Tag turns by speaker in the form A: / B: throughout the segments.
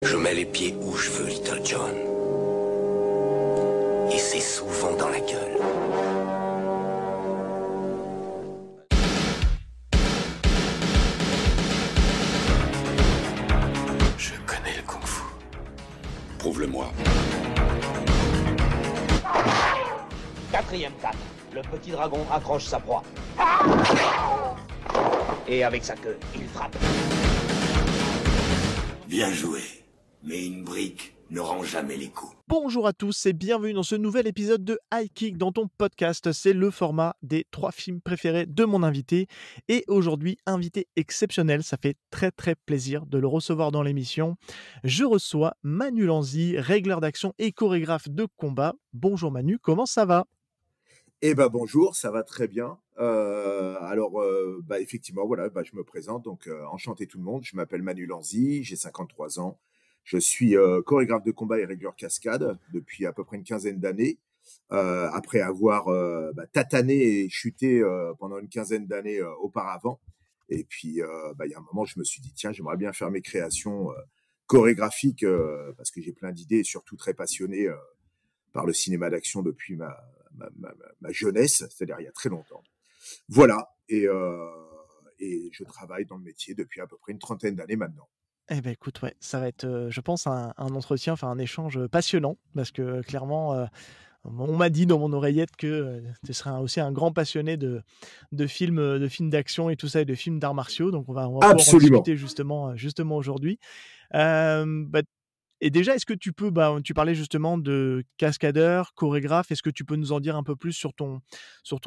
A: Je mets les pieds où je veux, Little John. Et c'est souvent dans la gueule. Je connais le kung-fu.
B: Prouve-le-moi.
C: Quatrième 4. Le petit dragon accroche sa proie. Et avec sa queue, il frappe.
A: Bien joué. Mais une brique ne rend jamais les coups.
D: Bonjour à tous et bienvenue dans ce nouvel épisode de High Kick dans ton podcast. C'est le format des 3 films préférés de mon invité. Et aujourd'hui, invité exceptionnel, ça fait très plaisir de le recevoir dans l'émission. Je reçois Manu Lanzi, régleur d'action et chorégraphe de combat. Bonjour Manu, comment ça va ?
E: Eh ben bonjour, ça va très bien. Effectivement, voilà, je me présente. Donc, enchanté tout le monde. Je m'appelle Manu Lanzi, j'ai 53 ans. Je suis chorégraphe de combat et régleur cascade depuis à peu près une quinzaine d'années. Après avoir tatané et chuté pendant une quinzaine d'années auparavant. Et puis, il y a un moment, je me suis dit, tiens, j'aimerais bien faire mes créations chorégraphiques parce que j'ai plein d'idées et surtout très passionné par le cinéma d'action depuis ma jeunesse, c'est-à-dire il y a très longtemps. Voilà, et je travaille dans le métier depuis à peu près une trentaine d'années maintenant.
D: Eh ben écoute, ouais, ça va être, je pense, un entretien, enfin un échange passionnant, parce que clairement, on m'a dit dans mon oreillette que tu serais aussi un grand passionné de films d'action et tout ça, et de films d'arts martiaux. Donc on va pouvoir en
E: Absolument.
D: discuter justement aujourd'hui. Bah, et déjà, est-ce que tu peux, tu parlais justement de cascadeur, chorégraphe. Est-ce que tu peux nous en dire un peu plus sur ton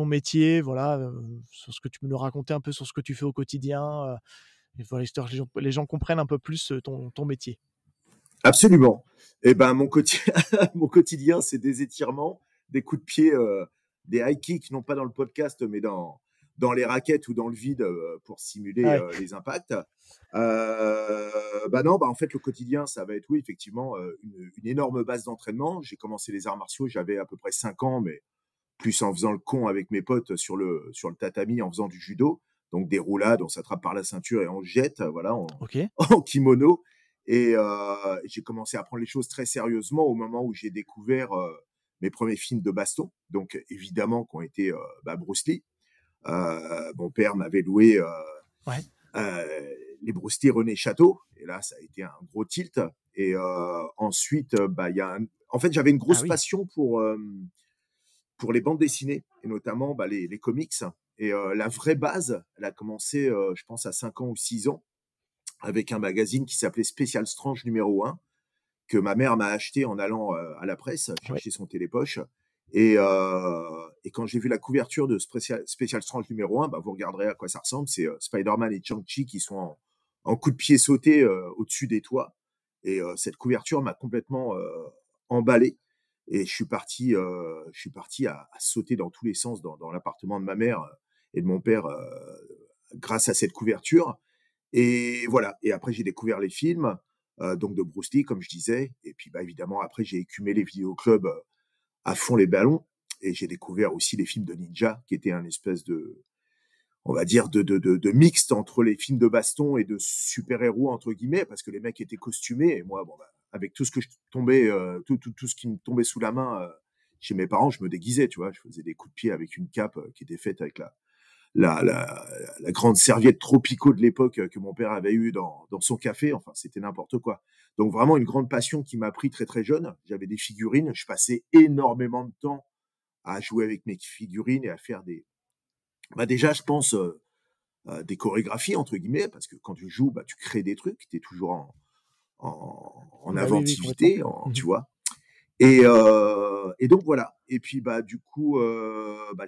D: métier, voilà, sur ce que tu peux nous raconter un peu sur ce que tu fais au quotidien, et voilà, histoire que les gens comprennent un peu plus ton métier.
E: Absolument. Eh ben, mon quotidien, c'est des étirements, des coups de pied, des high kicks, non pas dans le podcast, mais dans les raquettes ou dans le vide pour simuler
D: Ouais.
E: les impacts. En fait, le quotidien, ça va être, oui, effectivement, une énorme base d'entraînement. J'ai commencé les arts martiaux, j'avais à peu près 5 ans, mais plus en faisant le con avec mes potes sur le tatami, en faisant du judo. Donc des roulades, on s'attrape par la ceinture et on se jette, voilà,
D: Ok.
E: en kimono. Et j'ai commencé à prendre les choses très sérieusement au moment où j'ai découvert mes premiers films de baston, donc évidemment qui ont été Bruce Lee. Mon père m'avait loué
D: Ouais.
E: les Bruce Lee René Château, et là ça a été un gros tilt. Et ensuite, en fait, j'avais une
D: Ah
E: grosse
D: oui.
E: passion pour les bandes dessinées, et notamment les comics. Et la vraie base, elle a commencé, je pense, à 5 ans ou 6 ans, avec un magazine qui s'appelait Special Strange numéro 1, que ma mère m'a acheté en allant à la presse,
D: Ouais.
E: chercher son télépoche. Et quand j'ai vu la couverture de Special Strange numéro 1, vous regarderez à quoi ça ressemble. C'est Spider-Man et Shang-Chi qui sont en coup de pied sauté au-dessus des toits. Et cette couverture m'a complètement emballé. Et je suis parti à sauter dans tous les sens dans l'appartement de ma mère et de mon père grâce à cette couverture. Et voilà. Et après, j'ai découvert les films, donc de Bruce Lee, comme je disais. Et puis, évidemment, après, j'ai écumé les vidéoclubs à fond les ballons. Et j'ai découvert aussi les films de ninja, qui étaient un espèce de, on va dire, de mixte entre les films de baston et de super-héros, entre guillemets, parce que les mecs étaient costumés. Et moi, avec tout ce que je tombais, tout ce qui me tombait sous la main chez mes parents, je me déguisais, tu vois. Je faisais des coups de pied avec une cape qui était faite avec la grande serviette Tropico de l'époque que mon père avait eu dans son café. Enfin, c'était n'importe quoi. Donc vraiment une grande passion qui m'a pris très très jeune. J'avais des figurines. Je passais énormément de temps à jouer avec mes figurines et à faire déjà, je pense, des chorégraphies, entre guillemets, parce que quand tu joues, tu crées des trucs. Tu es toujours en
D: Bah oui, complètement.
E: inventivité, tu vois. Et donc voilà. Et puis du coup,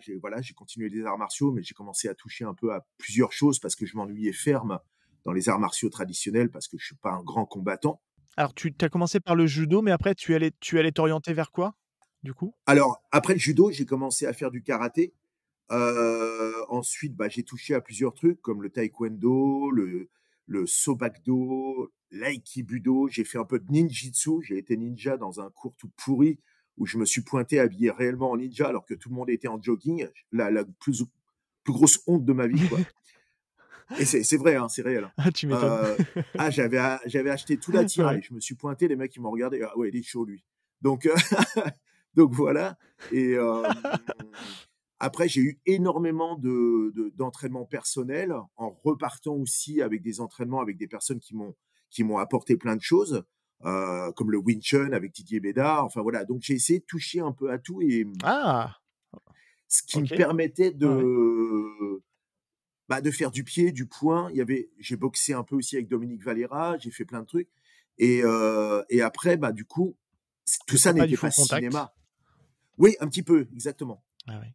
E: j'ai continué les arts martiaux, mais j'ai commencé à toucher un peu à plusieurs choses parce que je m'ennuyais ferme dans les arts martiaux traditionnels parce que je suis pas un grand combattant.
D: Alors tu as commencé par le judo, mais après tu allais t'orienter vers quoi, du coup?
E: Alors après le judo, j'ai commencé à faire du karaté. Ensuite, j'ai touché à plusieurs trucs comme le taekwondo, le sobakdo, l'aïkibudo. J'ai fait un peu de ninjitsu. J'ai été ninja dans un cours tout pourri où je me suis pointé habillé réellement en ninja alors que tout le monde était en jogging. La plus grosse honte de ma vie, quoi. Et c'est vrai, hein, c'est réel.
D: Ah, tu m'étonnes.
E: Euh, j'avais acheté tout
D: Ouais.
E: l'attirail. Je me suis pointé, les mecs ils m'ont regardé. Ah ouais, il est chaud lui. Donc donc voilà. Et après j'ai eu énormément d'entraînements personnels en repartant aussi avec des entraînements avec des personnes qui m'ont apporté plein de choses. Comme le Wing Chun avec Didier Bédard. Enfin voilà. Donc j'ai essayé de toucher un peu à tout et
D: Ah!
E: ce qui me
D: OK.
E: permettait
D: Ouais, ouais.
E: de faire du pied, du poing. J'ai boxé un peu aussi avec Dominique Valera, j'ai fait plein de trucs. Et après, du coup, tout
D: Mais
E: ça
D: pas du
E: n'était pas
D: full contact?
E: cinéma. Oui, un petit peu, exactement.
D: Ah ouais.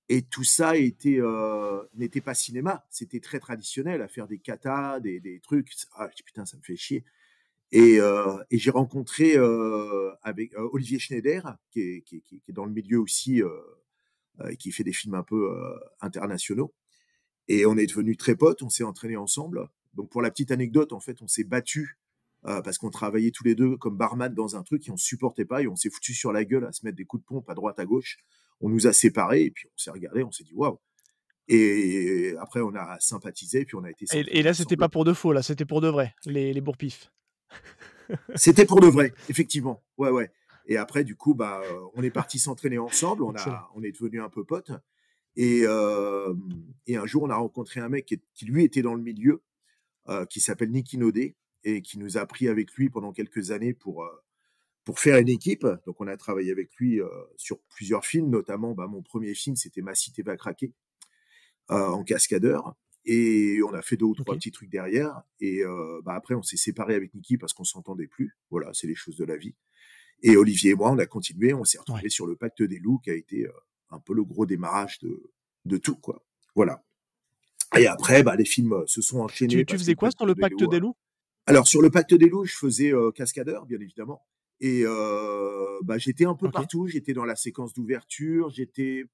E: Et tout ça n'était pas cinéma. C'était très traditionnel à faire des katas, des trucs. Ah, je dis, putain, ça me fait chier. Et j'ai rencontré avec Olivier Schneider, qui est dans le milieu aussi, qui fait des films un peu internationaux. Et on est devenus très potes, on s'est entraînés ensemble. Donc pour la petite anecdote, en fait, on s'est battus parce qu'on travaillait tous les deux comme barman dans un truc et on se supportait pas et on s'est foutu sur la gueule à se mettre des coups de pompe à droite à gauche. On nous a séparés et puis on s'est regardé, on s'est dit waouh. Et après on a sympathisé puis on a été
D: Et
E: s'entraîner
D: là, c'était
E: ensemble.
D: pas pour de faux, là, c'était pour de vrai, les bourre-pifs?
E: C'était pour de vrai, effectivement. Ouais ouais. Et après du coup on est parti s'entraîner ensemble,
D: Excellent.
E: on est devenus un peu potes. Et, euh, et un jour on a rencontré un mec qui lui était dans le milieu qui s'appelle Niki Nodé et qui nous a pris avec lui pendant quelques années pour faire une équipe. Donc, on a travaillé avec lui sur plusieurs films, notamment mon premier film, c'était Ma cité va craquer en cascadeur. Et on a fait 2 ou 3
D: OK.
E: petits trucs derrière. Et après, on s'est séparés avec Niki parce qu'on s'entendait plus. Voilà, c'est les choses de la vie. Et Olivier et moi, on a continué. On s'est
D: Ouais.
E: retrouvés sur le Pacte des loups, qui a été un peu le gros démarrage de tout, quoi. Voilà. Et après, les films se sont enchaînés
D: Tu
E: parce que
D: faisais
E: le
D: quoi
E: Pacte
D: sur le
E: des
D: pacte
E: loups.
D: des loups?
E: Alors sur le Pacte des loups, je faisais cascadeur, bien évidemment. Et j'étais un peu
D: OK.
E: partout. J'étais dans la séquence d'ouverture. Je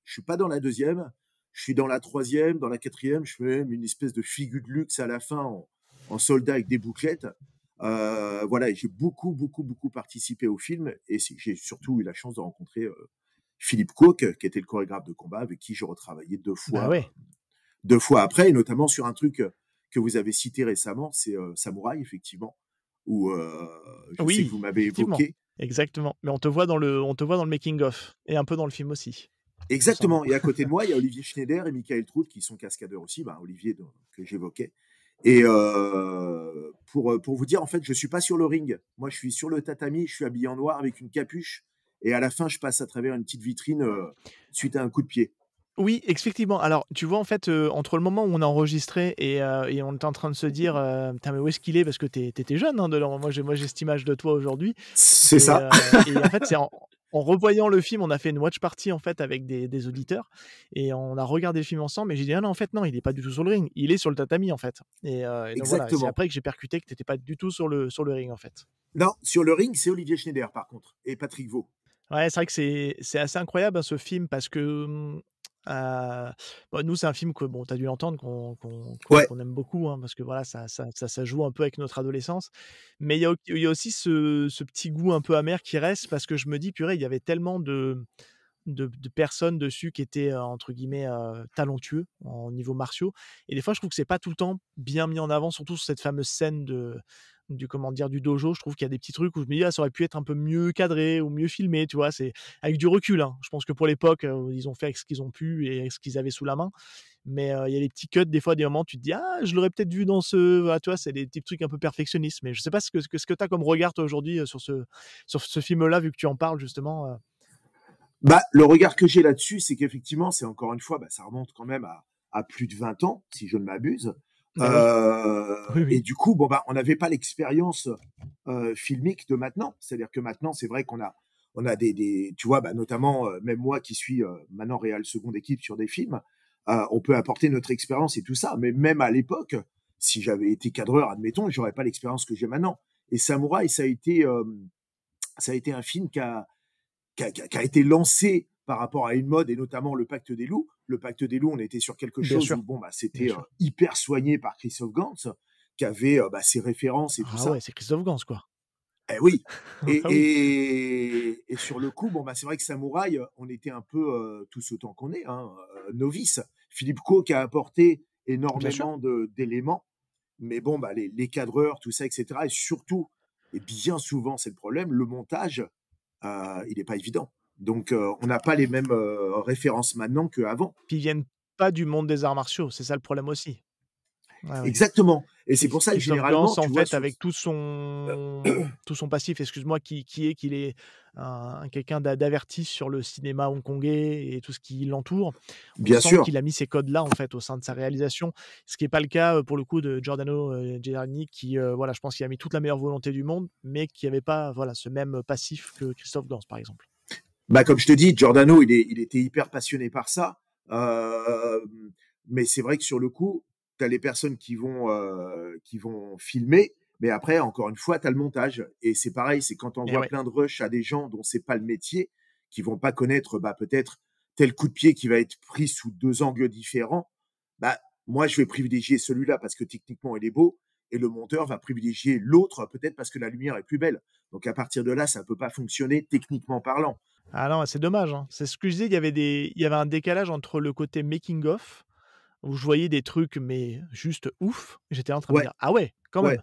E: suis pas dans la deuxième. Je suis dans la troisième, dans la quatrième. Je fais même une espèce de figure de luxe à la fin en soldat avec des bouclettes. Voilà, et j'ai beaucoup, beaucoup, beaucoup participé au film. Et j'ai surtout eu la chance de rencontrer Philippe Cook, qui était le chorégraphe de combat, avec qui j'ai retravaillé
D: Bah ouais.
E: 2 fois après, et notamment sur un truc que vous avez cité récemment, c'est Samouraï, effectivement, où je sais que
D: Oui,
E: vous m'avez
D: effectivement.
E: évoqué.
D: Exactement. Mais on te voit dans le making of et un peu dans le film aussi, il me semble.
E: Exactement. Et à côté de moi, il y a Olivier Schneider et Michael Trout qui sont cascadeurs aussi. Olivier que j'évoquais. Et pour vous dire, en fait, je suis pas sur le ring. Moi, je suis sur le tatami. Je suis habillé en noir avec une capuche. Et à la fin, je passe à travers une petite vitrine suite à un coup de pied.
D: Oui, effectivement. Alors, tu vois, en fait, entre le moment où on a enregistré et on était en train de se dire, «Putain, mais où est-ce qu'il est?» Parce que tu étais jeune, hein, dedans. Moi, j'ai cette image de toi aujourd'hui
E: C'est ça.
D: et en fait, c'est en revoyant le film, on a fait une watch party, en fait, avec des auditeurs et on a regardé le film ensemble et j'ai dit: «Ah non, en fait, non, il est pas du tout sur le ring, il est sur le tatami, en fait» et donc voilà, c'est
E: Exactement.
D: après que j'ai percuté que tu étais pas du tout sur le ring, en fait.
E: Non, sur le ring, c'est Olivier Schneider, par contre, et Patrick Vaux.
D: Ouais, c'est vrai que c'est assez incroyable, hein, ce film parce que, nous, c'est un film que, bon, tu as dû l'entendre,
E: Ouais,
D: qu'on aime beaucoup, hein, parce que voilà, ça joue un peu avec notre adolescence. Mais il y a aussi ce petit goût un peu amer qui reste parce que je me dis: «Purée, il y avait tellement de personnes dessus qui étaient, entre guillemets, «talentueux» en niveau martiaux» et des fois, je trouve que c'est pas tout le temps bien mis en avant, surtout sur cette fameuse scène du comment dire? Du dojo. Je trouve qu'il y a des petits trucs où je me dis: «Ah, ça aurait pu être un peu mieux cadré ou mieux filmé», tu vois? C'est avec du recul, hein. Je pense que pour l'époque, ils ont fait avec ce qu'ils ont pu et avec ce qu'ils avaient sous la main. Mais, il y a des petits cuts, des fois, des moments, où tu te dis: «Ah, je l'aurais peut-être vu dans ce» voilà, tu vois? C'est des petits trucs un peu perfectionnistes. Mais je sais pas ce que tu as comme regard, toi, aujourd'hui, sur ce film-là, vu que tu en parles justement,
E: le regard que j'ai là-dessus, c'est qu'effectivement, c'est encore une fois, ça remonte quand même à plus de 20 ans, si je ne m'abuse.
D: Bah oui. Oui,
E: Et
D: oui.
E: du coup, on n'avait pas l'expérience filmique de maintenant. C'est-à-dire que maintenant, c'est vrai qu'on a tu vois, notamment même moi qui suis maintenant réal seconde équipe sur des films, on peut apporter notre expérience et tout ça. Mais même à l'époque, si j'avais été cadreur, admettons, j'aurais pas l'expérience que j'ai maintenant. Et Samouraï, ça a été un film qui a été lancé par rapport à une mode et notamment le Pacte des loups. Le Pacte des loups, on était sur quelque
D: Bien
E: chose
D: sûr,
E: où
D: bien
E: c'était
D: sûr.
E: hyper soigné par Christophe Gans, qui avait ses références et tout
D: Ah ouais,
E: ça.
D: c'est Christophe Gans, quoi.
E: Eh oui. Et,
D: Bah oui.
E: et sur le coup, c'est vrai que Samouraï, on était un peu tous autant qu'on est, hein, novices. Philippe Coq a apporté
D: Bien sûr.
E: énormément d'éléments. Mais bon, bah, les cadreurs, tout ça, etc. Et surtout, et bien souvent, c'est le problème, le montage, il n'est pas évident. Donc, on n'a pas les mêmes références maintenant qu'avant.
D: Puis ils viennent pas du monde des arts martiaux, c'est ça le problème aussi. Ouais, ouais.
E: Exactement. Et c'est
D: Et
E: pour ça que
D: Christophe Gans,
E: généralement,
D: en
E: tu vois,
D: fait, avec tout son passif, excuse-moi, qui est qu'il est un quelqu'un d'averti sur le cinéma hongkongais et tout ce qui l'entoure, on
E: bien
D: sent
E: sûr,
D: qu'il a mis ces codes-là, en fait, au sein de sa réalisation. Ce qui est pas le cas, pour le coup, de Giordano, Giannini qui, voilà, je pense qu'il a mis toute la meilleure volonté du monde, mais qui avait pas, voilà, ce même passif que Christophe Gans, par exemple.
E: bah, comme je te dis, Giordano, il était hyper passionné par ça. Euh, mais c'est vrai que sur le coup, tu as les personnes qui vont filmer, mais après, encore une fois, tu as le montage. Et c'est pareil, c'est quand on
D: Et
E: voit
D: ouais.
E: plein de rushs à des gens dont c'est pas le métier, qui vont pas connaître bah, peut-être tel coup de pied qui va être pris sous 2 angles différents. Bah, moi, je vais privilégier celui-là parce que techniquement, il est beau, et le monteur va privilégier l'autre peut-être parce que la lumière est plus belle. Donc à partir de là, ça peut pas fonctionner techniquement parlant.
D: Ah non, c'est dommage, hein. C'est ce que je disais, il y avait un décalage entre le côté making of, où je voyais des trucs, mais juste ouf. J'étais en train de me
E: Ouais,
D: dire: «Ah ouais, quand
E: ouais,
D: même!»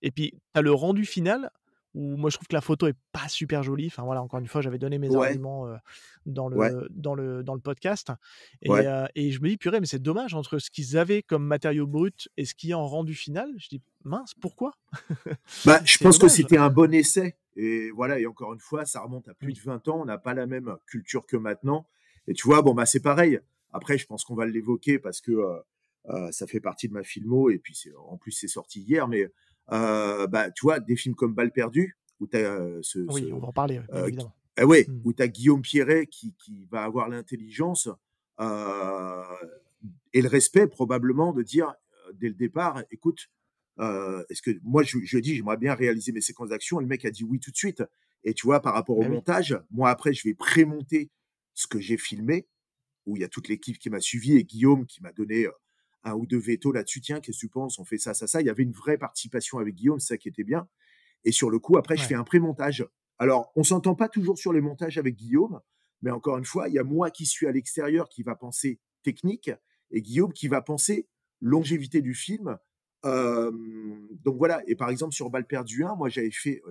D: Et puis, tu as le rendu final où moi je trouve que la photo est pas super jolie. Enfin voilà, encore une fois, j'avais donné mes
E: ouais,
D: arguments, dans
E: ouais,
D: le podcast
E: ouais.
D: et je me dis: «Purée, mais c'est dommage entre ce qu'ils avaient comme matériau brut et ce qu'il y a en rendu final». Je dis: «Mince, pourquoi?»
E: Bah, je
D: C'est
E: pense que
D: dommage.
E: c'était un bon essai. Et voilà, et encore une fois, ça remonte à plus
D: Oui,
E: de 20 ans. On n'a pas la même culture que maintenant. Et tu vois, bon, bah, c'est pareil. Après, je pense qu'on va l'évoquer parce que ça fait partie de ma filmo. Et puis, en plus, c'est sorti hier. Mais bah, tu vois, des films comme Balle perdue, où tu as
D: oui, on va en parler, ouais, bien évidemment.
E: ouais,
D: Mmh.
E: où tu as Guillaume Pierret qui va avoir l'intelligence euh, et le respect probablement de dire dès le départ, écoute, est-ce que moi je dis j'aimerais bien réaliser mes séquences d'action et le mec a dit oui tout de suite. Et tu vois, par rapport au
D: Bah oui,
E: montage, moi après je vais prémonter ce que j'ai filmé, où il y a toute l'équipe qui m'a suivi et Guillaume qui m'a donné un ou deux vétos là-dessus. Tiens, qu'est-ce que tu penses? On fait ça, ça, ça. Il y avait une vraie participation avec Guillaume, c'est ça qui était bien. Et sur le coup, après, je fais
D: ouais.
E: un pré-montage. Alors, on s'entend pas toujours sur les montages avec Guillaume, mais encore une fois, il y a moi qui suis à l'extérieur qui va penser technique et Guillaume qui va penser longévité du film. Euh, donc voilà. Et par exemple, sur Balle perdue 1, moi, j'avais fait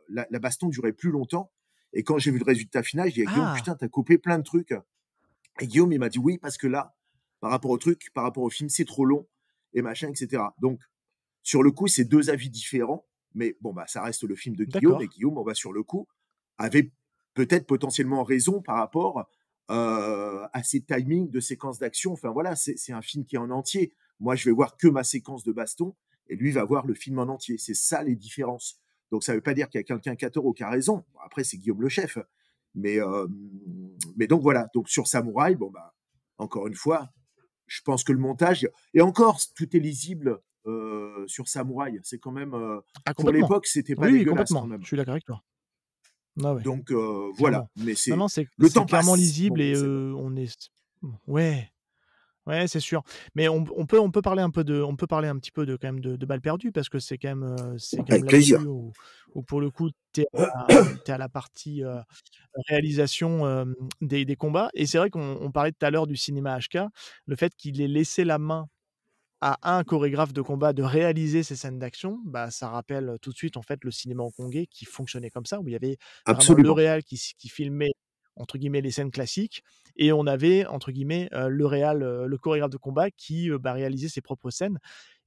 E: la baston durait plus longtemps. Et quand j'ai vu le résultat final, je dis à Guillaume,
D: Ah!
E: putain, t'as coupé plein de trucs. Et Guillaume, il m'a dit oui, parce que là, par rapport au truc, par rapport au film, c'est trop long et machin, etc. Donc, sur le coup, c'est deux avis différents, mais bon, bah, ça reste le film de Guillaume, et
D: D'accord.
E: Guillaume, on va sur le coup, avait peut-être potentiellement raison par rapport à ses timings de séquences d'action. Enfin voilà, c'est un film qui est en entier. Moi, je vais voir que ma séquence de baston, et lui va voir le film en entier. C'est ça les différences. Donc ça ne veut pas dire qu'il y a quelqu'un qui a tort ou qui a raison. Bon, après, c'est Guillaume le chef. Mais, euh, mais donc voilà, donc sur Samouraï, bon bah, encore une fois, je pense que le montage, et encore, tout est lisible sur Samouraï. C'est quand même,
D: Ah
E: pour
D: complètement.
E: l'époque, c'était pas
D: Oui, oui,
E: dégueulasse quand
D: complètement.
E: même.
D: Je suis d'accord avec toi. Ah ouais,
E: Donc voilà,
D: clairement.
E: mais
D: Non,
E: c'est
D: non, c'est
E: le
D: c'est
E: temps
D: clairement
E: passe.
D: lisible
E: Donc
D: et
E: c'est bon.
D: on est ouais. Ouais, c'est sûr. Mais on peut parler un peu on peut parler un petit peu de quand même de balles perdues parce que c'est quand même
E: Avec plaisir.
D: là-dessus où pour le coup tu à la partie, réalisation, des combats et c'est vrai qu'on parlait tout à l'heure du cinéma HK, le fait qu'il ait laissé la main à un chorégraphe de combat de réaliser ces scènes d'action, bah, ça rappelle, tout de suite, en fait, le cinéma hongkongais qui fonctionnait comme ça, où il y avait vraiment le
E: Absolument.
D: réal qui filmait, entre guillemets, «les scènes classiques» et on avait, entre guillemets, le réal, le chorégraphe de combat qui, bah, réalisait ses propres scènes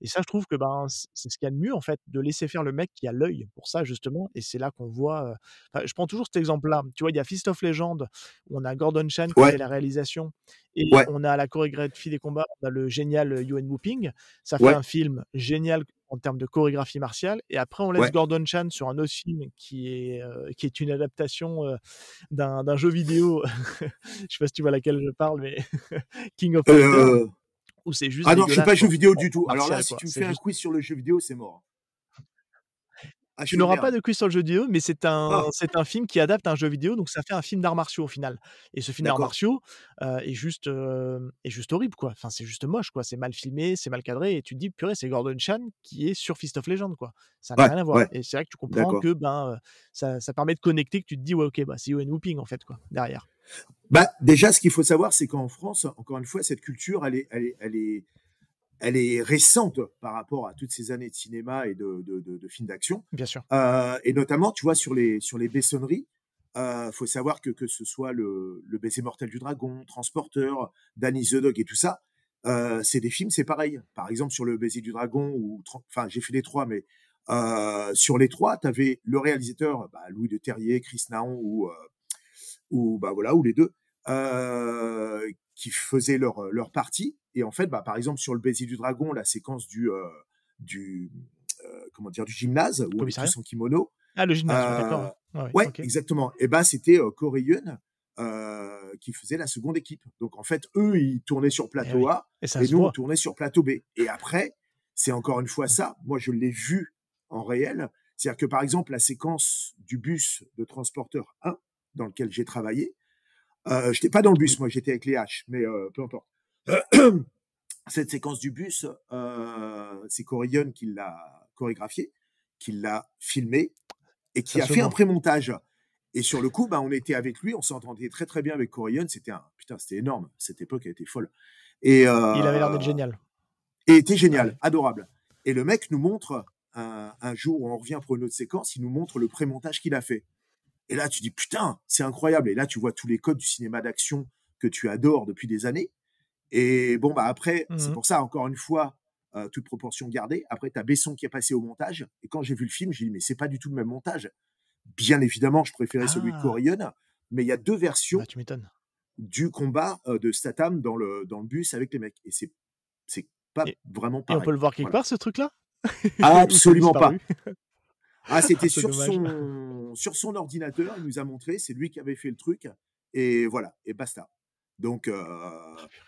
D: et ça, je trouve que, ben, c'est ce qu'il y a de mieux, en fait, de laisser faire le mec qui a l'œil pour ça, justement et c'est là qu'on voit, enfin, je prends toujours cet exemple-là. Tu vois, il y a Fist of Legend où on a Gordon Chan qui
E: Ouais,
D: fait la réalisation et
E: ouais,
D: on a la chorégraphie des combats, on a le génial, Yuen Woo-ping. Ça fait
E: ouais,
D: un film génial en termes de chorégraphie martiale et après on laisse
E: ouais.
D: Gordon Chan sur un autre film qui est une adaptation, d'un jeu vidéo. Je sais pas si tu vois laquelle je parle, mais King of Fighter,
E: Euh,
D: où c'est juste
E: ah non, je suis
D: dégueulasse
E: pas jeu
D: quoi,
E: vidéo
D: en
E: du tout. Alors là,
D: martial
E: si
D: quoi.
E: tu me
D: C'est
E: fais un
D: juste
E: quiz sur le jeu vidéo, c'est mort. Ah, je
D: Tu
E: suis une
D: n'auras pas
E: merde.
D: de quiz sur le jeu vidéo, mais
E: Ah,
D: c'est un film qui adapte un jeu vidéo, donc ça fait un film d'arts martiaux au final et ce film d'arts
E: d'accord.
D: martiaux, est juste horrible quoi. Enfin, c'est juste moche quoi, c'est mal filmé, c'est mal cadré et tu te dis: «Purée, c'est Gordon Chan qui est sur Fist of Legend quoi». Ça n'a
E: Ouais,
D: rien à voir
E: ouais,
D: et c'est vrai que tu comprends
E: d'accord.
D: que, ben, ça permet de connecter, que tu te dis: «Ouais, OK, bah, c'est Yuen Woo-ping en fait quoi, derrière».
E: Bah, déjà, ce qu'il faut savoir, c'est qu'en France, encore une fois, cette culture, elle est récente par rapport à toutes ces années de cinéma et de films d'action.
D: Bien sûr.
E: Et notamment, tu vois, sur les Bessonneries, faut savoir que ce soit le baiser mortel du dragon, Transporteur, Danny the Dog et tout ça, c'est des films, c'est pareil. Par exemple, sur le baiser du dragon, enfin, j'ai fait les trois, mais sur les trois, tu avais le réalisateur, Louis de Terrier, Chris Naon ou les deux, qui faisaient leur partie. Et en fait, par exemple, sur le baiser du dragon, la séquence du gymnase, où on est
D: Commissariat.
E: tous en kimono.
D: Ah, le gymnase, d'accord.
E: Ouais,
D: ok.
E: exactement. Et c'était Corey Yuen qui faisait la seconde équipe. Donc en fait, eux, ils tournaient sur plateau
D: oui.
E: A
D: Et ça
E: et
D: se
E: nous, on
D: voit.
E: tournait sur plateau B. Et après, c'est encore une fois ça. Moi, je l'ai vu en réel. C'est-à-dire que par exemple, la séquence du bus de Transporteur 1, dans lequel j'ai travaillé, j'étais pas dans le bus,
D: Oui.
E: moi, j'étais avec les H, mais peu importe. Cette séquence du bus, c'est Corey Yuen qui l'a chorégraphiée, qui l'a filmée et qui
D: Ça
E: a
D: se
E: fait un
D: voit.
E: pré-montage. Et sur le coup, on était avec lui, on s'entendait très très bien avec Corey Yuen. C'était énorme. Cette époque a été folle. Et
D: Il avait l'air d'être génial.
E: était génial,
D: Ouais.
E: adorable. Et le mec nous montre un jour où on revient pour une autre séquence, il nous montre le pré-montage qu'il a fait. Et là, tu dis putain, c'est incroyable. Et là, tu vois tous les codes du cinéma d'action que tu adores depuis des années. Et bon, après, c'est
D: Mhm.
E: pour ça, encore une fois, toute proportion gardée. Après, t'as Besson qui est passé au montage. Et quand j'ai vu le film, j'ai dit, mais c'est pas du tout le même montage. Bien évidemment, je préférais celui de
D: Ah,
E: Corey Yuen, mais il y a deux versions
D: tu m'étonnes.
E: du combat de Statham dans le bus avec les mecs. Et c'est pas
D: Et,
E: vraiment
D: et on peut
E: pareil.
D: le voir quelque
E: Voilà.
D: part, ce truc-là? Ou ça a
E: Absolument pas.
D: disparu?
E: Ah, c'était
D: C'est dommage.
E: sur son ordinateur, il nous a montré, c'est lui qui avait fait le truc, et voilà, et basta. Donc,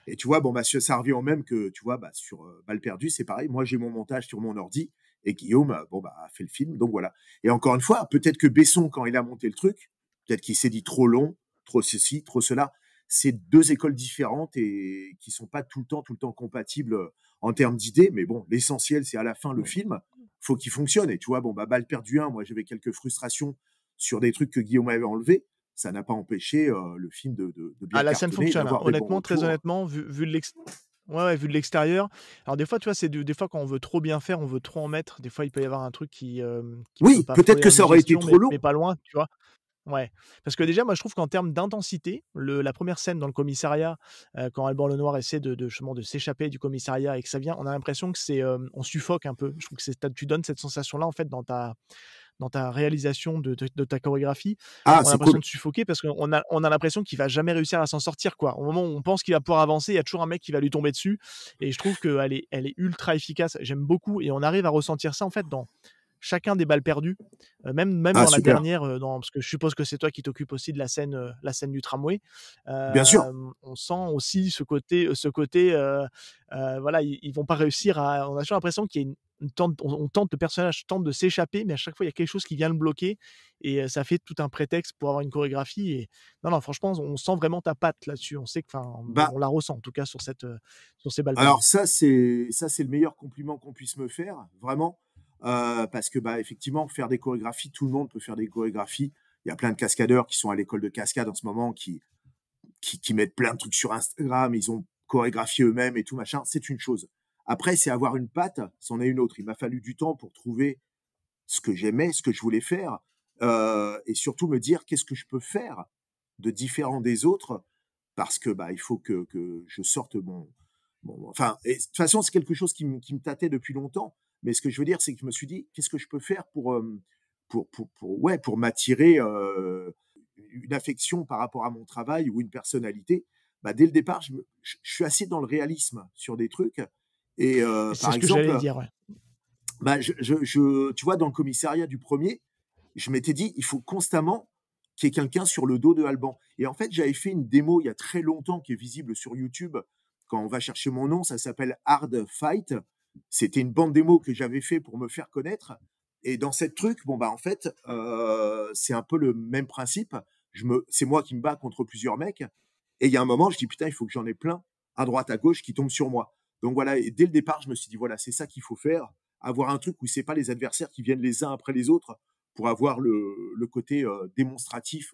E: et tu vois, ça revient au même que, tu vois, sur Balle perdue, c'est pareil. Moi, j'ai mon montage sur mon ordi, et Guillaume, a fait le film, donc voilà. Et encore une fois, peut-être que Besson, quand il a monté le truc, peut-être qu'il s'est dit trop long, trop ceci, trop cela. C'est deux écoles différentes et qui sont pas tout le temps compatibles en termes d'idées, mais bon, l'essentiel, c'est à la fin le film faut qu'il fonctionne. Et tu vois, Balle perdue 1, moi j'avais quelques frustrations sur des trucs que Guillaume avait enlevés. Ça n'a pas empêché le film de bien
D: Ah, la scène
E: cartonner et
D: fonctionne, hein.
E: d'avoir des bons
D: Honnêtement, très
E: retours.
D: honnêtement, vu de l'extérieur. Alors des fois, tu vois, des fois quand on veut trop bien faire, on veut trop en mettre. Des fois, il peut y avoir un truc qui peut
E: Oui,
D: pas
E: peut-être
D: foirer
E: que
D: la
E: ça aurait été
D: digestion,
E: trop
D: mais
E: long.
D: pas loin, tu vois. Ouais, parce que déjà, moi, je trouve qu'en termes d'intensité, la première scène dans le commissariat, quand Alban Lenoir essaie justement de s'échapper du commissariat et que ça vient, on a l'impression que on suffoque un peu. Je trouve que tu donnes cette sensation-là, en fait, dans ta réalisation de ta chorégraphie.
E: Ah,
D: On a
E: c'est
D: l'impression
E: cool.
D: de suffoquer parce qu'on a l'impression qu'il va jamais réussir à s'en sortir, quoi. Au moment où on pense qu'il va pouvoir avancer, il y a toujours un mec qui va lui tomber dessus. Et je trouve elle est ultra efficace. J'aime beaucoup. Et on arrive à ressentir ça, en fait, dans chacun des balles perdues. Même
E: Ah,
D: dans la
E: super.
D: dernière, parce que je suppose que c'est toi qui t'occupes aussi de la scène du tramway.
E: Bien sûr.
D: On sent aussi voilà, ils vont pas réussir à. On a toujours l'impression qu'il y a le personnage tente de s'échapper, mais à chaque fois il y a quelque chose qui vient le bloquer et ça fait tout un prétexte pour avoir une chorégraphie. Et non, franchement, on sent vraiment ta patte là-dessus. On sait que, enfin,
E: Bah,
D: on la ressent en tout cas sur ces balles
E: alors
D: perdues.
E: ça c'est le meilleur compliment qu'on puisse me faire, vraiment, parce que effectivement, faire des chorégraphies, tout le monde peut faire des chorégraphies. Il y a plein de cascadeurs qui sont à l'école de cascade en ce moment, qui mettent plein de trucs sur Instagram, ils ont chorégraphié eux-mêmes et tout machin, c'est une chose. Après, c'est avoir une patte, c'en est une autre. Il m'a fallu du temps pour trouver ce que j'aimais, ce que je voulais faire, et surtout me dire qu'est-ce que je peux faire de différent des autres, parce que il faut que je sorte enfin, et de toute façon, c'est quelque chose qui me tâtait depuis longtemps. Mais ce que je veux dire, c'est que je me suis dit, qu'est-ce que je peux faire pour m'attirer une affection par rapport à mon travail ou une personnalité. Dès le départ, je suis assez dans le réalisme sur des trucs. Et
D: Et c'est
E: par
D: ce que j'allais
E: exemple,
D: dire, ouais.
E: tu vois, dans le commissariat du premier, je m'étais dit, il faut constamment qu'il y ait quelqu'un sur le dos de Alban. Et en fait, j'avais fait une démo il y a très longtemps qui est visible sur YouTube. Quand on va chercher mon nom, ça s'appelle Hard Fight. C'était une bande démo que j'avais fait pour me faire connaître. Et dans cette truc, en fait, c'est un peu le même principe. C'est moi qui me bats contre plusieurs mecs. Et il y a un moment, je dis, putain, il faut que j'en ai plein, à droite, à gauche, qui tombent sur moi. Donc voilà, et dès le départ, je me suis dit, voilà, c'est ça qu'il faut faire. Avoir un truc où c'est pas les adversaires qui viennent les uns après les autres pour avoir le côté démonstratif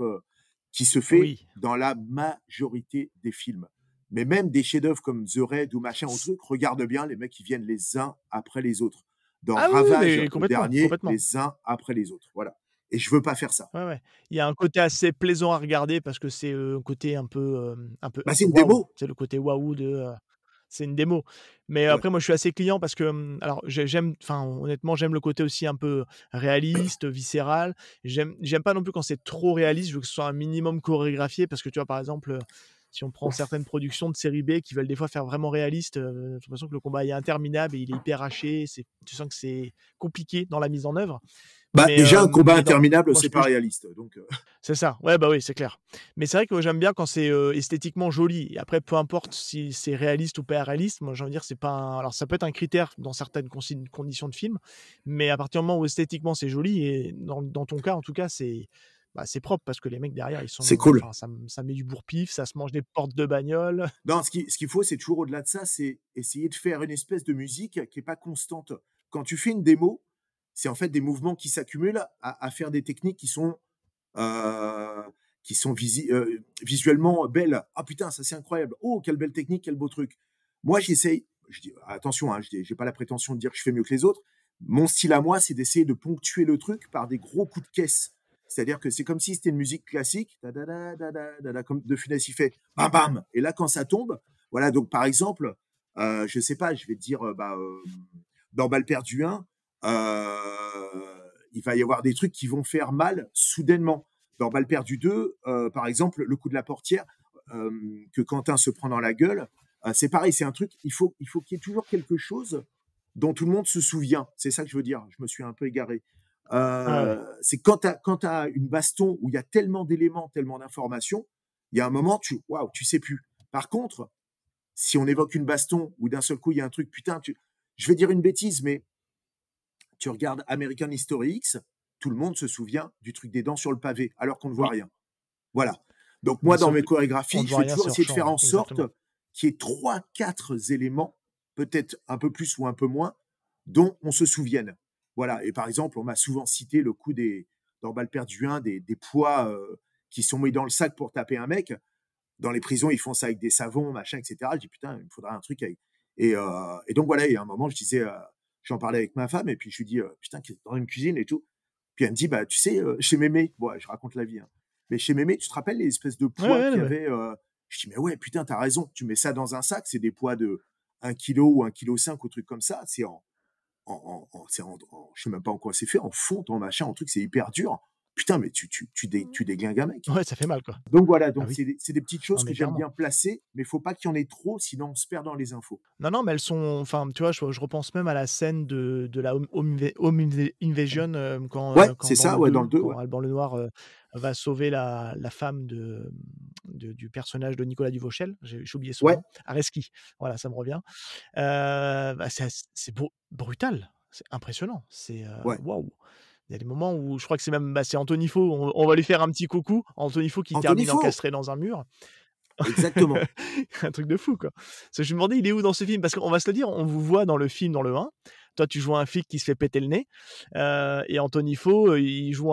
E: qui se fait
D: Oui.
E: dans la majorité des films. Mais même des chefs-d'œuvre comme The Raid ou machin ou truc, regarde bien, les mecs, ils viennent les uns après les autres. Dans
D: Ah oui,
E: Ravage,
D: mais
E: le
D: complètement,
E: dernier,
D: complètement.
E: les uns après les autres. Voilà. Et je veux pas faire ça.
D: Ouais, ouais. Il y a un côté assez plaisant à regarder parce que c'est, un côté
E: Bah,
D: un
E: c'est
D: peu
E: une
D: waouh.
E: démo.
D: C'est le côté waouh c'est une démo. Mais
E: Ouais.
D: après moi je suis assez client parce que, alors j'aime enfin honnêtement j'aime le côté aussi un peu réaliste, viscéral. J'aime pas non plus quand c'est trop réaliste, je veux que ce soit un minimum chorégraphié parce que tu vois par exemple, si on prend certaines productions de série B qui veulent des fois faire vraiment réaliste, j'ai l'impression que le combat est interminable et il est hyper haché, tu sens que c'est compliqué dans la mise en œuvre.
E: Bah, déjà, un combat
D: Mais dans
E: interminable,
D: moi ce
E: c'est
D: que
E: pas réaliste. Donc,
D: c'est ça, ouais, bah, oui, c'est clair. Mais c'est vrai que j'aime bien quand c'est, esthétiquement joli et après peu importe si c'est réaliste ou pas réaliste, moi j'ai envie de dire c'est pas un alors ça peut être un critère dans certaines conditions de film, mais à partir du moment où esthétiquement c'est joli et dans ton cas en tout cas c'est propre parce que les mecs derrière ils
E: c'est
D: sont
E: cool.
D: enfin ça met du bourre-pif, ça se mange des portes de bagnole.
E: Non, ce qu'il faut, c'est toujours au-delà de ça, c'est essayer de faire une espèce de musique qui est pas constante. Quand tu fais une démo, c'est en fait des mouvements qui s'accumulent à faire des techniques euh, qui sont visuellement belles. Ah putain, ça c'est incroyable. Oh, quelle belle technique, quel beau truc. Moi, j'essaye, je dis, attention, hein, j'ai pas la prétention de dire que je fais mieux que les autres. Mon style à moi, c'est d'essayer de ponctuer le truc par des gros coups de caisse. C'est-à-dire que c'est comme si c'était une musique classique, comme De Funès, il fait bam bam. Et là, quand ça tombe, voilà. Donc, par exemple, je sais pas, je vais te dire, dans Balle perdue 1, il va y avoir des trucs qui vont faire mal soudainement. Dans Balle perdue 2, par exemple, le coup de la portière euh, que Quentin se prend dans la gueule, c'est pareil, c'est un truc, il faut qu'il y ait toujours quelque chose dont tout le monde se souvient. C'est ça que je veux dire. Je me suis un peu égaré.
D: Ah ouais.
E: C'est quand tu as une baston où il y a tellement d'éléments, tellement d'informations, il y a un moment, waouh, tu sais plus. Par contre, si on évoque une baston où d'un seul coup, il y a un truc, putain, je vais dire une bêtise, mais tu regardes American History X, tout le monde se souvient du truc des dents sur le pavé, alors qu'on ne voit
D: Oui,
E: rien. Voilà. Donc moi,
D: mais
E: dans
D: sauf
E: mes
D: qu'on
E: chorégraphies,
D: ne
E: je
D: voit
E: vais
D: rien,
E: toujours
D: c'est hors
E: essayer de
D: champ,
E: faire
D: ouais,
E: en sorte
D: exactement.
E: qu'il y ait 3-4 éléments, peut-être un peu plus ou un peu moins, dont on se souvienne. Voilà. Et par exemple, on m'a souvent cité le coup dans Balle perdue 1, des poids qui sont mis dans le sac pour taper un mec. Dans les prisons, ils font ça avec des savons, machin, etc. Je dis, putain, il me faudra un truc avec. Et donc voilà, il y a un moment, j'en parlais avec ma femme, et puis je lui dis, putain, dans une cuisine et tout. Puis elle me dit, bah, tu sais, chez Mémé, bon, je raconte la vie, hein. Mais chez Mémé, tu te rappelles les espèces de
D: Ouais,
E: poids
D: ouais,
E: qu'il
D: non
E: y
D: mais
E: avait Je dis, mais ouais, putain, t'as raison. Tu mets ça dans un sac, c'est des poids de 1 kilo ou 1,5 kg ou truc comme ça. C'est je sais même pas en quoi c'est fait, en fonte, en machin, en truc, c'est hyper dur. Putain, mais tu déglingues un mec.
D: ouais, ça fait mal, quoi.
E: Donc voilà,
D: Ah
E: donc
D: oui,
E: c'est des petites
D: non
E: choses que
D: mais
E: j'aime
D: clairement.
E: bien placer, mais il faut pas qu'il y en ait trop, sinon on se perd dans les infos.
D: Non, non, mais elles sont enfin, tu vois, je repense même à la scène de la home invasion,
E: Ouais,
D: quand
E: c'est
D: dans
E: ça,
D: le
E: ouais, dans
D: 2,
E: le 2, ouais.
D: quand Alban Lenoir, va sauver la femme du personnage de Nicolas Duvauchel, j'ai oublié son
E: Ouais,
D: nom, Areski, voilà, ça me revient. Bah, c'est brutal, c'est impressionnant,
E: ouais.
D: waouh! Il y a des moments où je crois que c'est même, bah, c'est Anthony Faux, on va lui faire un petit coucou, Anthony Faux qui
E: Anthony
D: termine
E: Faux,
D: encastré dans un mur.
E: exactement.
D: Un truc de fou, quoi. Parce que je me demandais, il est où dans ce film? Parce qu'on va se le dire, on vous voit dans le film, dans le 1. Toi, tu joues un flic qui se fait péter le nez, et Anthony Faux, il joue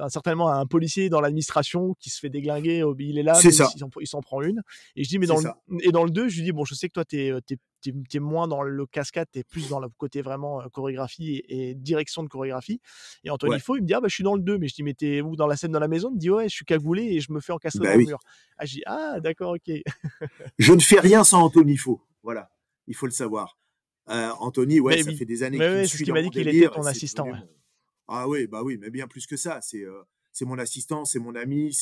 D: certainement un policier dans l'administration qui se fait déglinguer, il est là,
E: C'est
D: mais
E: ça,
D: il s'en prend une. Et je dis, mais
E: c'est ça.
D: dans le 2, je lui dis, bon, je sais que toi, t'es moins dans le cascade, t'es plus dans le côté vraiment chorégraphie et direction de chorégraphie. Et Anthony
E: Ouais,
D: Faux, il me dit, ah bah je suis dans le 2, mais je dis, mais t'es où dans la scène dans la maison? Il me dit, ouais, je suis cagoulé et je me fais encastrer
E: bah
D: dans le
E: oui.
D: mur. Ah, je dis, ah d'accord, ok.
E: Je ne fais rien sans Anthony Faux. Voilà, il faut le savoir. Anthony, ouais,
D: Mais
E: ça
D: oui,
E: fait des années
D: mais
E: qu'il me
D: ouais, c'est ce
E: suit
D: qu'il
E: dans
D: m'a dit
E: mon
D: qu'il était
E: délire et
D: ton
E: c'est
D: assistant,
E: devenu
D: ouais.
E: mon. Ah oui, bah oui, mais bien plus que ça. C'est mon assistant, c'est mon ami,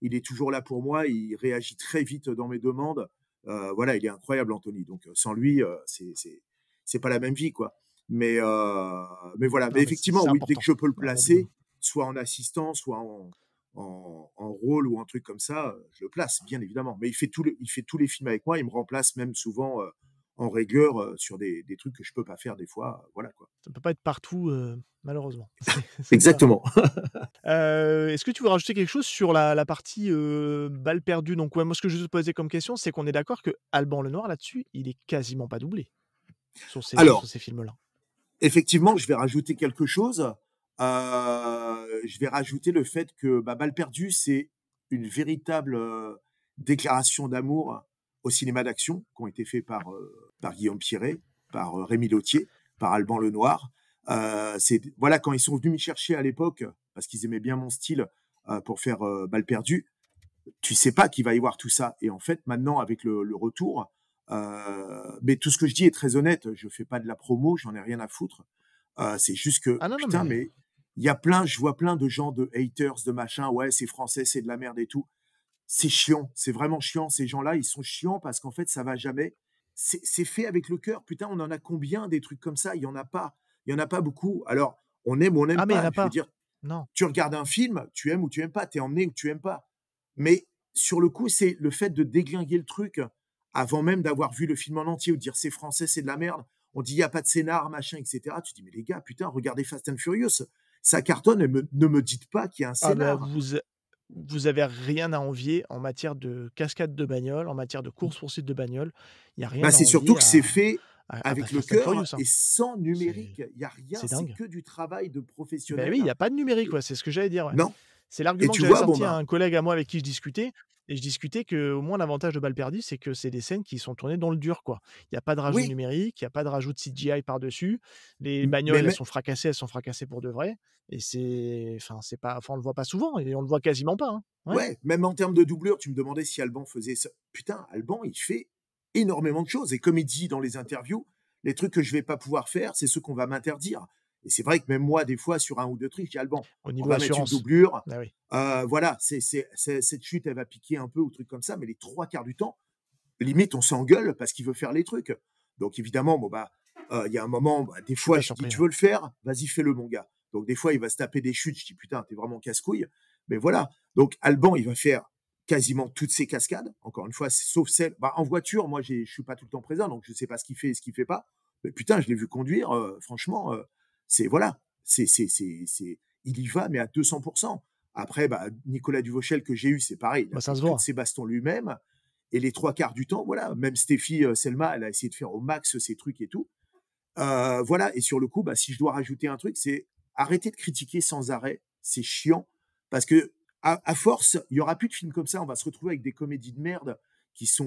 E: il est toujours là pour moi, il réagit très vite dans mes demandes. Voilà, il est incroyable, Anthony. Donc sans lui, c'est pas la même vie, quoi. Mais voilà. Mais
D: Non, mais
E: effectivement,
D: c'est
E: oui, dès que
D: important,
E: je peux le
D: un bon binôme.
E: placer, soit en assistant, soit en rôle ou un truc comme ça, je le place, bien évidemment. Mais il fait tous les films avec moi, il me remplace même souvent en rigueur sur des trucs que je peux pas faire des fois. Voilà, quoi.
D: Ça peut pas être partout, malheureusement. C'est ça.
E: Exactement.
D: Est-ce que tu veux rajouter quelque chose sur la partie, balle perdue? Donc ouais, moi ce que je veux te poser comme question, c'est qu'on est d'accord que Alban Lenoir là-dessus, il est quasiment pas doublé sur
E: Alors,
D: ces films-là?
E: effectivement, je vais rajouter quelque chose. Je vais rajouter le fait que Balle perdue, c'est une véritable déclaration d'amour au cinéma d'action, qui ont été faits par Guillaume Pierret, par Rémi Lautier, par Alban Lenoir. Voilà, quand ils sont venus me chercher à l'époque, parce qu'ils aimaient bien mon style, pour faire Balle perdue, tu sais pas qu'il va y avoir tout ça. Et en fait, maintenant, avec le retour, mais tout ce que je dis est très honnête. Je fais pas de la promo, j'en ai rien à foutre. C'est juste que,
D: Ah non,
E: putain, mais je vois plein de gens, de haters, de machin, ouais, c'est français, c'est de la merde et tout. C'est chiant, c'est vraiment chiant. Ces gens-là, ils sont chiants parce qu'en fait, ça va jamais. C'est fait avec le cœur. Putain, on en a combien des trucs comme ça? Il y en a pas. Il y en a pas beaucoup. Alors, on aime ou on n'aime
D: mais il y en
E: pas.
D: a
E: Je veux
D: pas.
E: dire,
D: Non.
E: tu regardes un film, tu aimes ou tu aimes pas. T'es emmené ou tu aimes pas. Mais sur le coup, c'est le fait de déglinguer le truc avant même d'avoir vu le film en entier ou de dire c'est français, c'est de la merde. On dit il y a pas de scénar, machin, etc. Tu dis mais les gars, putain, regardez Fast and Furious, ça cartonne. Et ne me dites pas qu'il y a un
D: Ah bah,
E: scénar.
D: vous avez rien à envier en matière de cascade de bagnole, en matière de course-poursuite de bagnole. Il y a rien
E: Bah,
D: à
E: c'est surtout
D: envier
E: que c'est fait
D: à
E: avec le
D: Fast and
E: cœur
D: Furious, hein.
E: et sans numérique.
D: C'est
E: Il y a rien,
D: c'est
E: c'est
D: dingue.
E: que du travail de
D: Ben oui,
E: professionnel.
D: il y a pas de numérique,
E: Et
D: ouais, c'est ce que j'allais dire, ouais.
E: non.
D: C'est
E: Et
D: l'argument que
E: tu
D: j'avais
E: vois, bon
D: sorti à
E: bah,
D: un collègue à moi avec qui je discutais et je discutais qu'au moins l'avantage de Balle perdue, c'est que c'est des scènes qui sont tournées dans le dur, quoi. Il y a pas de rajout
E: oui,
D: numérique, il y a pas de rajout de CGI par-dessus. Les
E: mais,
D: bagnoles,
E: mais
D: elles sont fracassées pour de vrai et on le voit pas souvent et on le voit quasiment pas, hein. Ouais.
E: ouais, même en termes de doublure, tu me demandais si Alban faisait ça. Putain, Alban, il fait énormément de choses. Et comme il dit dans les interviews, les trucs que je vais pas pouvoir faire, c'est ceux qu'on va m'interdire. Et c'est vrai que même moi, des fois, sur un ou deux trucs, je dis Alban,
D: Au
E: on
D: niveau
E: va mettre une
D: assurance.
E: doublure.
D: Ah oui.
E: Voilà, cette chute, elle va piquer un peu ou truc comme ça, mais les trois quarts du temps, limite, on s'engueule parce qu'il veut faire les trucs. Donc évidemment, bon bah, il y a un moment, bah, des
D: Je suis
E: fois,
D: pas
E: je dis,
D: surpris,
E: tu
D: ouais.
E: veux le faire, vas-y, fais-le, mon gars. Donc des fois, il va se taper des chutes. Je dis, putain, t'es vraiment casse-couille. Mais voilà. Donc Alban, il va faire quasiment toutes ses cascades. Encore une fois, sauf celle, bah, en voiture, moi, je suis pas tout le temps présent, donc je sais pas ce qu'il fait et ce qu'il fait pas. Mais putain, je l'ai vu conduire. Franchement, voilà, il y va, mais à 200%. Après, bah, Nicolas Duvauchel que j'ai eu, c'est pareil. Il a
D: Bah, ça
E: fait
D: se
E: toutes
D: voit.
E: ses bastons lui-même. Et les trois quarts du temps, voilà, même Stéphie Selma, elle a essayé de faire au max ses trucs et tout. Voilà, et sur le coup, bah, si je dois rajouter un truc, c'est arrêter de critiquer sans arrêt. C'est chiant parce que à force, il y aura plus de films comme ça. On va se retrouver avec des comédies de merde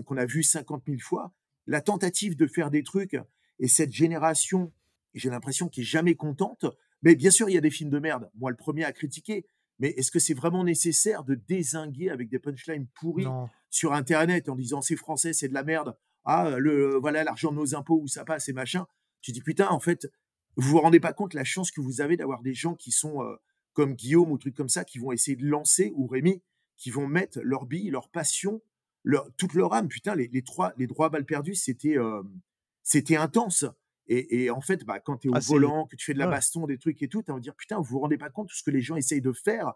E: qu'on a vues 50 000 fois. La tentative de faire des trucs et cette génération, j'ai l'impression qu'elle est jamais contente. Mais bien sûr, il y a des films de merde. Moi, le premier à critiquer. Mais est-ce que c'est vraiment nécessaire de dézinguer avec des punchlines pourries
D: Non.
E: sur Internet en disant c'est français, c'est de la merde. Ah, voilà l'argent de nos impôts où ça passe et machin. Tu dis putain, en fait, vous vous rendez pas compte la chance que vous avez d'avoir des gens qui sont comme Guillaume ou trucs comme ça, qui vont essayer de lancer, ou Rémi, qui vont mettre leur bille, leur passion, toute leur âme. Putain, les droits balles perdues, c'était intense. Et en fait, bah, quand tu es au
D: Ah, c'est
E: volant, que tu fais de la
D: ouais.
E: baston, des trucs et tout, tu vas dire putain, vous vous rendez pas compte de ce que les gens essayent de faire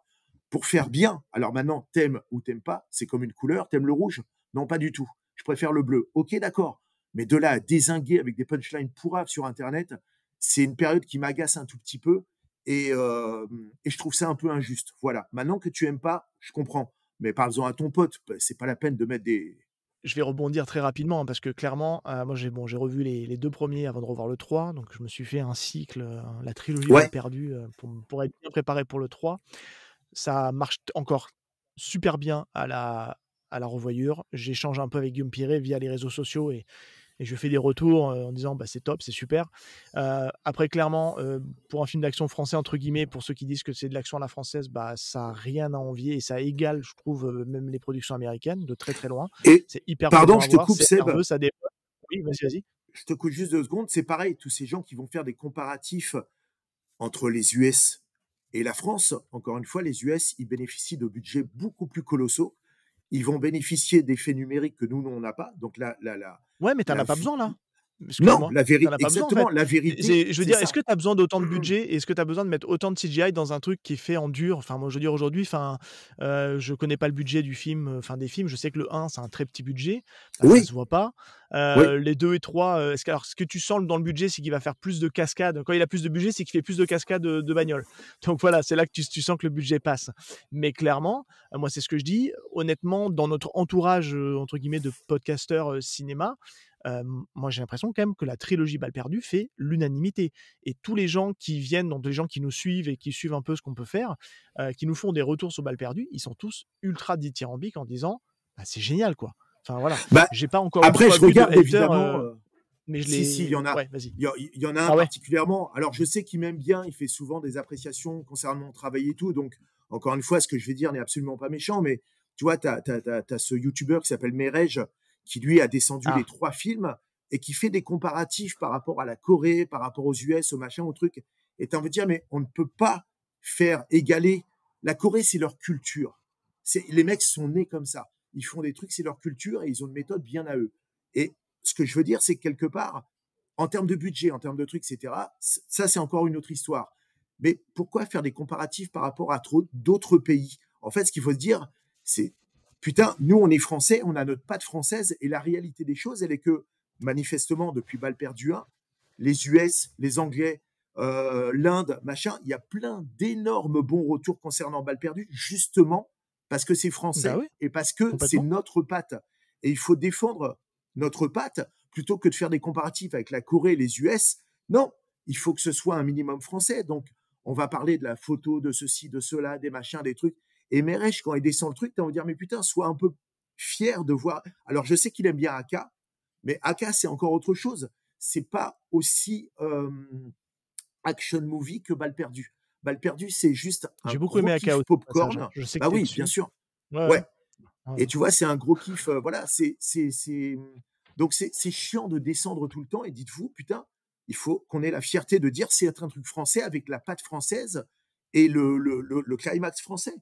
E: pour faire bien. Alors maintenant, t'aimes ou t'aimes pas, c'est comme une couleur, t'aimes le rouge? Non, pas du tout. Je préfère le bleu. Ok, d'accord. Mais de là à dézinguer avec des punchlines pourraves sur Internet, c'est une période qui m'agace un tout petit peu et je trouve ça un peu injuste. Voilà. Maintenant que tu aimes pas, je comprends. Mais parle-en à ton pote. C'est pas la peine de mettre des.
D: Je vais rebondir très rapidement hein, parce que clairement, moi j'ai revu les 2 premiers avant de revoir le 3, donc je me suis fait un cycle, la trilogie Balles
E: Ouais,
D: perdues, pour être bien préparé pour le 3. Ça marche encore super bien à la revoyure. J'échange un peu avec Guillaume Pierret via les réseaux sociaux et je fais des retours, en disant: «Bah, c'est top, c'est super». Après clairement, pour un film d'action «français» entre guillemets, pour ceux qui disent que c'est de l'action à la française, bah, ça a rien à envier et ça égale, je trouve, même les productions américaines de très, très loin.
E: et
D: C'est hyper
E: pardon,
D: plaisant à
E: je te
D: voir,
E: coupe,
D: c'est
E: Seb.
D: nerveux, ça débat. Oui, vas-y, vas-y.
E: Je te coupe juste 2 secondes. C'est pareil, tous ces gens qui vont faire des comparatifs entre les US et la France. Encore une fois, les US, ils bénéficient de budgets beaucoup plus colossaux. Ils vont bénéficier d'effets numériques que nous, on n'a pas. Donc
D: Ouais, mais tu en
E: la
D: as pas
E: vi-
D: besoin là.
E: non,
D: Excuse-moi, tu en as pas besoin en
E: exactement,
D: fait.
E: la vérité,
D: Je veux
E: c'est
D: dire, est-ce
E: ça.
D: que tu as besoin d'autant de budget? Est-ce que tu as besoin de mettre autant de CGI dans un truc qui est fait en dur? Enfin, moi, je veux dire aujourd'hui, je connais pas le budget du film, des films. Je sais que le 1, c'est un très petit budget, ça
E: Oui,
D: se voit pas.
E: oui,
D: Les 2 et 3, ce que tu sens dans le budget, c'est qu'il va faire plus de cascades. Quand il a plus de budget, c'est qu'il fait plus de cascades, de bagnoles. Donc voilà, c'est là que tu sens que le budget passe. Mais clairement, moi, c'est ce que je dis, honnêtement, dans notre entourage, entre guillemets, de podcasteurs, cinéma, moi j'ai l'impression quand même que la trilogie Balles perdues fait l'unanimité et tous les gens qui viennent, donc les gens qui nous suivent et qui suivent un peu ce qu'on peut faire, qui nous font des retours sur Balles perdues, ils sont tous ultra dithyrambiques en disant: «Bah, c'est génial quoi». Enfin voilà,
E: Bah,
D: j'ai pas encore
E: après,
D: une
E: je
D: fois vu de
E: regarde
D: hater,
E: évidemment.
D: mais je
E: Si, il y
D: l'ai.
E: en a.
D: Ouais, vas-y.
E: Il y en a un
D: Ah ouais.
E: particulièrement. Alors, je sais qu'il m'aime bien. Il fait souvent des appréciations concernant mon travail et tout. Donc, encore une fois, ce que je vais dire n'est absolument pas méchant. Mais tu vois, t'as ce YouTuber qui s'appelle Merej, qui lui a descendu les
D: Ah,
E: 3 films et qui fait des comparatifs par rapport à la Corée, par rapport aux US, au machin, au truc. Et t'as envie de dire, mais on ne peut pas faire égaler. La Corée, c'est leur culture. Les mecs sont nés comme ça. Ils font des trucs, c'est leur culture et ils ont une méthode bien à eux. Et ce que je veux dire, c'est que quelque part, en termes de budget, en termes de trucs, etc., ça, c'est encore une autre histoire. Mais pourquoi faire des comparatifs par rapport à d'autres pays? En fait, ce qu'il faut se dire, c'est, putain, nous, on est français, on a notre patte française, et la réalité des choses, elle est que, manifestement, depuis Balle perdue 1, les US, les Anglais, l'Inde, machin, il y a plein d'énormes bons retours concernant Balle perdue, justement parce que c'est
D: bah
E: français
D: oui,
E: et parce que c'est
D: complètement.
E: notre patte. Et il faut défendre notre patte plutôt que de faire des comparatifs avec la Corée et les US. Non, il faut que ce soit un minimum français. Donc, on va parler de la photo, de ceci, de cela, des machins, des trucs. Et Merej, quand il descend le truc, t'as envie de dire, mais putain, sois un peu fier de voir. Alors, je sais qu'il aime bien Aka, mais Aka, c'est encore autre chose. C'est pas aussi action movie que Balle perdue. Balle perdue, c'est juste un
D: J'ai beaucoup
E: gros
D: aimé Aka
E: kiff
D: aussi, au passage, hein.
E: popcorn.
D: Je sais que
E: Bah
D: t'es
E: oui, bien
D: dessus.
E: sûr.
D: Ouais, ouais.
E: Ouais.
D: Ouais.
E: Et tu vois, c'est un gros kiff. Voilà, donc c'est chiant de descendre tout le temps. Et dites-vous, putain, il faut qu'on ait la fierté de dire c'est un truc français avec la patte française et le climax français.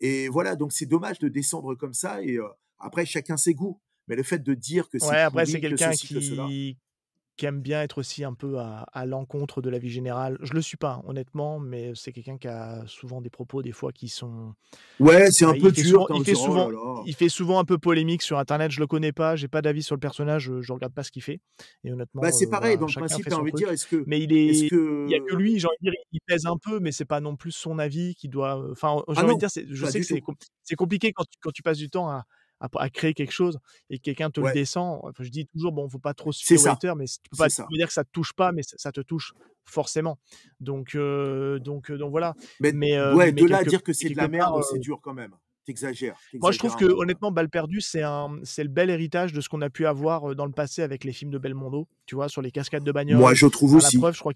E: Et voilà, donc c'est dommage de descendre comme ça. Et après, chacun ses goûts. Mais le fait de dire que c'est
D: Ouais, après, c'est
E: pourri, que
D: quelqu'un
E: ceci, que cela.
D: qui aime bien être aussi un peu à l'encontre de la vie générale. Je le suis pas, hein, honnêtement, mais c'est quelqu'un qui a souvent des propos, des fois, qui sont.
E: Ouais, c'est un
D: Il
E: peu
D: fait
E: dur
D: souvent,
E: quand
D: il
E: on
D: fait
E: dit oh là
D: souvent,
E: là.
D: il fait souvent un peu polémique sur Internet. Je le connais pas, j'ai pas d'avis sur le personnage, je regarde pas ce qu'il fait. Et
E: Bah,
D: honnêtement,
E: c'est pareil.
D: voilà,
E: Dans le
D: chacun
E: principe,
D: fait
E: tu as
D: son
E: envie de dire
D: truc. Mais
E: est-ce
D: il y a que
E: que.
D: lui, j'ai envie de dire, il pèse un peu, mais c'est pas non plus son avis qui doit. Enfin, j'ai
E: Ah
D: envie de
E: non,
D: dire, je
E: pas
D: sais
E: du
D: que
E: tout.
D: c'est compliqué quand tu passes du temps à créer quelque chose et que quelqu'un te le
E: Ouais,
D: descend. Enfin, je dis toujours, bon, faut pas trop se
E: c'est
D: fier aux
E: ça.
D: haters, mais
E: C'est
D: tu
E: ça.
D: peux dire que ça te touche pas, mais ça te touche forcément. Donc voilà.
E: Mais ouais, de là à dire que
D: Mais
E: c'est de
D: quelque
E: la
D: part.
E: merde, c'est dur quand même.
D: Moi, je trouve
E: T'exagères un
D: que
E: peu, quoi.
D: honnêtement, Balle perdue, c'est le bel héritage de ce qu'on a pu avoir dans le passé avec les films de Belmondo, tu vois, sur les cascades de
E: Moi,
D: bagnoles.
E: je trouve
D: À la
E: aussi.
D: preuve, je crois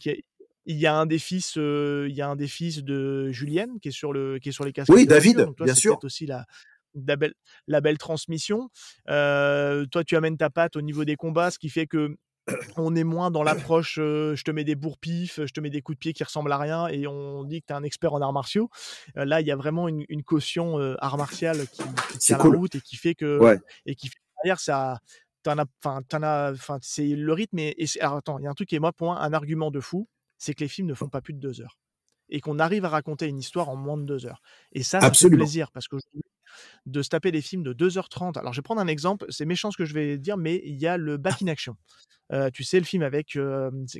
D: il y a un des fils, il y a un des fils de Julienne qui est sur les cascades
E: Oui,
D: de voiture.
E: David,
D: Donc toi,
E: bien
D: c'est peut-être
E: sûr.
D: aussi la belle transmission. Toi, tu amènes ta patte au niveau des combats, ce qui fait que on est moins dans l'approche je te mets des bourre-pifs, je te mets des coups de pied qui ressemblent à rien et on dit que tu es un expert en arts martiaux. Là, il y a vraiment une caution art martial qui
E: C'est
D: tient la
E: cool.
D: route
E: Ouais.
D: et qui fait que derrière ça. C'est le rythme. Alors attends, il y a un truc qui est pour moi un argument de fou, c'est que les films ne font pas plus de 2 heures et qu'on arrive à raconter une histoire en moins de 2 heures. Et ça fait
E: Absolument.
D: plaisir parce que de se taper des films de 2h30. Alors, je vais prendre un exemple, c'est méchant ce que je vais dire, mais il y a le Back in Action. Tu sais, le film avec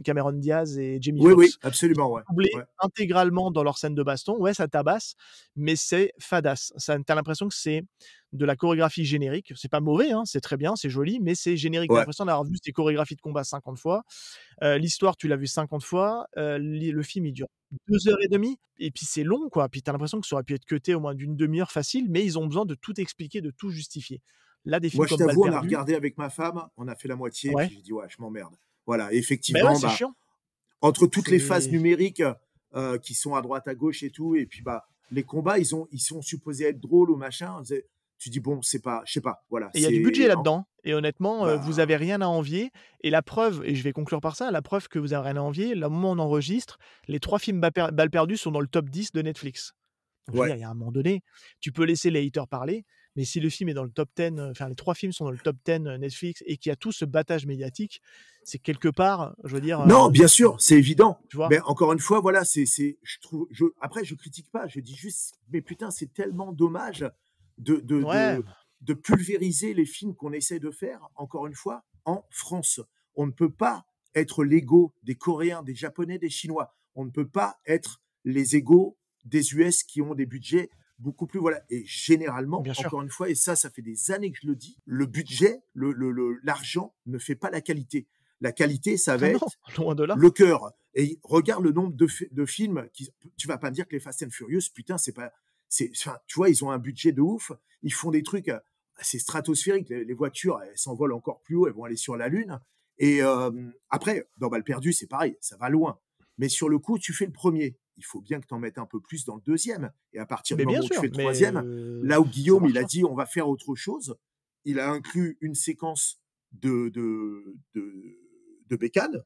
D: Cameron Diaz et Jamie
E: Oui, oui,
D: Foxx. Ils
E: absolument,
D: sont
E: ouais.
D: doublés
E: Ouais.
D: intégralement dans leur scène de baston. Ouais, ça tabasse, mais c'est fadasse. T'as l'impression que c'est de la chorégraphie générique. C'est pas mauvais, hein, c'est très bien, c'est joli, mais c'est générique. T'as
E: Ouais.
D: l'impression d'avoir vu ces chorégraphies de combat 50 fois. L'histoire, tu l'as vu 50 fois. Le film, il dure 2h30. Et puis, c'est long, quoi. Puis, t'as l'impression que ça aurait pu être cuté au moins d'une demi-heure facile, mais ils ont besoin de tout expliquer, de tout justifier. Là, des films
E: Moi, je
D: comme Balle
E: t'avoue, on a
D: perdue,
E: regardé avec ma femme, on a fait la moitié, puis
D: ouais.
E: j'ai dit, ouais, je m'emmerde. Voilà,
D: Ben ouais,
E: effectivement,
D: c'est
E: bah,
D: chiant.
E: entre toutes les phases
D: C'est.
E: numériques qui sont à droite, à gauche et tout, et puis bah, les combats, ils sont supposés être drôles ou machin. Tu dis, bon, c'est pas, je sais pas, voilà,
D: Et il y a du budget
E: c'est.
D: là-dedans. Et honnêtement, vous avez
E: Bah,
D: rien à envier. Et la preuve, et je vais conclure par ça, la preuve que vous avez rien à envier, le moment où on enregistre, les 3 films Balles perdues sont dans le top 10 de Netflix. Donc je veux
E: ouais.
D: dire, il y a un moment donné, tu peux laisser les haters parler, mais si le film est dans le top 10, enfin les 3 films sont dans le top 10 Netflix et qu'il y a tout ce battage médiatique, c'est quelque part, je veux dire,
E: Non, bien sûr, c'est évident.
D: tu vois?
E: Mais encore une fois, voilà, je trouve, après, je critique pas, je dis juste, mais putain, c'est tellement dommage de, de,
D: Ouais,
E: de, de pulvériser les films qu'on essaie de faire, encore une fois, en France. On ne peut pas être l'ego des Coréens, des Japonais, des Chinois. On ne peut pas être les égaux des US qui ont des budgets beaucoup plus, voilà. Et généralement,
D: bien sûr.
E: encore une fois, et ça fait des années que je le dis, le budget, l'argent ne fait pas la qualité. La qualité, ça va
D: Ah non,
E: être
D: loin de là.
E: le cœur. Et regarde le nombre de films tu vas pas me dire que les Fast and Furious, putain, c'est pas, enfin, tu vois, ils ont un budget de ouf. Ils font des trucs. c'est stratosphérique. Les voitures, elles s'envolent encore plus haut, elles vont aller sur la Lune. Et après, dans Balles perdues, c'est pareil, ça va loin. Mais sur le coup, tu fais le premier. Il faut bien que tu en mettes un peu plus dans le deuxième. Et à partir du
D: Mais bien
E: moment où tu
D: sûr,
E: fais le
D: mais
E: troisième, là où
D: ça
E: Guillaume, il a
D: marchera.
E: dit on va faire autre chose, il a inclus une séquence de bécane,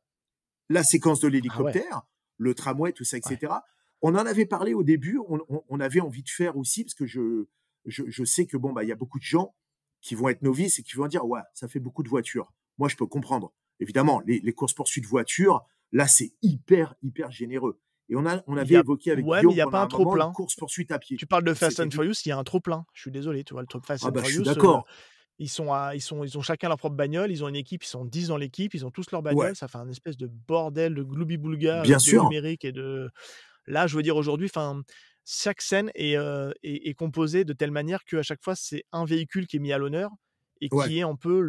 E: la séquence de
D: Ah ouais.
E: l'hélicoptère, le tramway, tout ça,
D: Ouais.
E: etc. On en avait parlé au début, on avait envie de faire aussi, parce que je sais que bon, bah, il y a beaucoup de gens qui vont être novices et qui vont dire ouais, ça fait beaucoup de voitures. Moi, je peux comprendre. Évidemment, les courses-poursuites voitures, là, c'est hyper, hyper généreux. Et on
D: Il
E: avait
D: y a
E: évoqué avec
D: Ouais, mais il
E: Guillaume
D: y a
E: pendant
D: pas un
E: un moment une
D: trop-plein.
E: course-poursuite à pied.
D: Tu parles de
E: On
D: Fast
E: s'était
D: and
E: dit,
D: Furious, il y a un trop-plein. Je suis désolé, tu vois? Le truc Fast
E: ah
D: and
E: bah, je suis
D: Furious,
E: d'accord.
D: ils ont chacun leur propre bagnole, ils ont une équipe, ils sont 10 dans l'équipe, ils ont tous leur
E: Ouais,
D: bagnole, ça fait un espèce de bordel de gloubi-boulga,
E: bien
D: de
E: sûr.
D: numérique et de là, je veux dire aujourd'hui, enfin, chaque scène est composée de telle manière qu'à chaque fois, c'est un véhicule qui est mis à l'honneur et
E: Ouais.
D: qui est un peu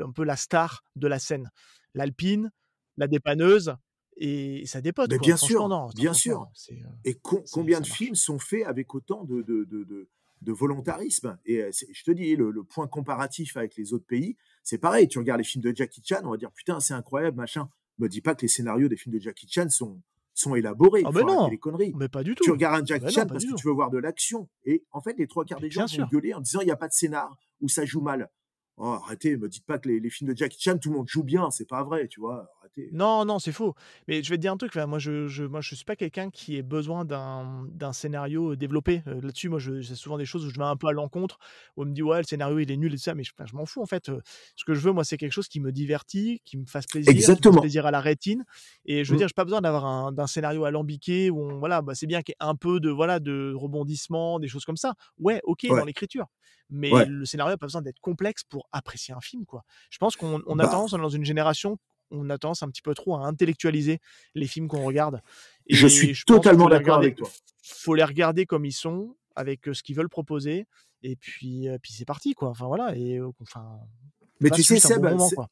D: un peu la star de la scène. L'Alpine, la dépanneuse et ça dépote
E: Mais
D: quoi. Franchement, non,
E: bien sûr.
D: franchement,
E: Et combien
D: ça
E: de
D: marche.
E: films sont faits avec autant de volontarisme? Et je te dis, le point comparatif avec les autres pays, c'est pareil. Tu regardes les films de Jackie Chan, on va dire putain, c'est incroyable, machin. Me dis pas que les scénarios des films de Jackie Chan sont élaborés.
D: Ah
E: Il
D: mais
E: faut arrêter
D: non!
E: les conneries.
D: Mais pas du
E: Tu
D: tout!
E: regardes un
D: Ah
E: Jackie
D: bah non,
E: Chan
D: pas
E: parce
D: du
E: que
D: tout.
E: tu veux voir de l'action. Et en fait, les trois quarts
D: Mais
E: des
D: bien
E: gens vont
D: sûr!
E: gueuler en disant il n'y a pas de scénar ou ça joue mal. Oh, arrêtez, me dites pas que les films de Jackie Chan, tout le monde joue bien. C'est pas vrai, tu vois. Arrêtez.
D: Non, non, c'est faux. Mais je vais te dire un truc, enfin, moi, je suis pas quelqu'un qui ait besoin d'un scénario développé. Là-dessus, moi, c'est souvent des choses où je vais un peu à l'encontre, où on me dit: «Ouais, le scénario, il est nul et tout ça», mais je m'en fous, en fait, ce que je veux, moi, c'est quelque chose qui me divertit, qui me fasse
E: Exactement.
D: plaisir à la rétine et je veux
E: Mm.
D: dire, j'ai pas besoin d'avoir d'un scénario alambiqué où on voilà, bah, c'est bien qu'il y ait un peu de, voilà, de rebondissements, des choses comme ça. Ouais, OK, dans
E: Ouais,
D: l'écriture, mais
E: ouais.
D: le scénario a pas besoin d'être complexe pour apprécier un film, quoi. Je pense qu'on a
E: Bah,
D: tendance, on est dans une génération on a tendance un petit peu trop à intellectualiser les films qu'on regarde
E: je
D: et
E: suis
D: je pense qu'il
E: totalement d'accord avec toi.
D: faut les regarder comme ils sont, avec, ce qu'ils veulent proposer et puis c'est parti quoi. Enfin voilà et enfin, on
E: Mais tu
D: passe
E: sais,
D: juste un bon
E: Seb,
D: moment quoi.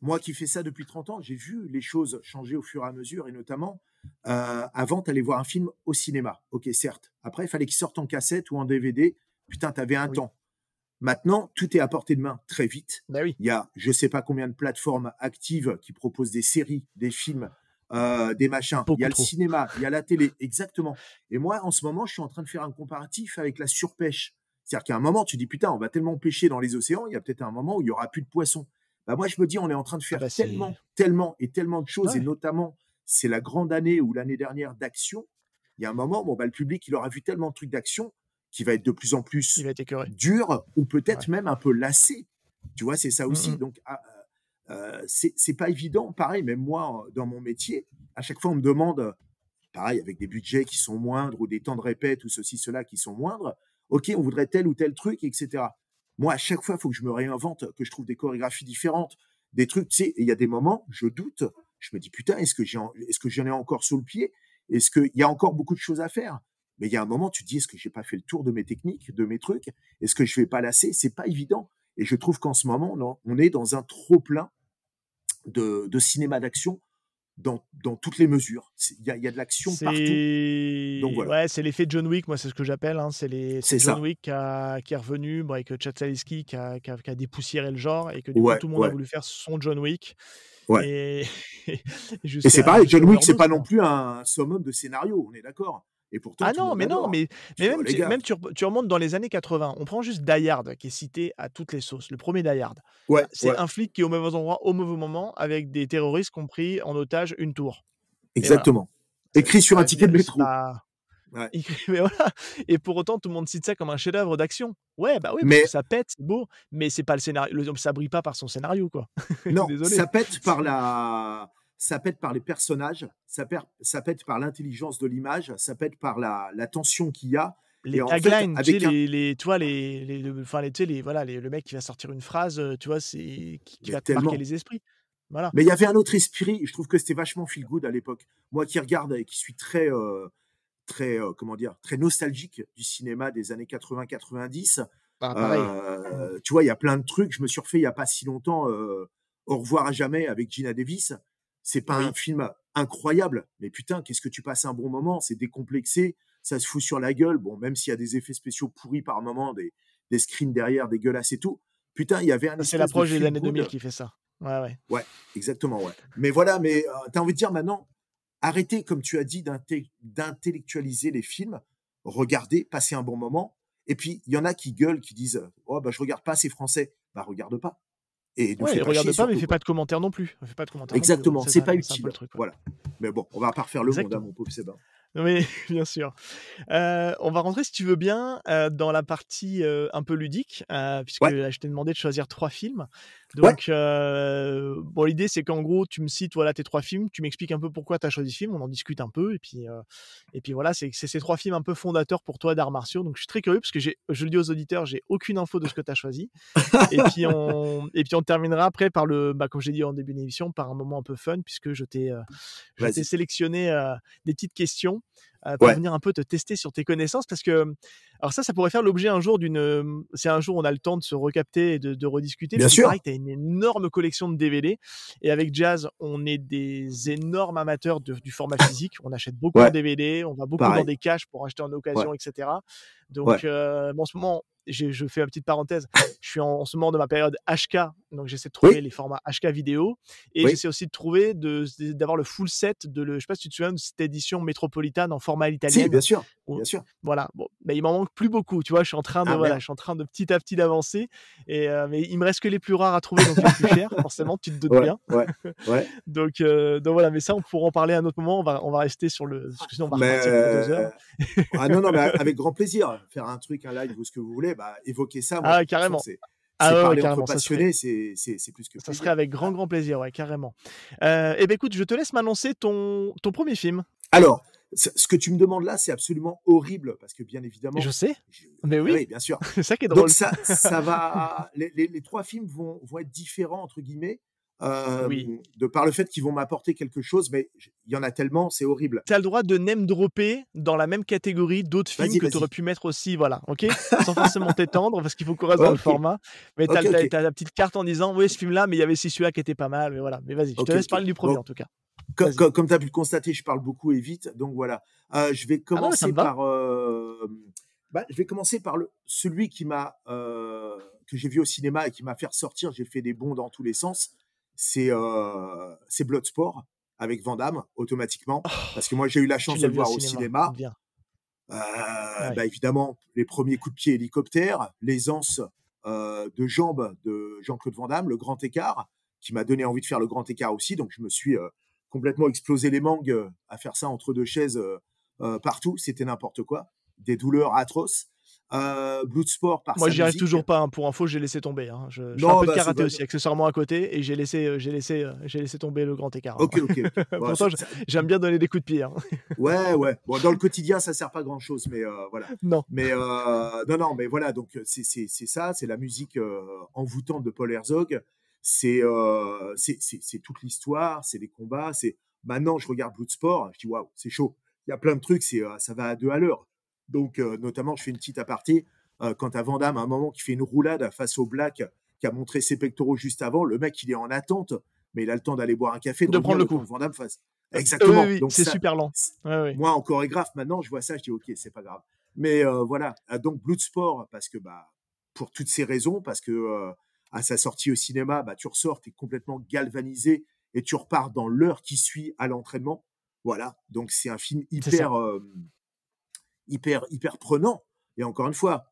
E: moi qui fais ça depuis 30 ans, j'ai vu les choses changer au fur et à mesure, et notamment, avant, tu allais voir un film au cinéma. Ok, certes. Après, il fallait qu'il sorte en cassette ou en DVD. Putain, tu avais un
D: Oui,
E: temps. Maintenant, tout est à portée de main très vite.
D: bah oui,
E: Il y a, je sais pas combien de plateformes actives qui proposent des séries, des films, des machins. Il y a
D: beaucoup
E: le
D: trop.
E: cinéma, il y a la télé, exactement. Et moi, en ce moment, je suis en train de faire un comparatif avec la surpêche. C'est-à-dire qu'à un moment, tu dis, putain, on va tellement pêcher dans les océans, il y a peut-être un moment où il y aura plus de poissons. Bah, moi, je me dis, on est en train de
D: Ah
E: faire
D: bah c'est
E: tellement, tellement et tellement de choses, et
D: ouais,
E: notamment, c'est la grande année ou l'année dernière d'action. Il y a un moment, bon, bah, le public, il aura vu tellement de trucs d'action qui va être de plus en
D: il
E: plus
D: va être écœuré.
E: dur ou peut-être
D: Ouais.
E: même un peu lassé. Tu vois, c'est ça
D: Mmh
E: aussi.
D: mh.
E: Donc, c'est pas évident. Pareil, même moi, dans mon métier, à chaque fois, on me demande, pareil, avec des budgets qui sont moindres ou des temps de répète ou ceci, cela qui sont moindres, OK, on voudrait tel ou tel truc, etc. Moi, à chaque fois, il faut que je me réinvente, que je trouve des chorégraphies différentes, des trucs, tu sais, et il y a des moments, je doute, je me dis, putain, est-ce que j'en ai encore sous le pied? Est-ce qu'il y a encore beaucoup de choses à faire? Mais il y a un moment, tu te dis, est-ce que j'ai pas fait le tour de mes techniques, de mes trucs? Est-ce que je vais pas lasser? C'est pas évident. Et je trouve qu'en ce moment, non, on est dans un trop plein de cinéma d'action dans toutes les mesures. Il y a de l'action partout. Donc
D: C'est
E: voilà,
D: ouais, c'est l'effet John Wick, moi, c'est ce que j'appelle, hein.
E: c'est
D: C'est John
E: ça.
D: Wick qui est revenu, bon, avec Chad Stahelski qui a dépoussiéré le genre et que du coup,
E: Ouais,
D: tout le monde a
E: ouais,
D: voulu faire son John Wick
E: ouais.
D: et
E: Et c'est pareil,
D: jusqu'à
E: John Wick, c'est
D: overdose,
E: pas non
D: quoi.
E: plus un summum de scénario, on est d'accord. Et pourtant,
D: Ah
E: tout le monde
D: non,
E: l'adore.
D: mais
E: Oh,
D: même
E: les gars,
D: tu remontes dans les années 80, on prend juste Die Hard qui est cité à toutes les sauces, le premier Die Hard.
E: ouais,
D: Bah, c'est
E: ouais,
D: un flic qui est au mauvais endroit, au mauvais moment, avec des terroristes qui ont pris en otage une tour et voilà.
E: exactement. Écrit sur un
D: Je veux
E: ticket
D: dire,
E: de métro.
D: ça
E: Ouais.
D: mais voilà et pour autant, tout le monde cite ça comme un chef-d'œuvre d'action. Ouais, bah, oui, parce que
E: Mais
D: ça pète, c'est beau, mais c'est pas le scénario ça brille pas par son scénario, quoi.
E: non,
D: Désolé.
E: ça pète par les personnages, ça pète par l'intelligence de l'image, ça pète par la tension qu'il y a.
D: Les
E: Et en fait,
D: taglines, tu sais,
E: avec un,
D: tu vois, enfin, tu sais, voilà, le mec qui va sortir une phrase, tu vois, c'est qui
E: mais
D: va te marquer
E: tellement.
D: les esprits. Voilà.
E: Mais il y avait un autre esprit, je trouve que c'était vachement feel good à l'époque. Moi qui regarde et qui suis comment dire, très nostalgique du cinéma des années 80-90.
D: Bah, pareil. Mmh.
E: Tu vois, il y a plein de trucs. Je me suis refait il y a pas si longtemps Au revoir à jamais avec Gina Davis. C'est pas un
D: Oui.
E: film incroyable, mais putain, qu'est-ce que tu passes un bon moment. C'est décomplexé, ça se fout sur la gueule. Bon, même s'il y a des effets spéciaux pourris par moment, des screens derrière dégueulasses et tout. Putain, il y avait un
D: Ça, c'est
E: espèce de
D: l'approche des
E: feel
D: années 2000
E: good.
D: qui fait ça. Ouais.
E: Ouais, exactement, ouais. Mais voilà, mais t'as envie de dire maintenant, arrêtez, comme tu as dit, d'intellectualiser les films, regardez, passez un bon moment. Et puis, il y en a qui gueulent, qui disent oh, bah, je regarde pas, c'est français. Bah, regarde pas. Et ne fais
D: Ouais,
E: pas chier
D: regarde pas, mais
E: surtout,
D: fais
E: quoi.
D: pas de commentaires non plus. Fais pas de commentaires non plus, ouais.
E: Exactement,
D: C'est
E: c'est
D: ça,
E: pas
D: c'est un peu
E: utile.
D: le truc, ouais.
E: Voilà. Mais bon, on va pas refaire le monde, hein,
D: Exactement.
E: mon pauvre Sébastien.
D: Oui, bien sûr. On va rentrer, si tu veux bien, dans la partie, un peu ludique, puisque
E: Ouais,
D: là, je t'ai demandé de choisir 3 films.
E: ouais,
D: Donc, bon, l'idée, c'est qu'en gros, tu me cites, voilà, tes 3 films, tu m'expliques un peu pourquoi tu as choisi ce film, on en discute un peu et puis voilà, c'est ces 3 films un peu fondateurs pour toi d'arts martiaux. Donc je suis très curieux parce que je le dis aux auditeurs, j'ai aucune info de ce que tu as choisi et puis on terminera après par comme j'ai dit en début d'émission, par un moment un peu fun puisque je t'ai
E: vas-y.
D: sélectionné, des petites questions, pour
E: Ouais,
D: venir un peu te tester sur tes connaissances parce que, alors ça pourrait faire l'objet un jour si un jour on a le temps de se recapter et de rediscuter,
E: bien
D: parce qu'il paraît
E: sûr.
D: que tu as une énorme collection de DVD et avec Jazz, on est des énormes amateurs du format physique. On achète beaucoup en
E: Ouais,
D: DVD, on va beaucoup dans
E: pareil.
D: des caches pour acheter en
E: Ouais,
D: occasion, et cetera.
E: ouais.
D: Donc, en ce moment, je fais une petite parenthèse, je suis en ce moment de ma période HK, donc j'essaie de trouver
E: Oui,
D: les formats HK vidéo et
E: oui.
D: j'essaie aussi de trouver d'avoir le full set je sais pas si tu te souviens de cette édition métropolitaine en format à
E: Si,
D: l'italienne.
E: bien sûr.
D: Voilà, bon, mais il m'en manque plus beaucoup, tu vois?
E: Ah
D: Voilà,
E: merde.
D: je suis en train de petit à petit d'avancer mais il me reste que les plus rares à trouver, donc les plus chers, forcément, tu te doutes
E: Ouais,
D: bien.
E: ouais, ouais.
D: Donc voilà, mais ça, on pourra en parler à un autre moment. On va rester parce que sinon on va
E: Mais
D: repartir pour 2 heures.
E: ah non, non, mais avec grand plaisir. Faire un truc, un live ou ce que vous voulez, bah, évoquer ça, moi, de
D: Ah,
E: toute façon,
D: carrément.
E: c'est
D: Ah ouais,
E: parler entre
D: carrément,
E: passionnés, c'est plus que
D: ça serait
E: plaisir.
D: avec grand,
E: Voilà.
D: grand plaisir, ouais, carrément. Et ben écoute, je te laisse m'annoncer ton 1er film.
E: Alors, ce que tu me demandes là, c'est absolument horrible parce que bien
D: Je
E: évidemment,
D: sais,
E: je
D: mais
E: bah
D: oui,
E: oui, bien sûr.
D: c'est ça qui est
E: Donc
D: drôle.
E: ça va les 3 films vont être «différents» entre guillemets,
D: Oui.
E: de par le fait qu'ils vont m'apporter quelque chose, mais il y en a tellement, c'est horrible.
D: Tu as le droit de name dropper dans la même catégorie d'autres films
E: Vas-y,
D: que tu aurais
E: vas-y.
D: pu mettre aussi, voilà, OK? Sans forcément t'étendre parce qu'il faut qu'on reste dans le
E: OK,
D: format, mais tu as
E: OK, OK,
D: la petite carte en disant: «Oui, ce film-là, mais il y avait aussi celui-là qui était pas mal», mais voilà. Mais vas-y, je te
E: OK,
D: laisse
E: OK.
D: parler du premier
E: Bon,
D: en tout cas. Vas-y.
E: comme tu as pu le constater, je parle beaucoup et vite, donc voilà. Je vais
D: Ah non, mais ça
E: commencer
D: me va.
E: par, je vais commencer par celui que j'ai vu au cinéma et qui m'a fait ressortir, j'ai fait des bonds dans tous les sens, c'est Bloodsport avec Van Damme, automatiquement. Parce que moi, j'ai eu la
D: Tu
E: chance de
D: l'as
E: le
D: vu au
E: voir au
D: cinéma,
E: cinéma.
D: bien.
E: Bah,
D: Ouais.
E: évidemment, les premiers coups de pied hélicoptère, l'aisance de jambes de Jean-Claude Van Damme, le grand écart, qui m'a donné envie de faire le grand écart aussi. Donc, je me suis complètement explosé les mangues à faire ça entre 2 chaises partout. C'était n'importe quoi. Des douleurs atroces. Bloodsport par
D: Moi,
E: sa
D: j'y arrive
E: musique.
D: toujours pas, hein, pour info, j'ai laissé tomber, hein. Je fais un
E: Non,
D: peu de
E: bah, c'est
D: karaté
E: pas.
D: aussi, accessoirement à côté et j'ai laissé tomber le grand écart, hein.
E: Ok, ok, ok. Bon,
D: Pourtant, j'aime bien donner des coups de pied, hein.
E: ouais, ouais. Bon, dans le quotidien, ça sert pas grand chose, mais voilà.
D: Non,
E: Mais non, non, mais voilà. Donc c'est ça, c'est la musique envoûtante de Paul Herzog. C'est toute l'histoire, c'est les combats. C'est maintenant, je regarde Bloodsport, je dis waouh, c'est chaud. Il y a plein de trucs, ça va à 2 à l'heure. Donc notamment, je fais une petite aparté quand à Van Damme, à un moment, qui fait une roulade face au Black, qui a montré ses pectoraux juste avant. Le mec, il est en attente, mais il a le temps d'aller boire un café, de
D: de
E: revenir
D: prendre le
E: le temps
D: coup.
E: que Van Damme fasse.
D: Oui, oui,
E: Exactement.
D: oui,
E: Donc
D: c'est
E: ça,
D: super lent. Ouais, ouais.
E: moi, en chorégraphe, maintenant, je vois ça, je dis ok, c'est pas grave. Mais voilà. Donc Bloodsport, parce que bah, pour toutes ces raisons, parce que à sa sortie au cinéma, bah, tu ressors, tu es complètement galvanisé et tu repars dans l'heure qui suit à l'entraînement. Voilà. Donc c'est un film
D: C'est ça.
E: hyper prenant. Et encore une fois,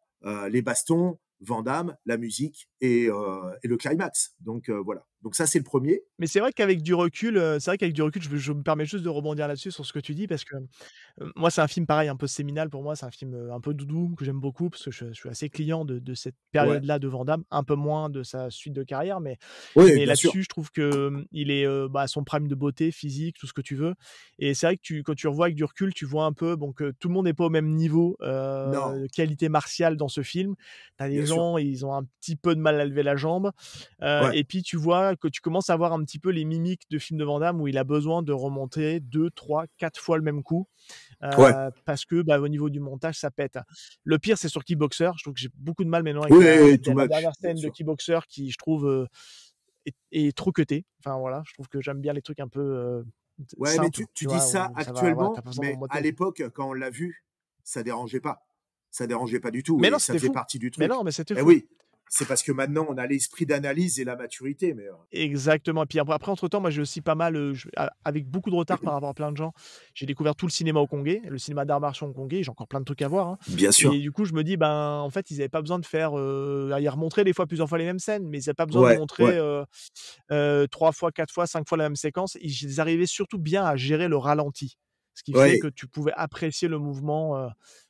E: les bastons, Van Damme, la musique et le climax. Donc voilà. Donc ça, c'est le premier.
D: Mais c'est vrai qu'avec du recul, je me permets juste de rebondir là-dessus sur ce que tu dis parce que moi, c'est un film pareil, un peu séminal pour moi. C'est un film, un peu doudou que j'aime beaucoup parce que je suis assez client de cette
E: Ouais.
D: période-là de Van Damme, un peu moins de sa suite de carrière,
E: Oui,
D: mais
E: bien sûr.
D: là-dessus, je trouve que, il est, à son prime de beauté, physique, tout ce que tu veux et c'est vrai que quand tu revois avec du recul, tu vois un peu, bon, que tout le monde n'est pas au même niveau,
E: Non,
D: de qualité martiale dans ce film. Tu as des
E: bien sûr.
D: gens, ils ont un petit peu de mal à lever la jambe,
E: Ouais.
D: et puis tu vois que tu commences à voir un petit peu les mimiques de films de Van Damme où il a besoin de remonter 2, 3, 4 fois le même coup.
E: Ouais.
D: Parce que, bah, au niveau du montage, ça pète. Le pire, c'est sur Kickboxer. Je trouve que j'ai beaucoup de mal maintenant avec
E: Oui, too
D: la
E: much,
D: dernière
E: bien
D: scène de
E: sûr.
D: Kickboxer qui, je trouve, est trop cutée. Enfin, voilà, je trouve que j'aime bien les trucs un peu,
E: Ouais, mais
D: simples,
E: tu
D: tu
E: dis
D: vois?
E: ça
D: Où ça va, voilà, tu
E: actuellement,
D: as pas besoin d'en
E: mais
D: botter
E: à
D: le truc.
E: l'époque, quand on l'a vu, ça dérangeait pas. ça dérangeait pas du tout.
D: Mais
E: Et
D: non,
E: ça
D: c'était
E: faisait
D: fou.
E: partie du
D: Mais
E: truc.
D: non, mais c'était
E: Eh
D: fou.
E: oui, c'est parce que maintenant, on a l'esprit d'analyse et la maturité. Mais
D: Exactement. Et puis après, entre-temps, moi, j'ai aussi pas mal, avec beaucoup de retard par rapport à plein de gens, j'ai découvert tout le cinéma hongkongais, le cinéma d'art martiaux hongkongais. J'ai encore plein de trucs à voir, hein.
E: bien sûr.
D: Et du coup, je me dis, ben, en fait, ils n'avaient pas besoin de faire. Ils remontraient plusieurs fois les mêmes scènes, mais ils n'avaient pas besoin de
E: Ouais,
D: montrer
E: ouais,
D: 3 fois, 4 fois, 5 fois la même séquence. Ils arrivaient surtout bien à gérer le ralenti, ce qui fait que
E: ouais.
D: tu pouvais apprécier le mouvement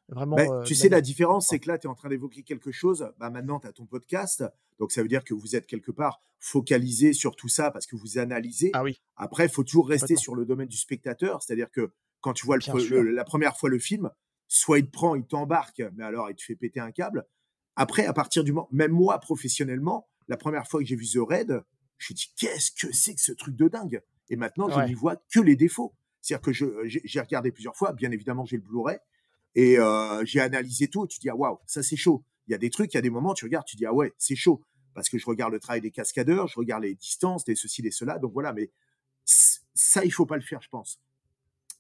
E: Ben,
D: vraiment
E: tu
D: de
E: sais, la
D: manière.
E: différence, c'est que là, tu es en train d'évoquer quelque chose. Bah, maintenant, tu as ton podcast. Donc, ça veut dire que vous êtes quelque part focalisé sur tout ça parce que vous analysez.
D: Ah oui,
E: Après, il faut toujours rester
D: complètement.
E: sur le domaine du spectateur. C'est-à-dire que quand tu vois
D: Bien sûr.
E: la première fois le film, soit il te prend, il t'embarque, mais alors il te fait péter un câble. Après, à partir du moment, même moi, professionnellement, la première fois que j'ai vu The Raid, je me dis, qu'est-ce que c'est que ce truc de dingue? Et maintenant, je n'y
D: Ouais.
E: vois que les défauts. C'est-à-dire que j'ai regardé plusieurs fois. Bien évidemment, j'ai le Blu-ray. Et j'ai analysé tout. Tu dis, ah waouh, ça c'est chaud. Il y a des trucs, il y a des moments, tu regardes, tu dis, ah ouais, c'est chaud. Parce que je regarde le travail des cascadeurs, je regarde les distances, les ceci, les cela. Donc voilà, mais ça, il faut pas le faire, je pense.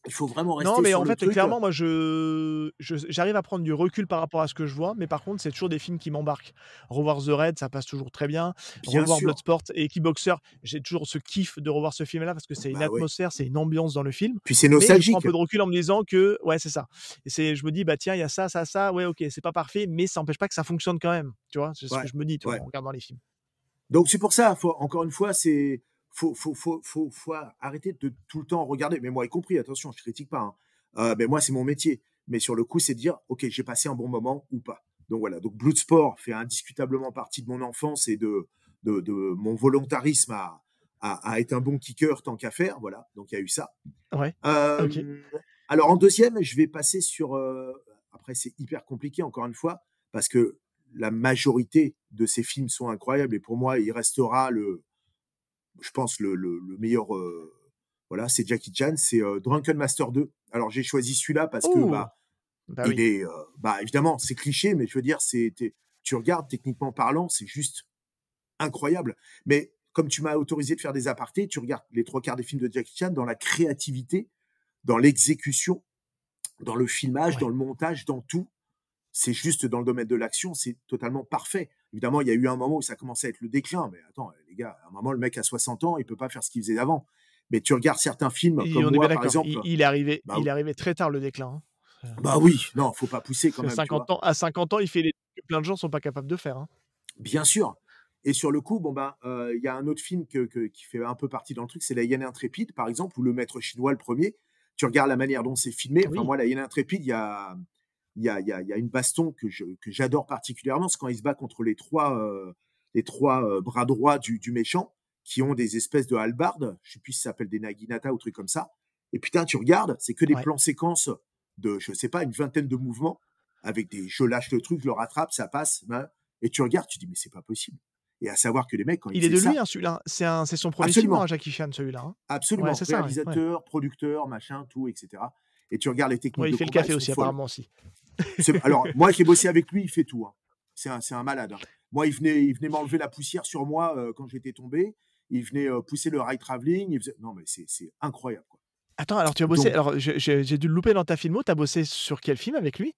E: Il faut vraiment
D: Non,
E: rester
D: mais
E: sur
D: en
E: le
D: fait,
E: truc.
D: clairement, moi, j'arrive à prendre du recul par rapport à ce que je vois, mais par contre, c'est toujours des films qui m'embarquent. Revoir The Raid, ça passe toujours très bien.
E: Bien
D: Revoir
E: sûr.
D: Bloodsport et Kickboxer, j'ai toujours ce kiff de revoir ce film-là parce que c'est une
E: Bah ouais.
D: atmosphère, c'est une ambiance dans le film.
E: Puis c'est
D: Mais je prends un
E: nostalgique.
D: peu de recul en me disant que, ouais, c'est ça. Et je me dis, bah tiens, il y a ça, ça, ça. Ouais, ok, c'est pas parfait, mais ça n'empêche pas que ça fonctionne quand même. Tu vois, c'est ce que
E: Ouais.
D: je me dis, tu vois,
E: Ouais.
D: en regardant les films.
E: Donc c'est pour ça, encore une fois, c'est faut arrêter de tout le temps regarder. Mais moi y compris, attention, je critique pas. Hein. Mais moi c'est mon métier. Mais sur le coup, c'est de dire, ok, j'ai passé un bon moment ou pas. Donc voilà. Donc Bloodsport fait indiscutablement partie de mon enfance et de mon volontarisme à être un bon kicker tant qu'à faire. Voilà. Donc il y a eu ça.
D: Ouais, ok.
E: Euh, alors en deuxième, je vais passer sur. Après, c'est hyper compliqué encore une fois parce que la majorité de ces films sont incroyables et pour moi, il restera je pense le meilleur. Voilà, c'est Jackie Chan, c'est Drunken Master 2. Alors j'ai choisi celui-là parce que
D: Oh,
E: bah
D: bah
E: il
D: oui.
E: est bah évidemment c'est cliché, mais je veux dire tu regardes techniquement parlant, c'est juste incroyable. Mais comme tu m'as autorisé de faire des apartés, tu regardes les trois quarts des films de Jackie Chan dans la créativité, dans l'exécution, dans le filmage, dans
D: Ouais.
E: le montage, dans tout. C'est juste dans le domaine de l'action, c'est totalement parfait. Évidemment, il y a eu un moment où ça commençait à être le déclin. Mais attends, les gars, à un moment, le mec a 60 ans, il peut pas faire ce qu'il faisait avant. Mais tu regardes certains films
D: Et
E: comme
D: on est bien
E: moi, par
D: d'accord.
E: exemple. Bah,
D: Il est arrivé très tard le déclin, hein.
E: bah oui, non, faut pas pousser
D: Parce
E: quand
D: que
E: même, tu vois.
D: à 50 ans, il fait des trucs que plein de gens sont pas capables de faire, hein.
E: Bien sûr. Et sur le coup, bon ben, il y a un autre film qui fait un peu partie dans le truc, c'est La Hyène Intrépide, par exemple, ou Le Maître Chinois, le premier. Tu regardes la manière dont c'est filmé. Enfin,
D: Oui,
E: moi, La Hyène Intrépide, il y a une baston que j'adore particulièrement, c'est quand il se bat contre les trois bras droits du méchant, qui ont des espèces de hallebardes. Je sais plus si ça s'appelle des naginata ou trucs comme ça. Et putain, tu regardes, c'est que des
D: ouais.
E: plans séquences de, je sais pas, une vingtaine de mouvements, avec je lâche le truc, je le rattrape, ça passe, hein, et tu regardes, tu dis, mais c'est pas possible. Et à savoir que les mecs, quand ils
D: Il est
E: faisaient
D: de lui,
E: ça,
D: hein, celui-là. C'est son premier film, hein,
E: absolument,
D: Jackie Chan, celui-là, hein. Ouais,
E: absolument,
D: c'est ça, ouais, ouais.
E: réalisateur, producteur, machin, tout, etc. Et tu regardes les techniques
D: Ouais, il
E: de
D: fait le
E: combat, elles
D: café
E: sont
D: aussi,
E: folles.
D: apparemment aussi.
E: Alors, moi qui ai bossé avec lui, il fait tout. Hein. C'est un malade. Hein. Moi, il venait m'enlever la poussière sur moi quand j'étais tombé. Il venait pousser le rail travelling. Non, mais c'est incroyable. Quoi.
D: Attends, alors tu as bossé,
E: Donc,
D: alors j'ai dû le louper dans ta filmo, tu as bossé sur quel film avec lui?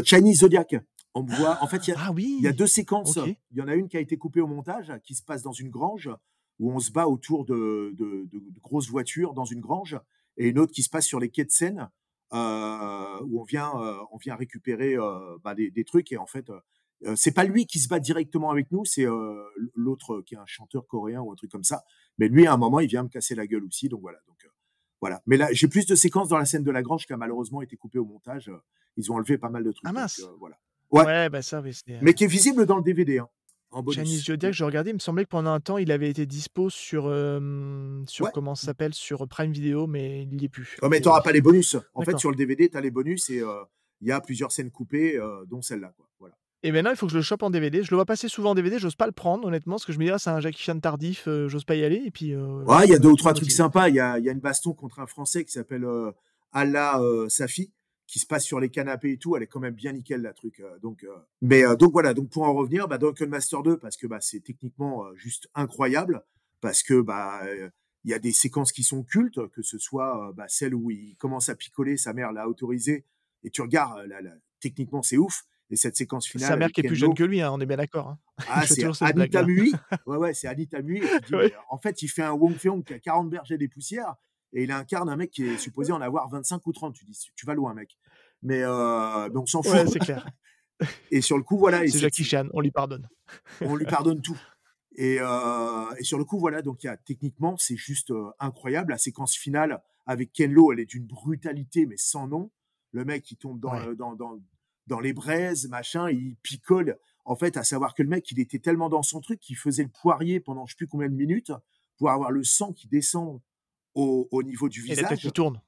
E: Chinese Zodiac. On me voit. En fait,
D: Ah
E: il y a
D: oui!
E: deux séquences.
D: OK.
E: Il y en a une qui a été coupée au montage, qui se passe dans une grange, où on se bat autour de grosses voitures dans une grange, et une autre qui se passe sur les quais de Seine, où on vient récupérer des trucs. Et en fait, c'est pas lui qui se bat directement avec nous, c'est l'autre qui est un chanteur coréen ou un truc comme ça. Mais lui, à un moment, il vient me casser la gueule aussi. Donc voilà. Voilà. Mais là, j'ai plus de séquences dans la scène de la grange qui a malheureusement été coupée au montage. Ils ont enlevé pas mal de trucs.
D: Ah
E: Donc
D: mince!
E: voilà. Ouais.
D: Ouais, bah ça, oui, c'est,
E: Mais qui est visible dans le DVD, hein, en
D: Chinese
E: bonus.
D: Zodiac, je regardais, il me semblait que pendant un temps, il avait été dispo sur
E: Ouais.
D: comment ça s'appelle? Sur Prime Video, mais il y est plus,
E: Oh,
D: a
E: mais tu n'auras
D: priori.
E: pas les bonus. En fait,
D: D'accord.
E: sur le DVD, tu as les bonus et il y a plusieurs scènes coupées, dont celle-là. Quoi. Voilà.
D: Et maintenant, il faut que je le chope en DVD. Je le vois passer souvent en DVD, j'ose pas le prendre honnêtement, parce que je me dis: «Ah, c'est un Jackie Chan tardif, j'ose pas y aller» et puis,
E: Ouais, il y a deux ou
D: tu m'as
E: trois trucs
D: motivé.
E: sympas. Il y a une baston contre un Français qui s'appelle Allah Safi, qui se passe sur les canapés et tout. Elle est quand même bien nickel, la truc. Donc voilà. Donc pour en revenir, Drunken Master 2, parce que c'est techniquement juste incroyable, parce que il y a des séquences qui sont cultes, que ce soit celle où il commence à picoler, sa mère l'a autorisé, et tu regardes, techniquement c'est ouf. Et cette séquence finale
D: Sa mère
E: avec
D: qui est
E: Ken
D: plus jeune
E: Lo,
D: que lui, hein, on est bien d'accord. Hein.
E: ah,
D: Je fais
E: c'est
D: toujours cette
E: Anita
D: blague-là.
E: Mui. Ouais, c'est Anita Mui. Et tu te dis,
D: Oui.
E: mais en fait, il fait un Wong Fei-hung qui a 40 bergers des poussières et il incarne un mec qui est supposé en avoir 25 ou 30. Tu dis, tu vas loin, mec. Mais on s'en fout.
D: Ouais, c'est clair.
E: Et sur le coup, voilà.
D: C'est Jackie Chan, on lui pardonne.
E: On lui pardonne tout. Et sur le coup, voilà. Donc, techniquement, c'est juste incroyable. La séquence finale avec Ken Lo, elle est d'une brutalité, mais sans nom. Le mec, il tombe dans les braises, machin, il picole. En fait, à savoir que le mec, il était tellement dans son truc qu'il faisait le poirier pendant je sais plus combien de minutes pour avoir le sang qui descend au niveau du
D: Et la tête
E: visage
D: qui tourne.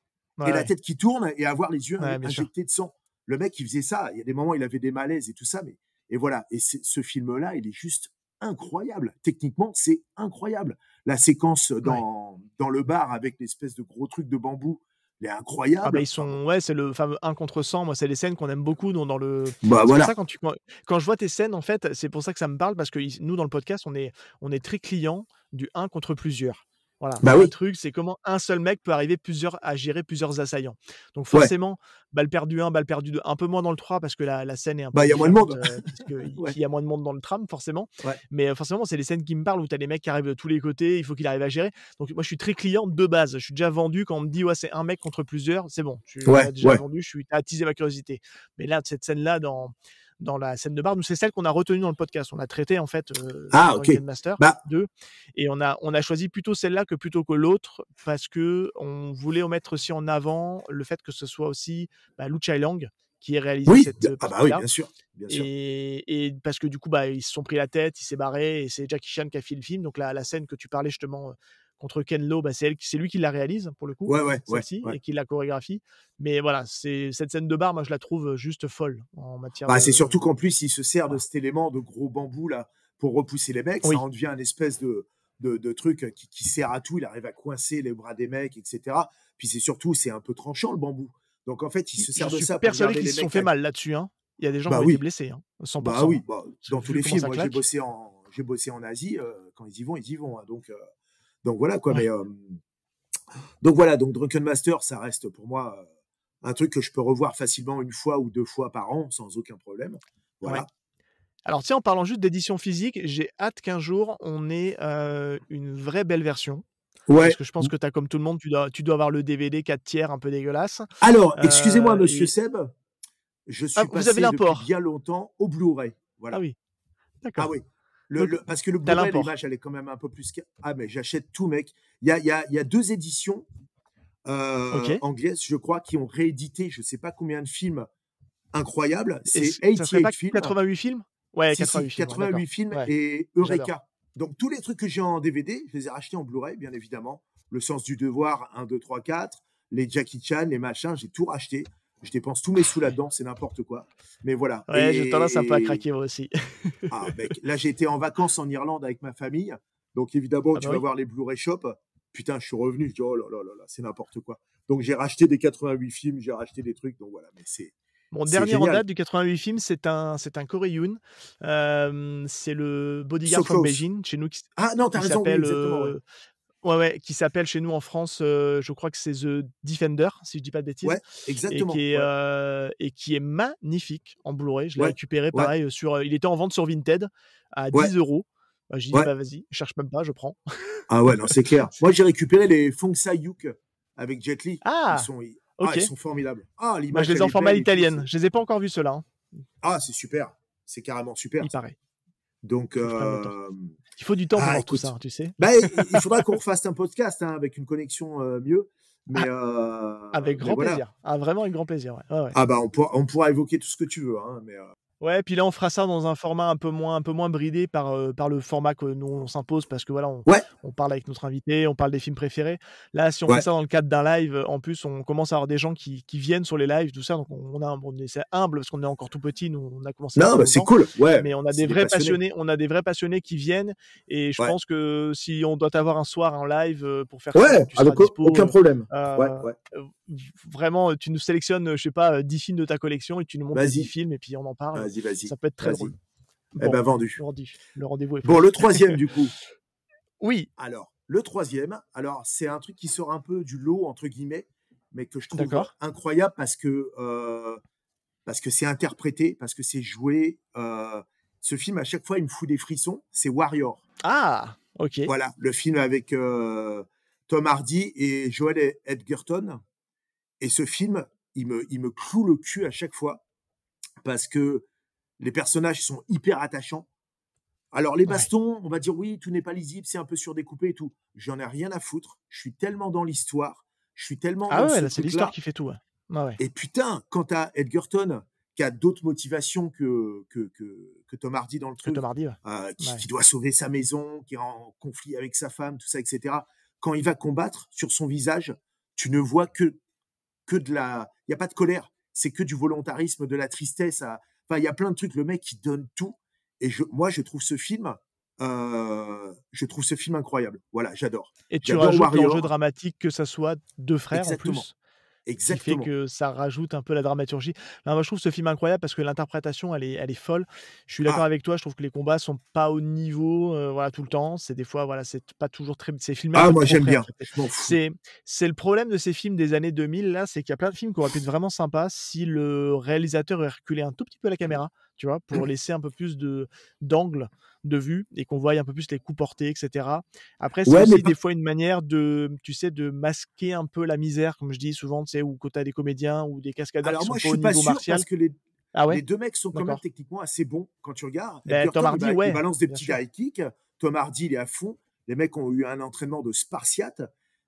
E: et la tête qui tourne et avoir les yeux
D: Ouais, bien sûr.
E: injectés de sang. Le mec, il faisait ça. Il y a des moments, il avait des malaises et tout ça. Et voilà. Et ce film-là, il est juste incroyable. Techniquement, c'est incroyable. La séquence dans le bar avec l'espèce de gros truc de bambou, elle est
D: Ah
E: incroyable.
D: bah ils sont, ouais, c'est le fameux 1 contre 100. Moi, c'est les scènes qu'on aime beaucoup dans le.
E: Bah
D: C'est
E: voilà.
D: pour ça quand je vois tes scènes, en fait, c'est pour ça que ça me parle parce que nous dans le podcast, on est très client du 1 contre plusieurs. Voilà,
E: Bah
D: il y a un
E: oui.
D: truc, c'est comment un seul mec peut arriver à gérer plusieurs assaillants. Donc
E: Ouais.
D: forcément, balle perdue 1, balle perdue 2, un peu moins dans le 3 parce que la scène est un peu
E: Bah, il y a moins de
D: différente,
E: monde.
D: puisqu'il
E: Ouais.
D: y a moins de monde dans le tram, forcément.
E: Ouais.
D: Mais forcément, c'est les scènes qui me parlent où tu as les mecs qui arrivent de tous les côtés, il faut qu'il arrive à gérer. Donc moi, je suis très client de base. Je suis déjà vendu quand on me dit, ouais, c'est un mec contre plusieurs, c'est bon. Tu
E: Ouais,
D: m'as déjà
E: ouais.
D: vendu, t'as attisé ma curiosité. Mais là, cette scène-là, dans la scène de bar, nous, c'est celle qu'on a retenue dans le podcast. On a traité, en fait,
E: Ah, ok.
D: Drunken Master
E: Bah,
D: 2. Et on a choisi plutôt celle-là plutôt que l'autre parce que on voulait mettre aussi en avant le fait que ce soit aussi Lu Chai-lang qui ait réalisé
E: oui.
D: cette
E: Ah bah oui,
D: partie-là.
E: bien sûr. Bien sûr.
D: Et parce que du coup, ils se sont pris la tête, il s'est barré, et c'est Jackie Chan qui a fait le film. Donc la scène que tu parlais justement contre Ken Lo, c'est lui qui la réalise pour le coup,
E: Ouais.
D: celle-ci, et qui la chorégraphie. Mais voilà, cette scène de bar, moi je la trouve juste folle en matière
E: Bah,
D: de.
E: c'est surtout qu'en plus, il se sert de
D: Voilà.
E: cet élément de gros bambou là pour repousser les mecs. Ça
D: Oui.
E: en devient une espèce de truc qui sert à tout. Il arrive à coincer les bras des mecs, etc. Puis c'est un peu tranchant le bambou. Donc en fait, il se sert
D: J'en
E: de
D: suis
E: ça pour
D: persuadé
E: garder
D: qu'ils
E: les
D: se sont
E: mecs.
D: fait mal là-dessus. Hein. Il y a des gens
E: Bah
D: qui ont
E: oui.
D: été blessés, 100%.
E: Bah oui. Bah,
D: Parce
E: dans
D: que
E: tous
D: vu
E: les
D: comment
E: films,
D: ça
E: moi
D: claque.
E: j'ai bossé en Asie. Quand ils y vont, hein. Donc voilà quoi.
D: Ouais.
E: Mais donc voilà. Donc Drunken Master, ça reste pour moi un truc que je peux revoir facilement 1 fois ou 2 fois par an sans aucun problème. Voilà.
D: Ouais. Alors tiens, en parlant juste d'édition physique, j'ai hâte qu'un jour on ait une vraie belle version.
E: Ouais.
D: Parce que je pense que t'as comme tout le monde, tu dois avoir le DVD 4/3 un peu dégueulasse.
E: Alors, excusez-moi, monsieur
D: et-
E: Seb, je
D: Ah,
E: suis
D: vous avez
E: passé depuis
D: l'import.
E: bien longtemps au Blu-ray. Voilà.
D: Ah oui,
E: Ah
D: d'accord.
E: oui.
D: Donc,
E: Parce que le
D: t'as
E: Blu-ray,
D: l'import.
E: l'image, elle est quand même un peu plus. Ah, mais j'achète tout, mec. Il y a 2 éditions
D: Ok.
E: anglaises, je crois, qui ont réédité je sais pas combien de films incroyables.
D: Et
E: C'est
D: ça serait pas
E: 88 films.
D: 88 films? Ouais,
E: Si,
D: 88 films.
E: 88
D: d'accord.
E: films
D: Ouais,
E: et
D: j'adore.
E: Eureka. Donc, tous les trucs que j'ai en DVD, je les ai rachetés en Blu-ray, bien évidemment. Le sens du devoir, 1, 2, 3, 4. Les Jackie Chan, les machins, j'ai tout racheté. Je dépense tous mes sous là-dedans, c'est n'importe quoi. Mais voilà.
D: Ouais, j'ai tendance un peu à craquer moi aussi.
E: Ah, mec, là, j'ai été en vacances en Irlande avec ma famille. Donc, évidemment,
D: Ah
E: tu
D: bah
E: vas
D: oui.
E: voir les Blu-ray Shop. Putain, je suis revenu. Je dis, oh là là là là, c'est n'importe quoi. Donc, j'ai racheté des 88 films, j'ai racheté des trucs. Donc, voilà. Mais c'est
D: Dernier en
E: génial.
D: date du 88 films, c'est un Coréen. C'est le Bodyguard
E: So
D: from
E: Close.
D: Beijing, chez nous, qui
E: Ah, non, t'as raison, oui,
D: s'appelle
E: exactement. Ouais.
D: ouais, qui s'appelle chez nous en France, je crois que c'est The Defender, si je dis pas de bêtises.
E: Ouais, exactement.
D: Et qui est magnifique en Blu-ray. Je l'ai
E: Ouais,
D: récupéré
E: ouais,
D: pareil il était en vente sur Vinted à
E: ouais,
D: 10 €. J'ai dit
E: ouais.
D: bah vas-y, je cherche même pas, je prends.
E: Ah ouais, non, c'est clair. Moi, j'ai récupéré les Fong Sai-yuk avec Jet Li.
D: Ah,
E: Ils
D: ok.
E: sont formidables. Ah,
D: Moi je
E: l'image,
D: les ai
E: elle
D: en
E: est
D: format
E: belle et tout.
D: italienne. Je les ai pas encore vus ceux-là. Hein.
E: Ah, c'est super. C'est carrément super.
D: Il
E: Ça.
D: paraît.
E: Donc,
D: Faut que je prenne le temps. Il faut du temps pour voir tout
E: écoute,
D: ça, tu sais.
E: bah, il faudra qu'on refasse un podcast avec une connexion mieux. Mais,
D: Avec grand
E: voilà.
D: plaisir. Ah, vraiment avec grand plaisir. Ouais. Ouais.
E: Ah bah, on pourra évoquer tout ce que tu veux. Hein, mais,
D: Ouais, puis là on fera ça dans un format un peu moins bridé par le format que nous on s'impose parce que voilà,
E: ouais,
D: on parle avec notre invité, on parle des films préférés. Là, si on
E: ouais.
D: fait ça dans le cadre d'un live, en plus on commence à avoir des gens qui viennent sur les lives, tout ça, donc on est humble parce qu'on est encore tout petit, nous on a commencé.
E: Non, bah, c'est cool. Ouais.
D: Mais on a des vrais passionnés qui viennent, et je pense que si on doit avoir un soir en live pour faire ça, tu seras dispo,
E: aucun problème.
D: Vraiment, tu nous sélectionnes, je sais pas, 10 films de ta collection et tu nous montres les 10 films et puis on en parle.
E: Vas-y.
D: Ça peut être très drôle.
E: Eh ben, vendu.
D: Le rendez-vous est pris.
E: Bon, le 3e, du coup.
D: Oui.
E: Alors, le 3e, c'est un truc qui sort un peu du lot, entre guillemets, mais que je trouve incroyable parce que parce que c'est interprété, parce que c'est joué. Ce film, à chaque fois, il me fout des frissons. C'est Warrior.
D: Ah, ok.
E: Voilà, le film avec Tom Hardy et Joel Edgerton. Et ce film, il me cloue le cul à chaque fois parce que les personnages sont hyper attachants. Alors, les bastons, on va dire oui, tout n'est pas lisible, c'est un peu surdécoupé et tout. J'en ai rien à foutre. Je suis tellement dans l'histoire. Je suis tellement dans ce
D: là, c'est l'histoire
E: truc-là.
D: qui fait tout. Ouais.
E: Et putain, quand t'as Edgerton qui a d'autres motivations que Tom Hardy dans le
D: Que
E: truc,
D: Tom Hardy,
E: qui doit sauver sa maison, qui est en conflit avec sa femme, tout ça, etc. Quand il va combattre, sur son visage, tu ne vois que de la... Il n'y a pas de colère, c'est que du volontarisme, de la tristesse. Enfin, il y a plein de trucs. Le mec qui donne tout. Et moi, je trouve ce film incroyable. Voilà, j'adore.
D: Et tu
E: J'adore
D: rajoutes
E: Warrior.
D: l'enjeu dramatique que ça soit deux frères
E: Exactement.
D: en plus.
E: Exactement.
D: Qui fait que ça rajoute un peu la dramaturgie. Non, moi, je trouve ce film incroyable parce que l'interprétation, elle est folle. Je suis d'accord avec toi. Je trouve que les combats sont pas au niveau, voilà, tout le temps. C'est des fois, voilà, c'est pas toujours très. C'est filmé.
E: Moi j'aime bien. Je m'en fous.
D: C'est le problème de ces films des années 2000 là, c'est qu'il y a plein de films qui auraient pu être vraiment sympas si le réalisateur avait reculé un tout petit peu la caméra, tu vois, pour laisser un peu plus d'angle de vue et qu'on voie un peu plus les coups portés, etc. Après, c'est aussi des fois une manière de, tu sais, de masquer un peu la misère, comme je dis souvent, tu sais, ou quand t'as des comédiens ou des cascadeurs qui sont pas au niveau martial.
E: Parce que les deux mecs sont quand même techniquement assez bons quand tu regardes.
D: Tom Hardy,
E: il balance des petits high kicks. Tom Hardy, il est à fond. Les mecs ont eu un entraînement de spartiate.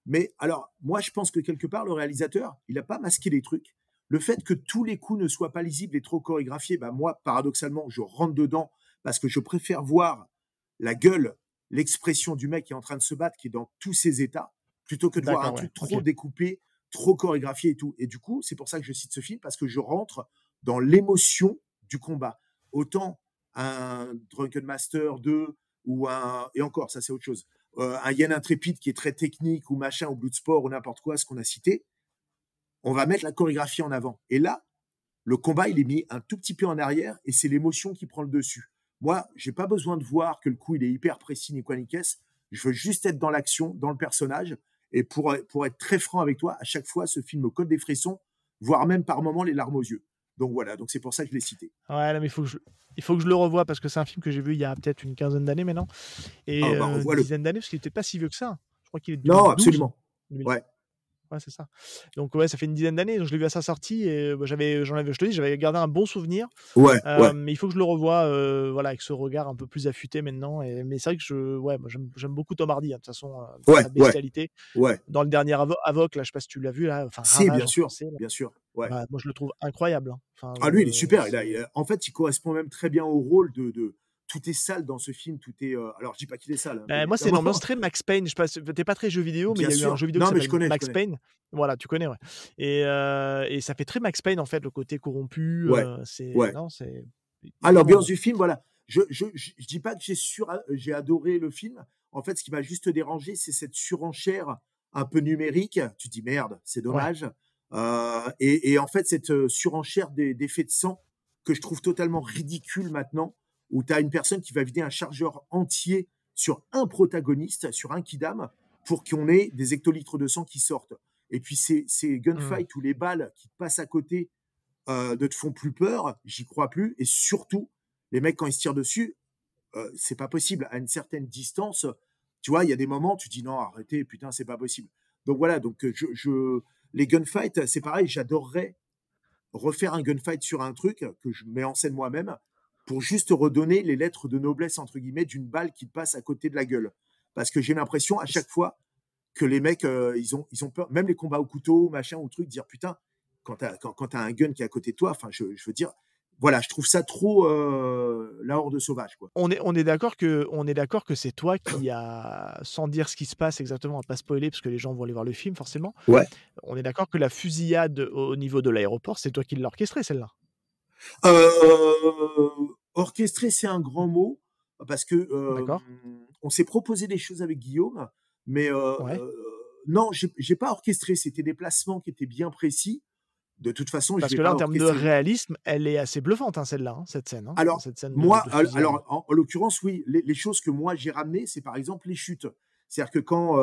E: Mais alors, moi, je pense que quelque part, le réalisateur, il n'a pas masqué les trucs. Le fait que tous les coups ne soient pas lisibles et trop chorégraphiés, moi, paradoxalement, je rentre dedans parce que je préfère voir la gueule, l'expression du mec qui est en train de se battre, qui est dans tous ses états, plutôt que de voir un truc trop découpé, trop chorégraphié et tout. Et du coup, c'est pour ça que je cite ce film, parce que je rentre dans l'émotion du combat. Autant un Drunken Master 2 ou et encore, ça c'est autre chose, un Yen Intrépide qui est très technique ou machin, ou Bloodsport ou n'importe quoi, ce qu'on a cité, on va mettre la chorégraphie en avant. Et là, le combat, il est mis un tout petit peu en arrière et c'est l'émotion qui prend le dessus. Moi, j'ai pas besoin de voir que le coup, il est hyper précis, ni quoi, ni qu'est-ce. Je veux juste être dans l'action, dans le personnage. Et pour être très franc avec toi, à chaque fois, ce film me colle des frissons, voire même par moments les larmes aux yeux. Donc voilà, donc c'est pour ça que je l'ai cité.
D: Ouais, là, mais il faut que je le revoie parce que c'est un film que j'ai vu il y a peut-être une quinzaine d'années maintenant. Et une dizaine d'années, parce qu'il n'était pas si vieux que ça. Je crois qu'il est de 2012.
E: Non, absolument.
D: 2012. Ouais, c'est ça. Donc ça fait une dizaine d'années. Donc je l'ai vu à sa sortie et j'avais gardé un bon souvenir. Mais il faut que je le revoie, voilà, avec ce regard un peu plus affûté maintenant. Mais c'est vrai que moi, j'aime beaucoup Tom Hardy, de toute façon, sa bestialité. Dans le dernier Avoc, là, je sais pas si tu l'as vu là.
E: Si, bien sûr, bien sûr.
D: Ouais. Moi, je le trouve incroyable.
E: Lui, il est super. En fait, il correspond même très bien au rôle de tout est sale dans ce film, tout est. Alors, je dis pas qu'il est sale.
D: Moi, c'est une ambiance très Max Payne. Je sais pas, t'es pas très jeu vidéo, mais il y a eu un jeu vidéo qui s'appelle Max Payne. Voilà, tu connais, ouais. Et ça fait très Max Payne en fait, le côté corrompu. Non, c'est.
E: L'ambiance du film, voilà. Je dis pas que j'ai adoré le film. En fait, ce qui m'a juste dérangé, c'est cette surenchère un peu numérique. Tu te dis merde, c'est dommage. Et en fait, cette surenchère d'effets de sang que je trouve totalement ridicule maintenant, où tu as une personne qui va vider un chargeur entier sur un protagoniste, sur un kidam, pour qu'on ait des hectolitres de sang qui sortent. Et puis ces gunfights où les balles qui passent à côté ne te font plus peur, j'y crois plus. Et surtout, les mecs, quand ils se tirent dessus, c'est pas possible. À une certaine distance, tu vois, il y a des moments, tu dis non, arrêtez, putain, c'est pas possible. Donc voilà, donc les gunfights, c'est pareil, j'adorerais refaire un gunfight sur un truc que je mets en scène moi-même, pour juste redonner les lettres de noblesse, entre guillemets, d'une balle qui passe à côté de la gueule. Parce que j'ai l'impression, à chaque fois, que les mecs, ils ont peur, même les combats au couteau, machin, ou truc, dire, putain, quand t'as un gun qui est à côté de toi, enfin, je veux dire, voilà, je trouve ça trop la horde sauvage, quoi.
D: On est d'accord que c'est toi qui a, sans dire ce qui se passe exactement, on va pas spoiler, parce que les gens vont aller voir le film, forcément.
E: Ouais.
D: On est d'accord que la fusillade au niveau de l'aéroport, c'est toi qui l'as orchestrée, celle-là.
E: Orchestré, c'est un grand mot, parce que on s'est proposé des choses avec Guillaume, mais non, j'ai pas orchestré. C'était des placements qui étaient bien précis. De toute façon,
D: parce que là, en termes de réalisme, elle est assez bluffante, celle-là, cette scène.
E: Alors,
D: cette scène
E: moi, en l'occurrence, oui, les choses que moi j'ai ramenées, c'est par exemple les chutes. C'est-à-dire que quand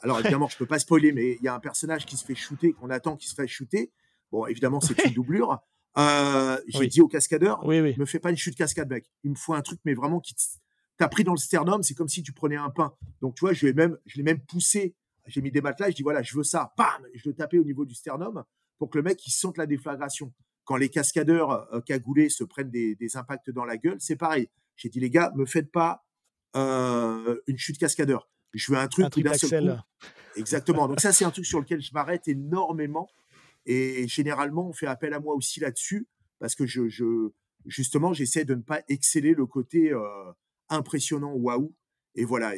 E: alors évidemment, je peux pas spoiler, mais il y a un personnage qui se fait shooter, qu'on attend qu'il se fasse shooter. Bon, évidemment, c'est une doublure. J'ai
D: Oui,
E: dit au cascadeur,
D: oui, oui.
E: me fais pas une chute cascade, mec. Il me faut un truc, mais vraiment qui t'a pris dans le sternum. C'est comme si tu prenais un pain. Donc, tu vois, je l'ai même poussé. J'ai mis des matelas. Je dis, voilà, je veux ça. Bam! Je le tapais au niveau du sternum pour que le mec, il sente la déflagration. Quand les cascadeurs cagoulés se prennent des impacts dans la gueule, c'est pareil. J'ai dit, les gars, me faites pas une chute cascadeur. Je veux un
D: Un
E: truc où
D: triple
E: d'un seul coup.
D: axel.
E: Exactement. Donc ça, c'est un truc sur lequel je m'arrête énormément. Et généralement, on fait appel à moi aussi là-dessus parce que justement, j'essaie de ne pas exceller le côté impressionnant, waouh. Et voilà.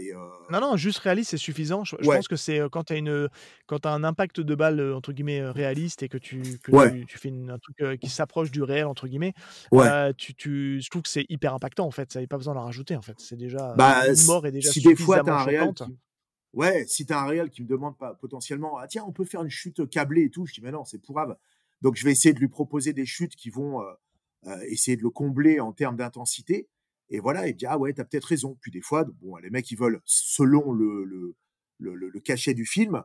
D: Non, non, juste réaliste, c'est suffisant. Je
E: Ouais,
D: pense que c'est quand tu as quand tu un impact de balle, entre guillemets, réaliste et que
E: ouais,
D: tu fais un truc qui s'approche du réel, entre guillemets,
E: ouais.
D: je trouve que c'est hyper impactant, en fait. Ça n'avait pas besoin d'en rajouter, en fait. C'est déjà,
E: Bah,
D: une mort est déjà
E: si des fois, tu
D: suffisamment
E: as un réel
D: choquante.
E: qui, ouais, si tu as un réel qui me demande pas potentiellement, ah tiens, on peut faire une chute câblée et tout, je dis, mais non, c'est pourrave. Donc, je vais essayer de lui proposer des chutes qui vont essayer de le combler en termes d'intensité. Et voilà, il me dit, ah ouais, t'as peut-être raison. Puis des fois, bon, les mecs, ils veulent, selon le cachet du film,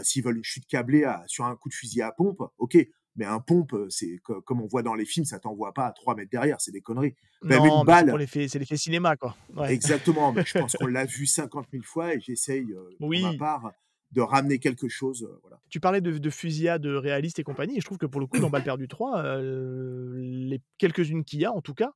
E: s'ils veulent une chute câblée sur un coup de fusil à pompe, ok. Mais un pompe, c'est comme on voit dans les films, ça t'envoie pas à 3 mètres derrière, c'est des conneries. Même une
D: Non, mais
E: balle,
D: c'est l'effet cinéma, quoi. Ouais.
E: exactement, mais je pense qu'on l'a vu 50 000 fois et j'essaye, pour ma
D: Oui.
E: part, de ramener quelque chose, voilà.
D: Tu parlais de fusillade, réaliste et compagnie et je trouve que pour le coup dans Balles perdues 3, les quelques-unes qu'il y a en tout cas,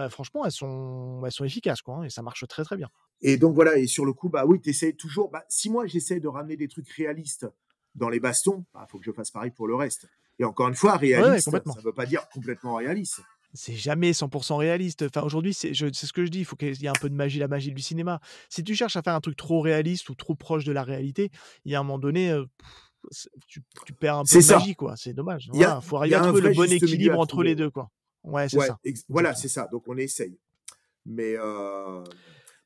D: franchement elles sont efficaces quoi, hein, et ça marche très, très bien.
E: Et donc voilà, et sur le coup, bah oui, tu essayes toujours. Bah, si moi j'essaie de ramener des trucs réalistes dans les bastons, bah, faut que je fasse pareil pour le reste. Et encore une fois,
D: Ouais, ouais,
E: réaliste,
D: complètement.
E: ça veut pas dire complètement réaliste.
D: C'est jamais 100 réaliste. Enfin aujourd'hui c'est ce que je dis, il faut qu'il y ait un peu de magie, la magie du cinéma. Si tu cherches à faire un truc trop réaliste ou trop proche de la réalité, il y a un moment donné, tu perds un peu
E: C'est
D: de
E: ça.
D: magie quoi, c'est dommage.
E: Il y a,
D: Voilà, faut
E: il y
D: arriver à
E: a un
D: trouver le
E: vrai
D: bon
E: juste milieu
D: équilibre
E: à
D: entre les
E: trouver.
D: 2 quoi. Ouais, c'est
E: Ouais,
D: ça,
E: voilà,
D: exactement.
E: c'est ça. Donc on essaye. Mais,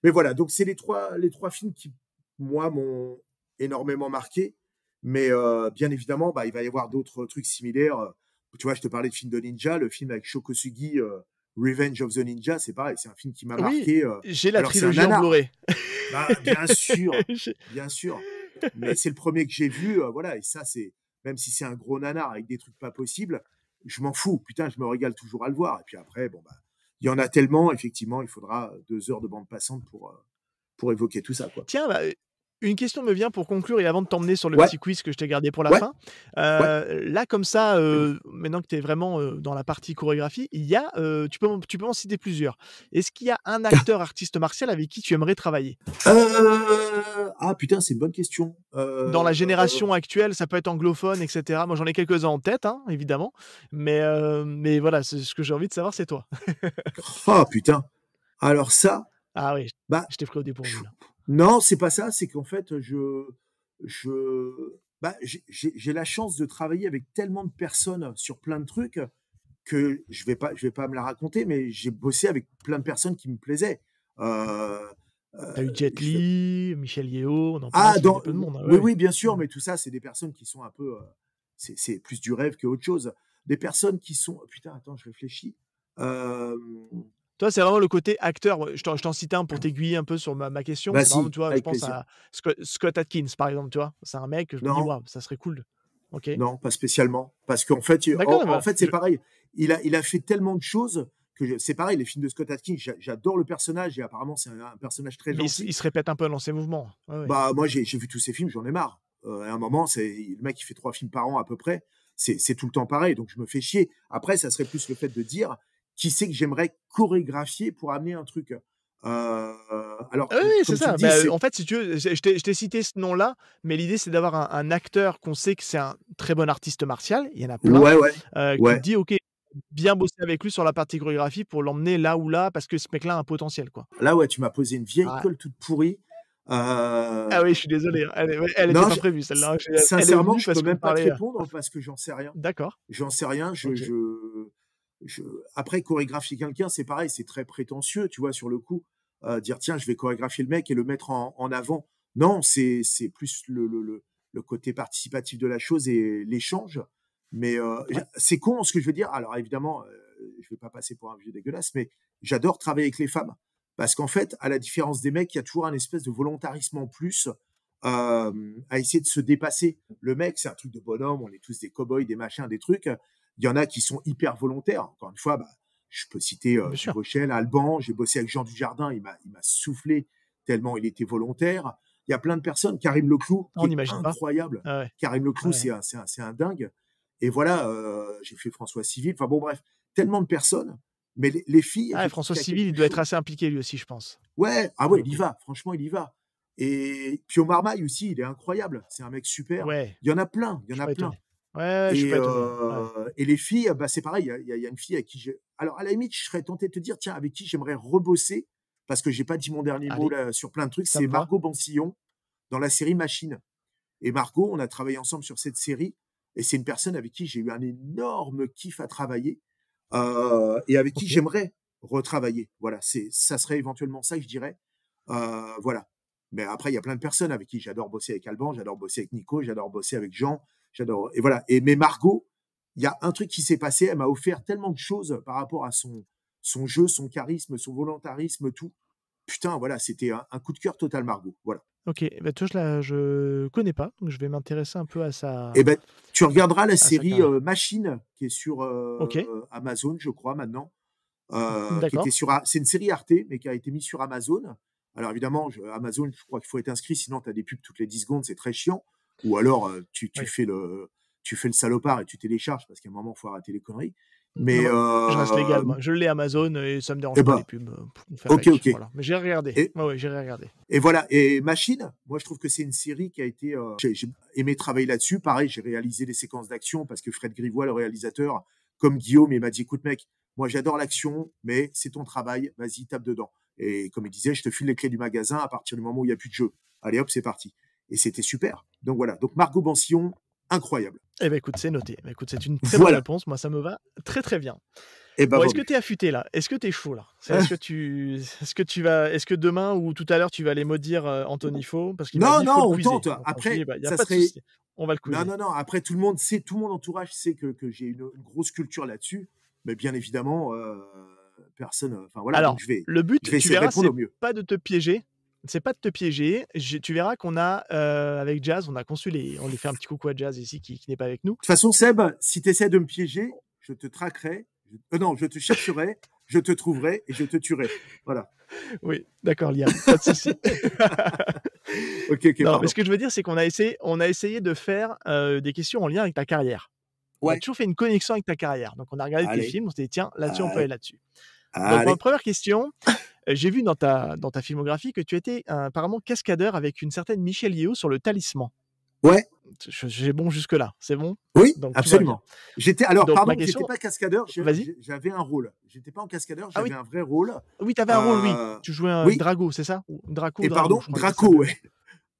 E: mais voilà, donc c'est les trois films qui, moi, m'ont énormément marqué. Mais bien évidemment, bah, il va y avoir d'autres trucs similaires. Tu vois, je te parlais de film de ninja, le film avec Shokosugi, Revenge of the Ninja, c'est pareil, c'est un film qui m'a
D: Oui,
E: marqué.
D: j'ai la
E: Alors, c'est un
D: trilogie en
E: nanar.
D: Blu-ray.
E: Bah, bien sûr,
D: J'ai
E: bien sûr. Mais c'est le premier que j'ai vu, voilà. Et ça, c'est, même si c'est un gros nanar avec des trucs pas possibles, je m'en fous. Putain, je me régale toujours à le voir. Et puis après, bon, bah, il y en a tellement, effectivement, il faudra 2 heures de bande passante pour évoquer tout ça, quoi.
D: Tiens, bah, une question me vient pour conclure et avant de t'emmener sur le
E: Ouais,
D: petit quiz que je t'ai gardé pour la
E: ouais,
D: fin.
E: ouais.
D: Là, comme ça, maintenant que tu es vraiment, dans la partie chorégraphie, il y a, tu peux m'en citer plusieurs. Est-ce qu'il y a un acteur artiste martial avec qui tu aimerais travailler?
E: Ah putain, c'est une bonne question.
D: Dans la génération actuelle, ça peut être anglophone et cetera. Moi, j'en ai quelques-uns en tête, hein, évidemment, mais voilà, c'est ce que j'ai envie de savoir, c'est toi.
E: Ah putain. Alors ça,
D: Ah oui,
E: bah,
D: je t'ai pris au
E: je-
D: dépourvu, là.
E: non, c'est pas ça. C'est qu'en fait, bah, j'ai la chance de travailler avec tellement de personnes sur plein de trucs que je vais pas me la raconter, mais j'ai bossé avec plein de personnes qui me plaisaient. Euh,
D: Tu as eu Jet
E: je vais-
D: Li, Michel Yeo, on en
E: Ah,
D: passe, il y a peu de monde, hein,
E: oui,
D: ouais, ouais.
E: oui, bien sûr,
D: Mmh.
E: mais tout ça, c'est des personnes qui sont un peu, c'est plus du rêve que autre chose. Des personnes qui sont, putain, attends, je réfléchis. Euh,
D: Toi, c'est vraiment le côté acteur. Ouais, je t'en cite un pour t'aiguiller un peu sur ma question. C'est vraiment,
E: Vas-y,
D: tu vois, je
E: avec
D: pense
E: plaisir.
D: à Scott Adkins, par exemple, tu vois? C'est un mec, je me dis:
E: Non,
D: «Waouh, ça serait cool». OK.
E: non, pas spécialement, parce qu'en fait,
D: D'accord,
E: en
D: bah,
E: fait, c'est pareil. Il a fait tellement de choses que c'est pareil. Les films de Scott Adkins, j'adore le personnage et apparemment c'est un personnage très
D: mais
E: gentil.
D: il se répète un peu dans ses mouvements. Ouais, ouais.
E: Bah moi, j'ai vu tous ces films, j'en ai marre. À un moment, c'est le mec qui fait 3 films par an à peu près. C'est tout le temps pareil, donc je me fais chier. Après, ça serait plus le fait de dire qui c'est que j'aimerais chorégraphier pour amener un truc. Alors,
D: Oui, oui, c'est
E: comme tu le
D: ça.
E: dis,
D: Bah,
E: c'est
D: en fait, si tu veux, je t'ai cité ce nom-là, mais l'idée, c'est d'avoir un acteur qu'on sait que c'est un très bon artiste martial, il y en a plein,
E: ouais, ouais,
D: que tu te
E: ouais.
D: dis: «OK, bien bosser avec lui sur la partie chorégraphie pour l'emmener là ou là, parce que ce mec-là a un potentiel, quoi».
E: Là, ouais, tu m'as posé une vieille
D: Ah
E: colle toute pourrie.
D: ah
E: Euh,
D: oui, je suis désolé, hein. Elle était
E: non,
D: pas prévue celle-là, hein. Elle est
E: sincèrement,
D: venue
E: je peux
D: parce qu'on
E: même pas te
D: parlait,
E: répondre parce que j'en sais rien.
D: d'accord,
E: J'en sais rien.
D: OK.
E: Je... Après, chorégraphier quelqu'un, c'est pareil, c'est très prétentieux, tu vois, sur le coup. Dire, tiens, je vais chorégraphier le mec et le mettre en avant. Non, c'est plus le côté participatif de la chose et l'échange. Mais
D: Ouais.
E: c'est con ce que je veux dire. Alors, évidemment, je vais pas passer pour un vieux dégueulasse, mais j'adore travailler avec les femmes. Parce qu'en fait, à la différence des mecs, il y a toujours un espèce de volontarisme en plus à essayer de se dépasser. Le mec, c'est un truc de bonhomme, on est tous des cow-boys, des machins, des trucs. Il y en a qui sont hyper volontaires. Encore une fois, je peux citer
D: Bien sûr.
E: Rochelle, Alban, j'ai bossé avec Jean Dujardin, il m'a soufflé tellement il était volontaire. Il y a plein de personnes, Karim Leclou,
D: On
E: qui est
D: n'imagine pas.
E: incroyable.
D: Ah ouais.
E: Karim Leclou,
D: Ouais.
E: c'est un dingue. Et voilà, j'ai fait François Civil. Enfin bon, bref, tellement de personnes. Mais les filles.
D: Ah,
E: je
D: François
E: trouve qu'il y a
D: Civil, il
E: quelque
D: doit être
E: chose.
D: assez impliqué lui aussi, je pense.
E: Ouais,
D: Pour le
E: il y
D: coup.
E: va. Franchement, il y va. Et Pio Marmaille aussi, il est incroyable. C'est un mec super.
D: Ouais,
E: Il y en a plein. Il
D: je
E: y
D: suis
E: en a
D: pas
E: plein.
D: étonné. Ouais, je suis pas étonné.
E: Et les filles, c'est pareil. Il y a une fille avec qui j'ai. Alors, à la limite, je serais tenté de te dire, tiens, avec qui j'aimerais rebosser, parce que j'ai pas dit mon dernier mot
D: Allez,
E: là, sur plein de trucs,
D: ça
E: c'est
D: me va.
E: Margot Bansillon dans la série Machine. Et Margot, on a travaillé ensemble sur cette série. Et c'est une personne avec qui j'ai eu un énorme kiff à travailler. Et avec qui
D: Ok.
E: j'aimerais retravailler. Voilà, ça serait éventuellement ça que je dirais. Voilà. Mais après, il y a plein de personnes avec qui j'adore bosser avec Alban, j'adore bosser avec Nico, j'adore bosser avec Jean, j'adore. Et voilà. Mais Margot, il y a un truc qui s'est passé, elle m'a offert tellement de choses par rapport à son jeu, son charisme, son volontarisme, tout. Putain, voilà, c'était un coup de cœur total, Margot. Voilà.
D: Ok, bah, tu vois, je connais pas, donc je vais m'intéresser un peu à
E: Et ben, tu regarderas la
D: sa
E: série
D: carrière.
E: Machine, qui est sur
D: Ok,
E: Amazon, je crois, maintenant. Qui était
D: d'accord.
E: c'est une série Arte, mais qui a été mise sur Amazon. Alors évidemment, Amazon, je crois qu'il faut être inscrit, sinon tu as des pubs toutes les 10 secondes, c'est très chiant. Ou alors tu
D: Oui.
E: fais le salopard et tu télécharges, parce qu'à un moment, il faut arrêter les conneries.
D: Non,
E: Mais
D: moi, je reste légal, moi. Je l'ai Amazon et ça me dérange
E: eh
D: pas
E: ben,
D: les pubs. On fait
E: ok,
D: avec.
E: ok.
D: Voilà. Mais j'ai regardé.
E: Et,
D: Ouais, j'irai regarder.
E: et voilà. Et Machine, moi, je trouve que c'est une série qui a été. J'ai aimé travailler là-dessus. Pareil, j'ai réalisé des séquences d'action parce que Fred Grivois, le réalisateur, comme Guillaume, il m'a dit, écoute, mec, moi, j'adore l'action, mais c'est ton travail. Vas-y, tape dedans. Et comme il disait, je te file les clés du magasin à partir du moment où il n'y a plus de jeu. Allez, hop, c'est parti. Et c'était super. Donc voilà. Donc Margot Bansillon, incroyable.
D: Eh ben écoute, c'est noté. Ben, écoute, c'est une très bonne réponse. Moi, ça me va très très bien.
E: Et ben,
D: bon, est-ce que tu es affûté là? Est-ce que tu es chaud là? Est-ce que demain ou tout à l'heure tu vas aller maudire Anthony Faux parce qu'il m'a dit faut le
E: on
D: quizer.
E: tente.
D: Donc,
E: Après,
D: il y a
E: ça
D: pas
E: serait.
D: de souci. On va le quizer.
E: Non. Après, tout mon entourage sait que j'ai une grosse culture là-dessus. Mais bien évidemment, personne. Enfin voilà.
D: Alors,
E: Donc je vais
D: le but, tu
E: essayer de
D: verras,
E: répondre au mieux.
D: pas de te piéger. C'est pas de te piéger. Tu verras qu'on a, avec Jazz, on lui fait un petit coucou à Jazz ici qui n'est pas avec nous.
E: De toute façon, Seb, si tu essaies de me piéger, je te traquerai. Non, je te chercherai, je te trouverai et je te tuerai. Voilà.
D: Oui, d'accord, Liam, pas de souci.
E: Ok,
D: non, mais ce que je veux dire, c'est qu'on a essayé de faire des questions en lien avec ta carrière. On a toujours fait une connexion avec ta carrière. Donc, on a regardé tes films, on s'est dit, tiens, là-dessus, on peut aller là-dessus. Donc, ma première question, j'ai vu dans ta filmographie que tu étais apparemment cascadeur avec une certaine Michelle Yeoh sur le Talisman.
E: Ouais.
D: J'ai bon jusque-là, c'est bon?
E: Oui,
D: donc,
E: absolument. J'étais
D: question...
E: pas cascadeur, j'avais un rôle. J'étais pas en cascadeur, j'avais un vrai rôle.
D: Oui, tu avais un rôle, oui. Tu jouais un Drago, c'est ça? Draco,
E: et
D: Drago,
E: pardon, Draco, ouais.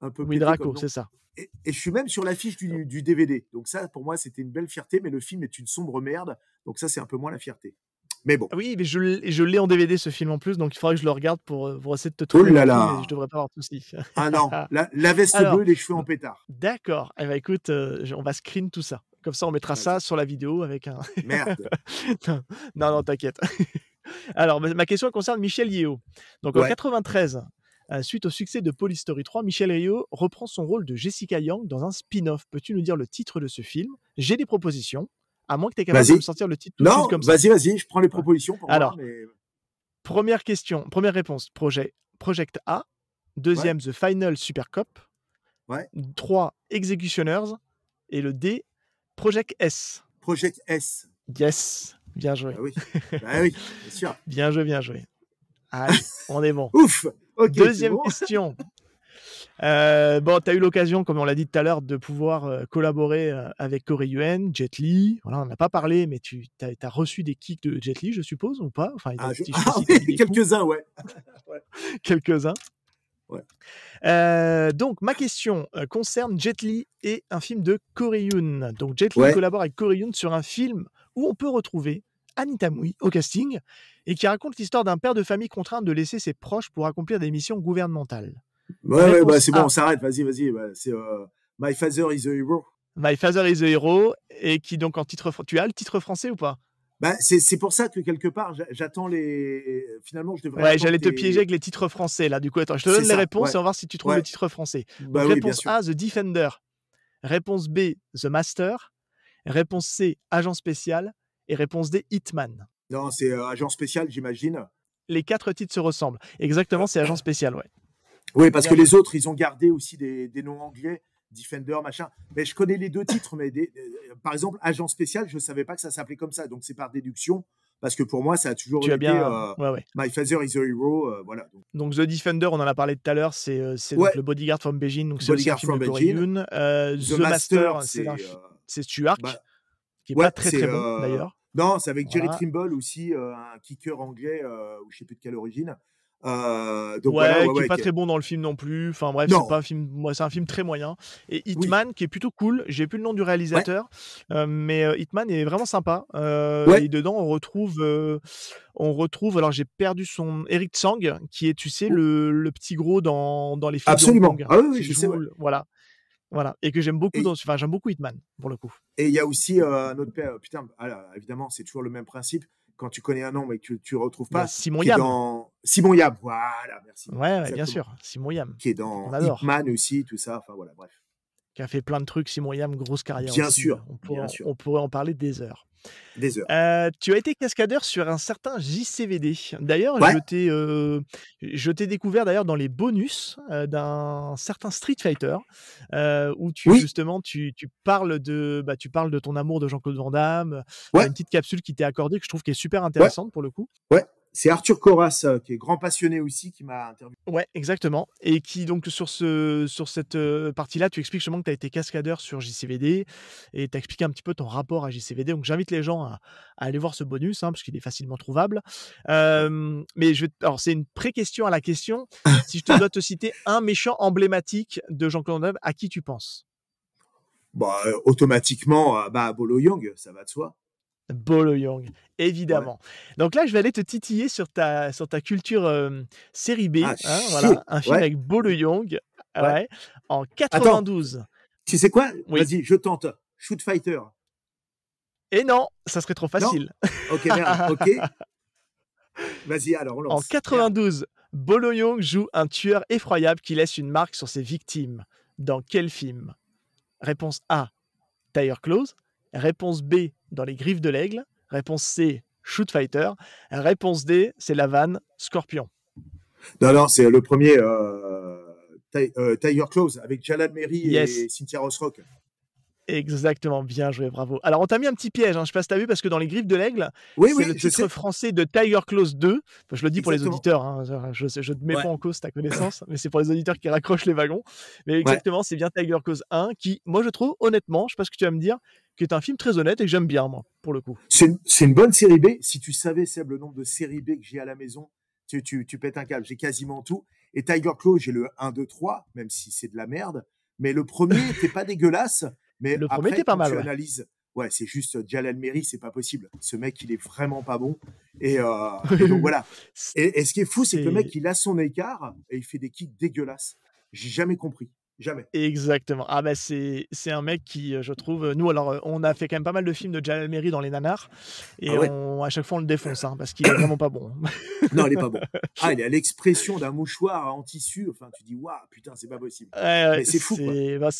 E: Un peu
D: oui, Draco, c'est ça.
E: Et je suis même sur l'affiche du DVD. Donc ça, pour moi, c'était une belle fierté, mais le film est une sombre merde. Donc ça, c'est un peu moins la fierté. Mais bon.
D: Oui, mais je l'ai en DVD, ce film en plus, donc il faudrait que je le regarde pour essayer de te trouver.
E: Oh là là.
D: Je devrais pas avoir de soucis.
E: Ah non, la veste bleue, les cheveux en pétard.
D: D'accord. Eh ben, écoute, on va screen tout ça. Comme ça, on mettra ça sur la vidéo avec un...
E: Merde.
D: non, t'inquiète. Alors, ma question concerne Michelle Yeoh. Donc, en 93, suite au succès de Police Story 3, Michelle Yeoh reprend son rôle de Jessica Yang dans un spin-off. Peux-tu nous dire le titre de ce film? J'ai des propositions. À moins que tu es capable de me sortir le titre tout de suite comme ça.
E: Vas-y, je prends les propositions pour
D: Alors,
E: moi. Mais...
D: première réponse, Project A. Deuxième, The Final Super Cop. 3, Executioners. Et le D, Project S.
E: Project S.
D: Yes, bien joué.
E: Bah oui, bien sûr.
D: Bien joué. Allez, on est bon.
E: Ouf. Okay,
D: deuxième question. Bon, tu as eu l'occasion, comme on l'a dit tout à l'heure, de pouvoir collaborer avec Corey Yuen, Jet Li. Voilà, on n'a pas parlé, mais tu as reçu des kicks de Jet Li, je suppose, ou pas? Enfin,
E: quelques-uns, ouais.
D: Quelques-uns.
E: Ouais.
D: Donc, ma question concerne Jet Li et un film de Corey Yuen. Donc, Jet Li collabore avec Corey Yuen sur un film où on peut retrouver Anita Mui au casting et qui raconte l'histoire d'un père de famille contraint de laisser ses proches pour accomplir des missions gouvernementales.
E: Ouais, c'est bon, on s'arrête, vas-y. C'est My Father is a Hero.
D: My Father is a Hero, et qui donc en titre... Tu as le titre français ou pas?
E: Bah, c'est pour ça que quelque part, j'attends les. Finalement, je devrais
D: Ouais,
E: attendre
D: j'allais te piéger avec les titres français là. Du coup, attends, je te
E: C'est
D: donne les
E: ça,
D: réponses
E: ouais.
D: et on va voir si tu trouves
E: Ouais.
D: le titre français.
E: Bah
D: Donc
E: oui, bien
D: réponse
E: sûr.
D: A, The Defender. Réponse B, The Master. Réponse C, Agent spécial. Et réponse D, Hitman.
E: Non, c'est agent spécial, j'imagine.
D: Les 4 titres se ressemblent. Exactement, c'est Agent spécial, ouais.
E: Oui, parce
D: Bien
E: que
D: joué.
E: les autres, ils ont gardé aussi des noms anglais, Defender, machin. Mais je connais les 2 titres, mais par exemple, agent spécial, je savais pas que ça s'appelait comme ça. Donc c'est par déduction, parce que pour moi, ça a toujours
D: Tu as
E: été
D: bien. Ouais.
E: My Father is a Hero, voilà.
D: Donc The Defender, on en a parlé tout à l'heure, c'est
E: Ouais,
D: donc le Bodyguard from Beijing, donc c'est aussi un
E: Bodyguard
D: film de
E: from
D: Corey
E: Beijing.
D: Yun.
E: The
D: The Master,
E: Master,
D: c'est Stuart,
E: bah,
D: qui est
E: ouais,
D: pas très
E: c'est
D: très bon d'ailleurs.
E: non, c'est avec Jerry
D: Voilà.
E: Trimble aussi, un kicker anglais, ou je sais plus de quelle origine. Donc
D: Ouais,
E: voilà,
D: qui est
E: ouais,
D: pas très bon dans le film non plus. Enfin bref, c'est pas
E: non,
D: un film, c'est un film très moyen. Et
E: oui,
D: Hitman, qui est plutôt cool. J'ai plus le nom du
E: ouais,
D: réalisateur, mais Hitman est vraiment sympa.
E: ouais,
D: Et dedans, on retrouve. Alors j'ai perdu son Eric Tsang, qui est, tu sais, le petit gros dans les films de Hong
E: absolument.
D: Kong,
E: Ah oui, oui,
D: qui
E: je sais, ouais.
D: joue, voilà, et que j'aime beaucoup.
E: Et
D: Enfin, j'aime beaucoup Hitman pour le coup.
E: Et il y a aussi un autre père, putain, évidemment, c'est toujours le même principe. Quand tu connais un nom mais que tu ne retrouves
D: Il y a
E: pas,
D: Simon
E: qui est
D: Yam.
E: dans Simon Yam, voilà, merci,
D: Ouais, bien
E: exactement.
D: sûr, Simon Yam,
E: Qui est
D: qu'on
E: dans
D: adore.
E: Hitman aussi, tout ça, enfin voilà, bref.
D: Qui a fait plein de trucs. Simon Yam, grosse carrière
E: Bien
D: aussi.
E: sûr, bien sûr,
D: On pourrait en parler des heures.
E: des heures.
D: Tu as été cascadeur sur un certain JCVD. D'ailleurs,
E: Ouais,
D: je t'ai découvert d'ailleurs dans les bonus, d'un certain Street Fighter, où
E: oui,
D: tu parles tu parles de ton amour de Jean-Claude Van Damme. Tu as
E: ouais,
D: une petite capsule qui t'est accordée que je trouve qui est super
E: ouais,
D: intéressante pour le coup.
E: ouais. C'est Arthur Corras, qui est grand passionné aussi, qui m'a interviewé.
D: Ouais, exactement. Et qui donc sur cette, partie-là, tu expliques justement que tu as été cascadeur sur JCVD et tu as expliqué un petit peu ton rapport à JCVD. Donc j'invite les gens à aller voir ce bonus, hein, parce qu'il est facilement trouvable.
E: Ouais.
D: Mais alors c'est une pré-question à la question. Si je te dois te citer un méchant emblématique de Jean-Claude Van Damme, à qui tu penses?
E: Bah, automatiquement, Bolo Young, ça va de soi.
D: Bolo Young,
E: Ouais.
D: évidemment. Donc là, je vais aller te titiller sur ta culture, série B,
E: Ah,
D: hein,
E: shit,
D: voilà, un film
E: ouais,
D: avec Bolo Young,
E: ouais.
D: ouais, en
E: Attends,
D: 92.
E: tu sais quoi?
D: Oui.
E: Vas-y, je tente. Shoot Fighter.
D: Et non, ça serait trop
E: Non?
D: facile.
E: Ok, merde, ok. Vas-y, alors on
D: En
E: lance. Merde.
D: 92, Bolo Young joue un tueur effroyable qui laisse une marque sur ses victimes. Dans quel film? Réponse A, Tiger Claws. Réponse B, Dans les griffes de l'aigle. Réponse C, Shoot Fighter. Réponse D, c'est la vanne Scorpion.
E: Non, c'est le premier Tiger Claws avec Jalal Meri
D: Yes,
E: et Cynthia Rothrock.
D: exactement, bien joué, bravo. Alors, on t'a mis un petit piège, hein, je ne sais pas si tu as vu, parce que Dans les griffes de l'aigle,
E: Oui,
D: c'est
E: oui,
D: le
E: je
D: titre
E: sais.
D: français de Tiger Claws 2. Enfin, je le dis pour les
E: Exactement.
D: auditeurs, hein, je ne te mets
E: Ouais,
D: pas en cause ta connaissance, mais c'est pour les auditeurs qui raccrochent les wagons. Mais
E: ouais.
D: exactement, c'est bien Tiger Claws 1 qui, moi, je trouve, honnêtement, je ne sais pas ce que tu vas me dire, qui est un film très honnête et que j'aime bien, moi, pour le coup.
E: C'est une bonne série B. Si tu savais, Seb, le nombre de séries B que j'ai à la maison, tu pètes un câble. J'ai quasiment tout. Et Tiger Claws, j'ai le 1, 2, 3, même si c'est de la merde. Mais le premier n'était pas dégueulasse. Mais
D: Le premier
E: après,
D: était pas
E: quand
D: mal,
E: tu
D: ouais.
E: analyses, ouais, c'est juste Jalal Meri, c'est pas possible. Ce mec, il est vraiment pas bon. Et donc voilà. Et ce qui est fou, c'est que le mec,
D: C'est
E: il a son écart et il fait des kicks dégueulasses. J'ai jamais compris. Jamais.
D: exactement. Ah bah c'est un mec qui, je trouve, nous alors, on a fait quand même pas mal de films de Jalal Meri dans les nanars
E: Ah
D: et
E: ouais?
D: à chaque fois on le défonce, hein, parce qu'il est vraiment pas bon.
E: Non, il est pas bon. Ah, il a l'expression d'un mouchoir en tissu. Enfin, tu dis, waouh, putain, c'est pas possible.
D: Ouais,
E: Mais c'est fou, quoi.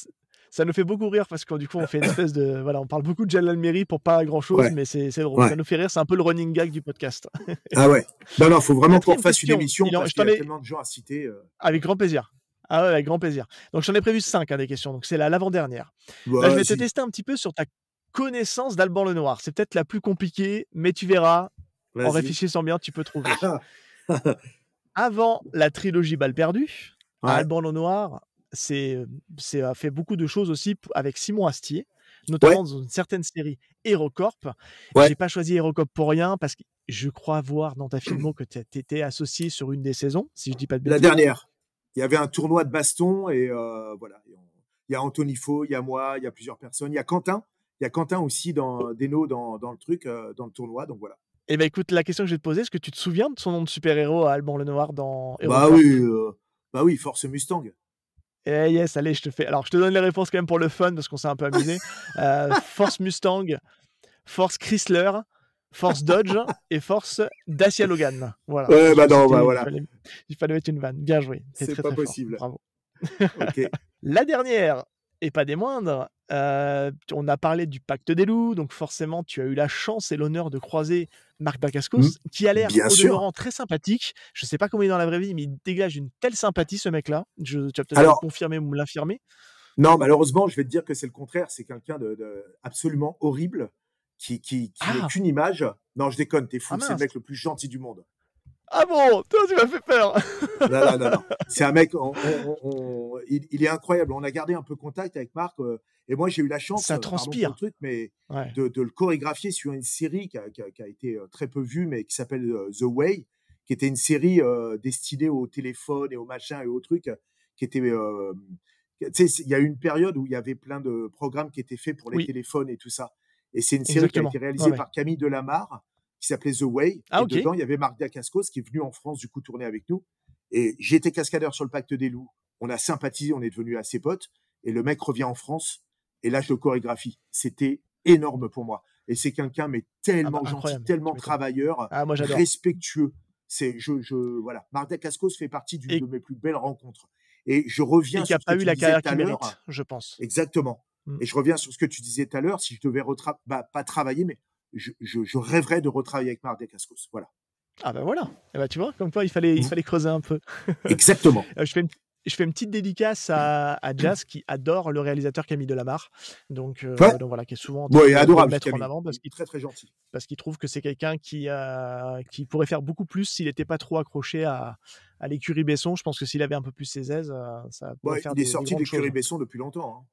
D: ça nous fait beaucoup rire parce que du coup on fait une espèce de voilà, on parle beaucoup de Jalal Meri pour pas grand chose,
E: Ouais,
D: mais c'est drôle.
E: ouais.
D: Ça nous fait rire, c'est un peu le running gag du podcast.
E: Ah ouais. Non, faut vraiment qu'on
D: Quatrième
E: refasse une
D: question.
E: émission parce
D: Je
E: qu'il
D: t'en
E: y a
D: ai
E: tellement de gens à citer.
D: avec grand plaisir. Ah ouais, avec grand plaisir. Donc j'en ai prévu 5, hein, des questions. Donc c'est l'avant-dernière. Là, je vais te
E: Vas-y,
D: tester un petit peu sur ta connaissance d'Alban Lenoir. C'est peut-être la plus compliquée, mais tu verras, en
E: vas-y.
D: réfléchissant bien, tu peux trouver. Avant la trilogie Balle perdue,
E: Ouais,
D: Alban Lenoir a fait beaucoup de choses aussi avec Simon Astier,
E: ouais,
D: notamment dans une certaine série HeroCorp.
E: ouais.
D: J'ai pas choisi HeroCorp pour rien parce que je crois voir dans ta filmo que tu étais associé sur une des saisons, si je dis pas de
E: La
D: bêtises.
E: dernière. Il y avait un tournoi de baston et voilà. Il y a Anthony Faux, il y a moi, il y a plusieurs personnes. Il y a Quentin. Il y a Quentin aussi d'Eno dans le truc, dans le tournoi. Donc voilà.
D: Eh ben écoute, la question que je vais te poser, est-ce que tu te souviens de son nom de super-héros à Alban Lenoir dans
E: Bah
D: HeroCorp?
E: oui, Force Mustang.
D: Eh yes, allez, je te donne les réponses quand même pour le fun parce qu'on s'est un peu amusé. Force Mustang, Force Chrysler, Force Dodge et Force Dacia Logan. Voilà.
E: Ouais, bah non,
D: C'était-
E: bah
D: il
E: voilà.
D: fallait, il fallait mettre une vanne. Bien joué. C'est
E: C'est
D: très
E: pas
D: très fort.
E: possible.
D: Bravo.
E: Ok.
D: La dernière, et pas des moindres, on a parlé du Pacte des loups, donc forcément tu as eu la chance et l'honneur de croiser Marc Dacascos, qui a l'air
E: Bien
D: au
E: sûr.
D: demeurant très sympathique. Je sais pas comment il est dans la vraie vie, mais il dégage une telle sympathie ce mec-là. Tu vas peut-être me
E: Alors,
D: confirmer ou me l'infirmer.
E: non, malheureusement, je vais te dire que c'est le contraire. C'est quelqu'un de absolument horrible qui n'est
D: Ah,
E: qu'une image. Non, je déconne, t'es fou.
D: ah
E: C'est le
D: mince.
E: mec le plus gentil du monde.
D: Ah bon, toi tu m'as fait peur.
E: Non, non, non, non. C'est un mec, il est incroyable. On a gardé un peu contact avec Marc. Et moi, j'ai eu la chance,
D: Ça
E: pardon pour le
D: transpire.
E: truc, mais
D: Ouais.
E: de le chorégraphier sur une série qui a été très peu vue, mais qui s'appelle The Way, qui était une série destinée au téléphone et aux machins et aux trucs, qui était... tu sais, il y a eu une période où il y avait plein de programmes qui étaient faits pour les
D: Oui,
E: téléphones et tout ça. Et c'est une série qui a
D: exactement.
E: été
D: Ouais,
E: réalisée
D: ouais.
E: par Camille Delamarre, qui s'appelait The Way.
D: Ah
E: Et
D: ok.
E: dedans, il y avait Marc Dacascos qui est venu en France, du coup, tourner avec nous. Et j'étais cascadeur sur le Pacte des loups. On a sympathisé, on est devenus assez potes. Et le mec revient en France. Et là, je le chorégraphie. C'était énorme pour moi. Et c'est quelqu'un, mais
D: Ah bah
E: tellement gentil,
D: incroyable, tu
E: tellement
D: m'étonnes.
E: travailleur,
D: Ah moi j'adore.
E: respectueux. Voilà. Marc Dacascos fait partie d'une
D: Et,
E: de mes plus belles rencontres. Et je
D: et
E: reviens
D: qui a
E: sur ce que
D: pas eu
E: tu
D: la
E: disais
D: carrière
E: tout à
D: qu'il
E: l'heure.
D: mérite, je pense.
E: Exactement.
D: Mm.
E: Et je reviens sur ce que tu disais tout à l'heure. Si je devais pas travailler, mais je rêverais de retravailler avec Marc Dacascos. Voilà.
D: Ah bah voilà. Eh bah, tu vois, comme quoi il
E: Vous-
D: fallait creuser un peu.
E: Exactement.
D: Je fais une petite dédicace à Jazz qui adore le réalisateur Camille Delamarre. Donc
E: Ouais.
D: voilà, qui est souvent en
E: Bon,
D: train
E: et
D: de le
E: adorable,
D: mettre en
E: Camille.
D: avant
E: Il est très, très gentil.
D: parce qu'il trouve que c'est quelqu'un qui pourrait faire beaucoup plus s'il n'était pas trop accroché à l'écurie Besson. Je pense que s'il avait un peu plus ses aises, ça pourrait
E: Ouais,
D: faire
E: il est
D: des
E: sorti de
D: grandes choses.
E: l'écurie Besson depuis longtemps. Hein.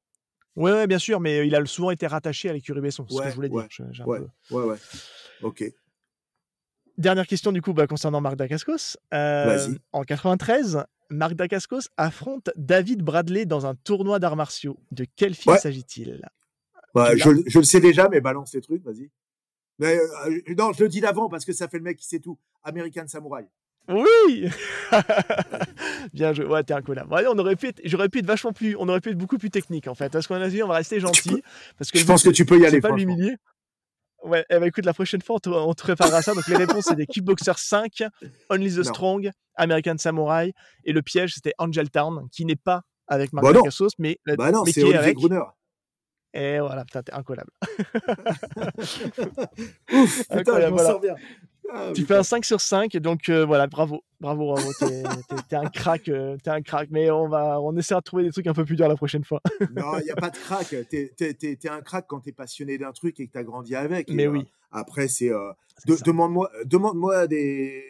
D: Ouais, bien sûr, mais il a souvent été rattaché à l'écurie Besson. C'est ce que je voulais dire. J'ai un
E: Ouais.
D: peu...
E: Ok.
D: Dernière question du coup concernant Marc Dacascos.
E: Vas-y.
D: En 93, Marc Dacascos affronte David Bradley dans un tournoi d'arts martiaux. De quel film
E: Ouais.
D: s'agit-il?
E: Bah,
D: Tu l'as?
E: je le sais déjà, mais balance les trucs, vas-y. Mais, non, je le dis d'avant parce que ça fait le mec qui sait tout. American Samurai.
D: Oui. Bien joué. Ouais, t'es un connard. Ouais, j'aurais pu être vachement plus, on aurait pu être beaucoup plus technique en fait. Parce qu'on a dit, on va rester gentil. Parce que
E: Je pense que tu peux y
D: c'est
E: aller,
D: pas
E: franchement.
D: l'humilier. Ouais, eh ben, écoute, la prochaine fois, on te préparera ça. Donc les réponses, c'est des Kickboxer 5, Only the
E: Non.
D: Strong, American Samurai, et le piège, c'était Angel Town, qui n'est pas avec Marc
E: Bah non.
D: Dacascos, mais
E: Bah non,
D: mais
E: c'est
D: qui est
E: Olivier
D: avec.
E: Gruner.
D: Et voilà, putain, t'es incollable.
E: Ouf, putain, je
D: Incroyable,
E: m'en
D: voilà.
E: sors bien. Ah,
D: Tu fais
E: putain.
D: un 5 sur 5, donc voilà, bravo. T'es un crack, mais on essaiera de trouver des trucs un peu plus durs la prochaine fois.
E: Non, il n'y a pas de crack. T'es un crack quand t'es passionné d'un truc et que t'as grandi avec. Et,
D: Mais oui,
E: après, c'est
D: c'est ça.
E: demande-moi des.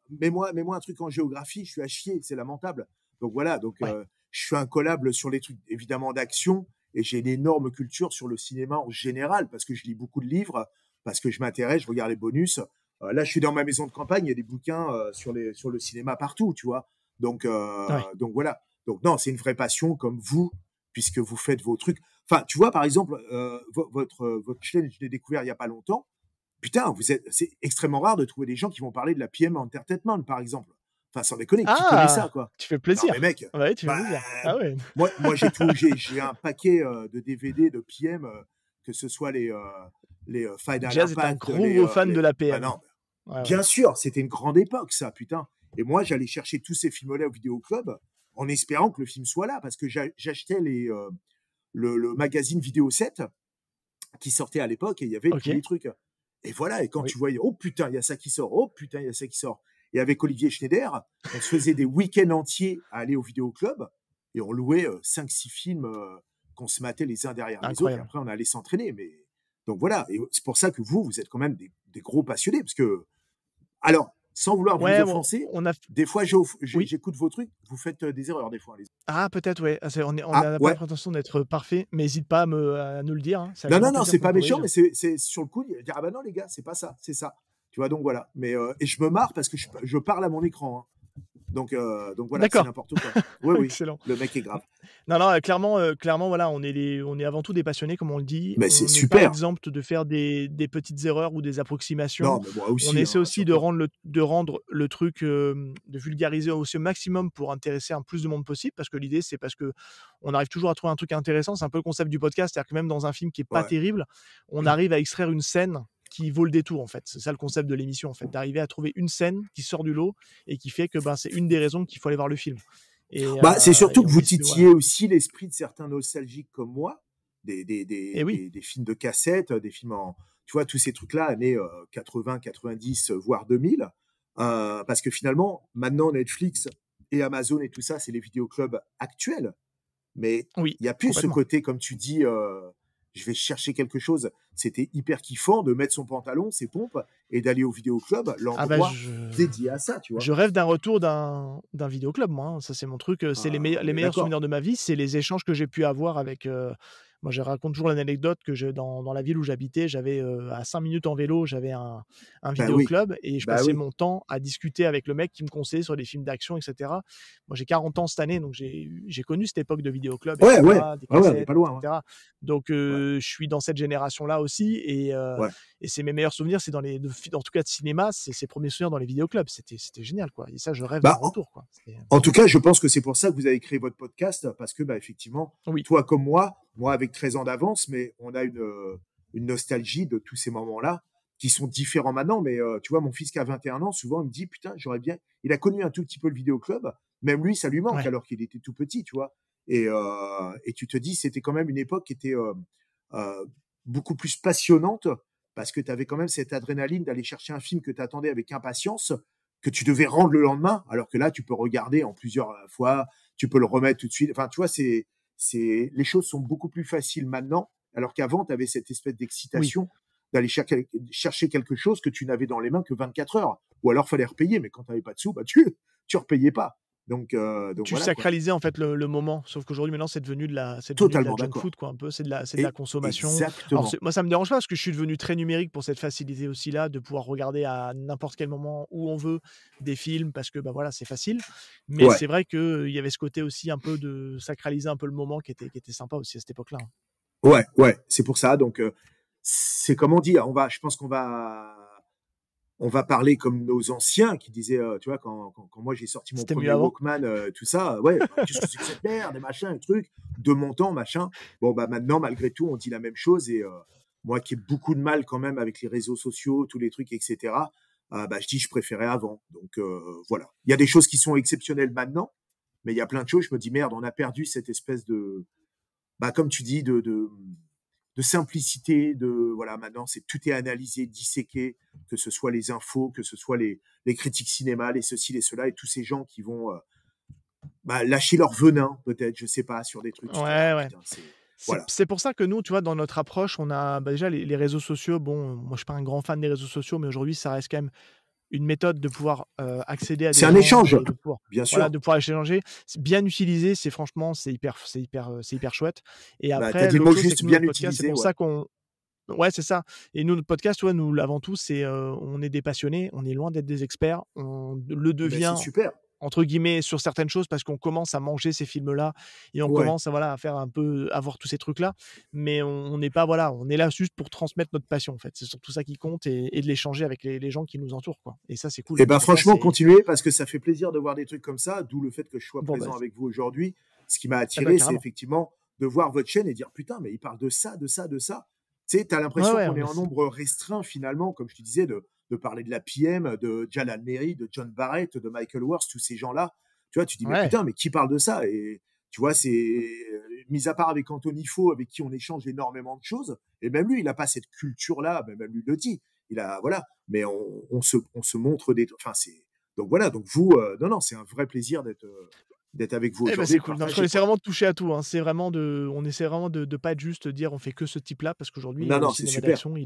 E: Mets-moi un truc en géographie, je suis à chier, c'est lamentable. Donc voilà,
D: Ouais.
E: je suis incollable sur les trucs évidemment d'action et j'ai une énorme culture sur le cinéma en général parce que je lis beaucoup de livres, parce que je m'intéresse, je regarde les bonus. Là, je suis dans ma maison de campagne, il y a des bouquins sur le cinéma partout, tu vois. Donc voilà. Donc non, c'est une vraie passion comme vous, puisque vous faites vos trucs. Enfin, tu vois, par exemple, votre chaîne, je l'ai découvert il y a pas longtemps. Putain, c'est extrêmement rare de trouver des gens qui vont parler de la PM Entertainment, par exemple. Enfin, sans déconner, qui connaît ça, quoi.
D: Tu fais
E: Non,
D: plaisir.
E: mais mec,
D: Ouais, tu fais
E: bah,
D: plaisir. Ah ouais.
E: moi j'ai un paquet de DVD de PM, que ce soit les Final
D: Jazz est un
E: Impact,
D: gros fan de la
E: Ah
D: PM.
E: non,
D: Ouais,
E: bien
D: ouais.
E: sûr, c'était une grande époque, ça, putain. Et moi, j'allais chercher tous ces films-là au vidéoclub en espérant que le film soit là, parce que j'achetais le magazine Vidéo 7 qui sortait à l'époque et il y avait
D: Ok.
E: tous les trucs. Et voilà, et quand
D: Oui.
E: tu voyais, oh putain, il y a ça qui sort, oh putain, il y a ça qui sort. Et avec Olivier Schneider, on se faisait des week-ends entiers à aller au vidéoclub et on louait 5-6 films qu'on se matait les uns derrière les autres. Et
D: Incroyable.
E: après, on allait s'entraîner. Mais donc voilà, et c'est pour ça que vous êtes quand même des gros passionnés. Parce que, alors, sans vouloir vous
D: Ouais,
E: offenser,
D: on a.
E: des fois,
D: Oui.
E: j'écoute vos trucs, vous faites des erreurs des fois.
D: Ah, peut-être, ouais. On n'a
E: Ah,
D: pas
E: ouais.
D: la prétention d'être parfait, mais n'hésite pas à nous le dire. Hein. C'est
E: Non,
D: avec
E: non,
D: grand
E: non,
D: plaisir
E: c'est
D: qu'on
E: pas méchant,
D: corrige.
E: mais c'est sur le coup, dire, ah bah non, les gars, c'est pas ça, c'est ça. Tu vois, donc voilà. Mais, et je me marre parce que je parle à mon écran. Hein. Donc voilà, c'est
D: D'accord.
E: n'importe quoi. Oui, oui,
D: Excellent.
E: le mec est grave.
D: Non, clairement, voilà, on est avant tout des passionnés, comme on le dit.
E: Mais
D: On
E: c'est
D: n'est pas
E: super.
D: exempt de faire des petites erreurs ou des approximations.
E: Non, mais moi aussi.
D: On essaie
E: hein,
D: aussi de
E: rassure-toi.
D: rendre le truc, de vulgariser aussi au maximum pour intéresser un plus de monde possible, parce que l'idée, c'est parce que on arrive toujours à trouver un truc intéressant. C'est un peu le concept du podcast, c'est-à-dire que même dans un film qui est pas
E: Ouais.
D: terrible, on arrive à extraire une scène qui vaut le détour, en fait. C'est ça le concept de l'émission, en fait, d'arriver à trouver une scène qui sort du lot et qui fait que c'est une des raisons qu'il faut aller voir le film.
E: C'est surtout
D: Et
E: que
D: on
E: vous
D: décide,
E: titillez
D: voilà.
E: aussi l'esprit de certains nostalgiques comme moi,
D: Et oui,
E: des films de cassette, des films tu vois, tous ces trucs-là, années 80, 90, voire 2000. Parce que finalement, maintenant, Netflix et Amazon et tout ça, c'est les vidéoclubs actuels. Mais
D: oui,
E: il n'y a plus ce
D: complètement.
E: côté, comme tu dis, je vais chercher quelque chose. C'était hyper kiffant de mettre son pantalon, ses pompes, et d'aller au vidéoclub,
D: Ah bah,
E: l'endroit dédié à ça, tu vois.
D: je rêve d'un retour d'un vidéoclub, moi, hein. Ça, c'est mon truc. C'est
E: On
D: les
E: est
D: meilleurs
E: d'accord.
D: souvenirs de ma vie, c'est les échanges que j'ai pu avoir avec. Moi, je raconte toujours l'anecdote que dans la ville où j'habitais, j'avais à 5 minutes en vélo, j'avais un
E: Bah oui,
D: vidéoclub et je
E: bah
D: passais
E: oui.
D: mon temps à discuter avec le mec qui me conseillait sur des films d'action, etc. Moi, j'ai 40 ans cette année, donc j'ai connu cette époque de vidéoclub,
E: Ouais, ouais.
D: etc., des
E: Ouais, ouais, on n'est
D: cassettes,
E: pas loin.
D: etc. Donc,
E: Ouais,
D: je suis dans cette génération-là aussi
E: ouais.
D: et c'est mes meilleurs souvenirs, c'est en tout cas de cinéma, c'est ses premiers souvenirs dans les vidéoclubs. C'était génial, quoi. Et ça, je rêve d'un
E: Bah,
D: retour, quoi.
E: en tout cas, je pense que c'est pour ça que vous avez créé votre podcast, parce que, bah, effectivement,
D: Oui,
E: toi comme moi avec 13 ans d'avance, mais on a une nostalgie de tous ces moments-là qui sont différents maintenant. Mais tu vois, mon fils qui a 21 ans, souvent, il me dit, putain, j'aurais bien. Il a connu un tout petit peu le vidéoclub. Même lui, ça lui manque
D: ouais,
E: alors qu'il était tout petit, tu vois. Et tu te dis, c'était quand même une époque qui était euh, beaucoup plus passionnante parce que tu avais quand même cette adrénaline d'aller chercher un film que tu attendais avec impatience, que tu devais rendre le lendemain, alors que là, tu peux regarder en plusieurs fois, tu peux le remettre tout de suite. Enfin, tu vois, les choses sont beaucoup plus faciles maintenant, alors qu'avant, tu avais cette espèce
D: oui.
E: d'excitation d'aller chercher quelque chose que tu n'avais dans les mains que 24 heures. Ou alors, fallait repayer, mais quand tu n'avais pas de sous, bah, tu repayais pas. Donc
D: Tu
E: voilà, quoi.
D: sacralisais, en fait, le moment. Sauf qu'aujourd'hui, maintenant, c'est devenu de la
E: Totalement
D: junk
E: d'accord.
D: food, quoi, un peu. C'est de la
E: Et
D: consommation. Alors,
E: exactement.
D: moi, ça me dérange pas parce que je suis devenu très numérique pour cette facilité aussi là, de pouvoir regarder à n'importe quel moment, où on veut, des films parce que, bah, voilà, c'est facile. Mais
E: Ouais,
D: c'est vrai qu'il y avait ce côté aussi un peu de sacraliser un peu le moment qui était sympa aussi à cette époque-là, hein.
E: ouais, ouais, c'est pour ça. Donc, c'est comme on dit, je pense on va parler comme nos anciens qui disaient, tu vois, quand moi j'ai sorti mon
D: C'était mieux
E: premier
D: avant.
E: Walkman, tout ça, ouais, bah, qu'est-ce que c'est que cette merde, et machin, et truc, de mon temps, machin. Bon, bah maintenant, malgré tout, on dit la même chose, et moi qui ai beaucoup de mal quand même avec les réseaux sociaux, tous les trucs, etc., bah, je dis, je préférais avant. Donc, voilà. Il y a des choses qui sont exceptionnelles maintenant, mais il y a plein de choses, je me dis, merde, on a perdu cette espèce bah, comme tu dis, de simplicité, voilà, maintenant, tout est analysé, disséqué, que ce soit les infos, que ce soit les critiques cinéma, les ceci, les cela, et tous ces gens qui vont bah, lâcher leur venin, peut-être, je sais pas, sur des trucs. Tu dis,
D: Ouais, ouais.
E: putain,
D: C'est
E: voilà.
D: c'est pour ça que nous, tu vois, dans notre approche, on a, bah, déjà les réseaux sociaux. Bon, moi, je suis pas un grand fan des réseaux sociaux, mais aujourd'hui, ça reste quand même une méthode de pouvoir, accéder à
E: C'est
D: des
E: un
D: gens
E: échange,
D: et de pouvoir
E: bien
D: voilà,
E: sûr.
D: de pouvoir échanger. C'est bien utilisé, c'est hyper chouette et
E: Bah, t'as
D: après,
E: dit le
D: l'autre
E: mot
D: chose, c'est que
E: juste,
D: nous,
E: bien
D: notre podcast, c'est
E: utilisé,
D: pour
E: ouais.
D: ça qu'on ouais, c'est ça et nous, notre podcast, tu vois, nous, avant tout, on est des passionnés, on est loin d'être des experts, on le
E: Eh ben, c'est
D: devient
E: super.
D: entre guillemets «sur certaines choses» parce qu'on commence à manger ces films-là et on
E: Ouais.
D: commence à voilà, à faire un peu à voir tous ces trucs-là. Mais on n'est pas voilà, on est là juste pour transmettre notre passion, en fait. C'est surtout ça qui compte et de l'échanger avec les gens qui nous entourent, quoi. Et ça, c'est cool.
E: Et ben,
D: Et ça,
E: franchement,
D: c'est
E: continuez, parce que ça fait plaisir de voir des trucs comme ça, d'où le fait que je sois
D: bon, bah,
E: présent avec vous aujourd'hui. Ce qui m'a
D: ah bah,
E: attiré, c'est
D: carrément.
E: effectivement de voir votre chaîne et dire, putain, mais il parle de ça, de ça, de ça. Tu sais, tu as
D: Ouais,
E: l'impression
D: ouais,
E: qu'on est
D: mais
E: en nombre restreint, finalement, comme je te disais, de parler de la PM, de Jalal Meri, de John Barrett, de Michael Worth, tous ces gens-là. Tu vois, tu dis, mais
D: ouais.
E: putain, mais qui parle de ça? Et tu vois, mis à part avec Anthony Faux, avec qui on échange énormément de choses, et même lui, il n'a pas cette culture-là, mais même lui le dit. Il a, voilà, mais on se montre des, enfin, donc voilà, donc vous, non, non, c'est un vrai plaisir d'être avec vous
D: Eh ben
E: aujourd'hui,
D: c'est
E: de
D: cool. Non, parce qu'on
E: partager,
D: essaie
E: quoi.
D: vraiment de toucher à tout, hein. On essaie vraiment de pas être juste dire on fait que ce type-là, parce qu'aujourd'hui,
E: Non,
D: le
E: non, c'est
D: cinéma
E: super.
D: d'action,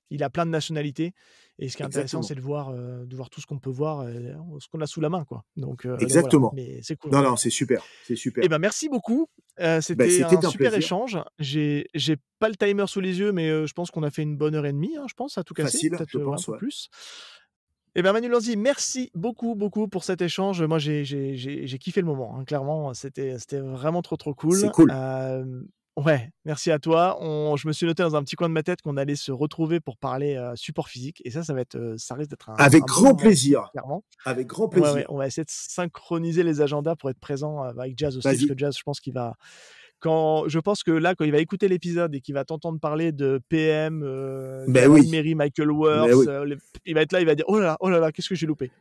D: il a plein de nationalités. Et ce qui est intéressant,
E: Exactement.
D: c'est de voir tout ce qu'on peut voir, ce qu'on a sous la main, quoi. Donc voilà.
E: Exactement.
D: Mais c'est cool en
E: Non,
D: tout
E: non,
D: cas.
E: c'est super. C'est
D: Eh
E: super.
D: ben merci beaucoup.
E: Ben,
D: C'était un
E: c'était un
D: super
E: plaisir.
D: échange. J'ai pas le timer sous les yeux, mais je pense qu'on a fait une bonne heure et demie, hein, je pense, à tout casser.
E: Facile,
D: Peut-être
E: je
D: ouais, un
E: pense,
D: peu
E: ouais.
D: plus. Eh ben Manu Lanzi, merci beaucoup, beaucoup pour cet échange. Moi, j'ai kiffé le moment, hein. Clairement, c'était vraiment trop, trop
E: C'est
D: cool.
E: cool.
D: Ouais, merci à toi. Je me suis noté dans un petit coin de ma tête qu'on allait se retrouver pour parler support physique. Et ça va être, ça risque d'être
E: Avec
D: un bon
E: grand
D: moment aussi,
E: plaisir.
D: clairement.
E: Avec grand
D: Ouais, ouais,
E: plaisir.
D: on va essayer de synchroniser les agendas pour être présent avec Jazz aussi, parce
E: Vas-y.
D: que Jazz, je pense je pense que là, quand il va écouter l'épisode et qu'il va t'entendre parler de PM, Mary, Michael Worth, il va être là, il va dire oh là là, qu'est-ce que j'ai loupé.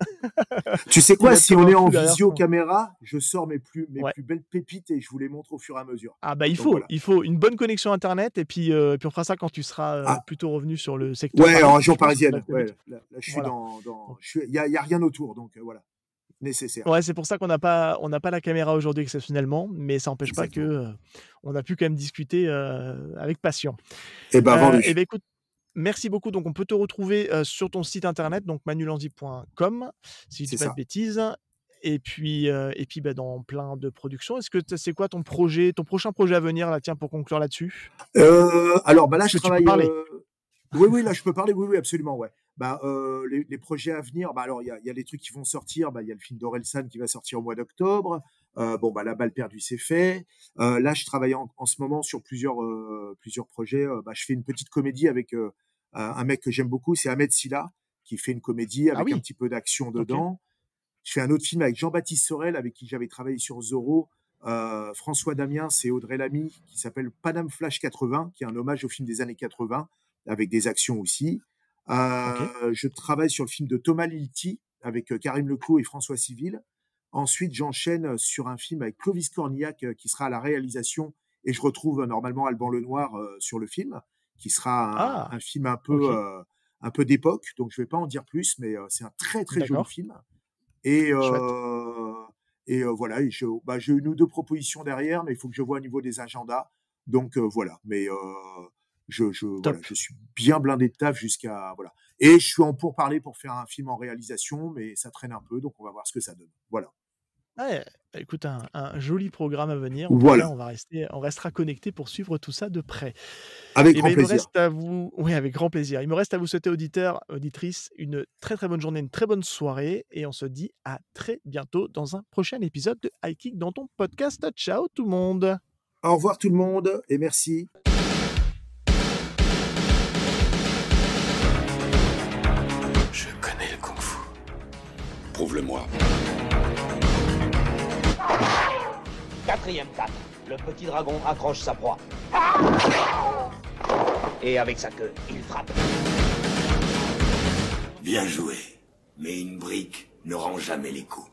E: Tu sais quoi, si on est en visio caméra, je sors mes plus belles pépites et je vous les montre au fur et à mesure.
D: Ah bah il faut une bonne connexion internet et puis on fera ça quand tu seras plutôt revenu sur le secteur.
E: Ouais, en région parisienne. Ouais, là, je suis il y a rien autour, donc voilà. Nécessaire.
D: Ouais, c'est pour ça qu'on n'a pas la caméra aujourd'hui exceptionnellement, mais ça n'empêche pas que on a pu quand même discuter avec passion.
E: Et vendu.
D: Et écoute, merci beaucoup. Donc on peut te retrouver sur ton site internet, donc manulanzi.com, si je dis pas de bêtises. Et puis dans plein de productions. Est-ce que c'est quoi ton prochain projet à venir là, tiens, pour conclure là-dessus?
E: Alors là, je travaille. Oui, là, je peux parler. Oui, absolument, ouais. Les projets à venir, alors il y a les trucs qui vont sortir. Il y a le film d'Orelsan qui va sortir au mois d'octobre. La balle perdue, c'est fait. Là, je travaille en ce moment sur plusieurs projets. Je fais une petite comédie avec un mec que j'aime beaucoup, c'est Ahmed Silla, qui fait une comédie avec un petit peu d'action dedans. Okay. Je fais un autre film avec Jean-Baptiste Sorel, avec qui j'avais travaillé sur Zorro. François Damiens et Audrey Lamy, qui s'appelle Panam Flash 80, qui est un hommage au film des années 80, avec des actions aussi. Je travaille sur le film de Thomas Lilti, avec Karim Lecaux et François Civil. Ensuite, j'enchaîne sur un film avec Clovis Cornillac, qui sera à la réalisation, et je retrouve normalement Alban Lenoir sur le film, qui sera un film un peu d'époque, donc je ne vais pas en dire plus, mais c'est un très très joli film. Et voilà, j'ai une ou deux propositions derrière, mais il faut que je vois au niveau des agendas. Donc voilà, mais je suis bien blindé de taf jusqu'à voilà. Et je suis en pourparlers pour faire un film en réalisation, mais ça traîne un peu, donc on va voir ce que ça donne. Voilà.
D: Ouais, écoute, un joli programme à venir.
E: Voilà.
D: On restera connecté pour suivre tout ça de près.
E: Avec grand plaisir.
D: Il me reste à vous, avec grand plaisir. Il me reste à vous souhaiter, auditeurs, auditrices, une très très bonne journée, une très bonne soirée, et on se dit à très bientôt dans un prochain épisode de High Kick dans ton podcast. Ciao tout le monde.
E: Au revoir tout le monde et merci.
B: Je connais le kung-fu. Prouve-le-moi.
C: 4e 4. Le petit dragon accroche sa proie. Et avec sa queue, il frappe.
A: Bien joué. Mais une brique ne rend jamais les coups.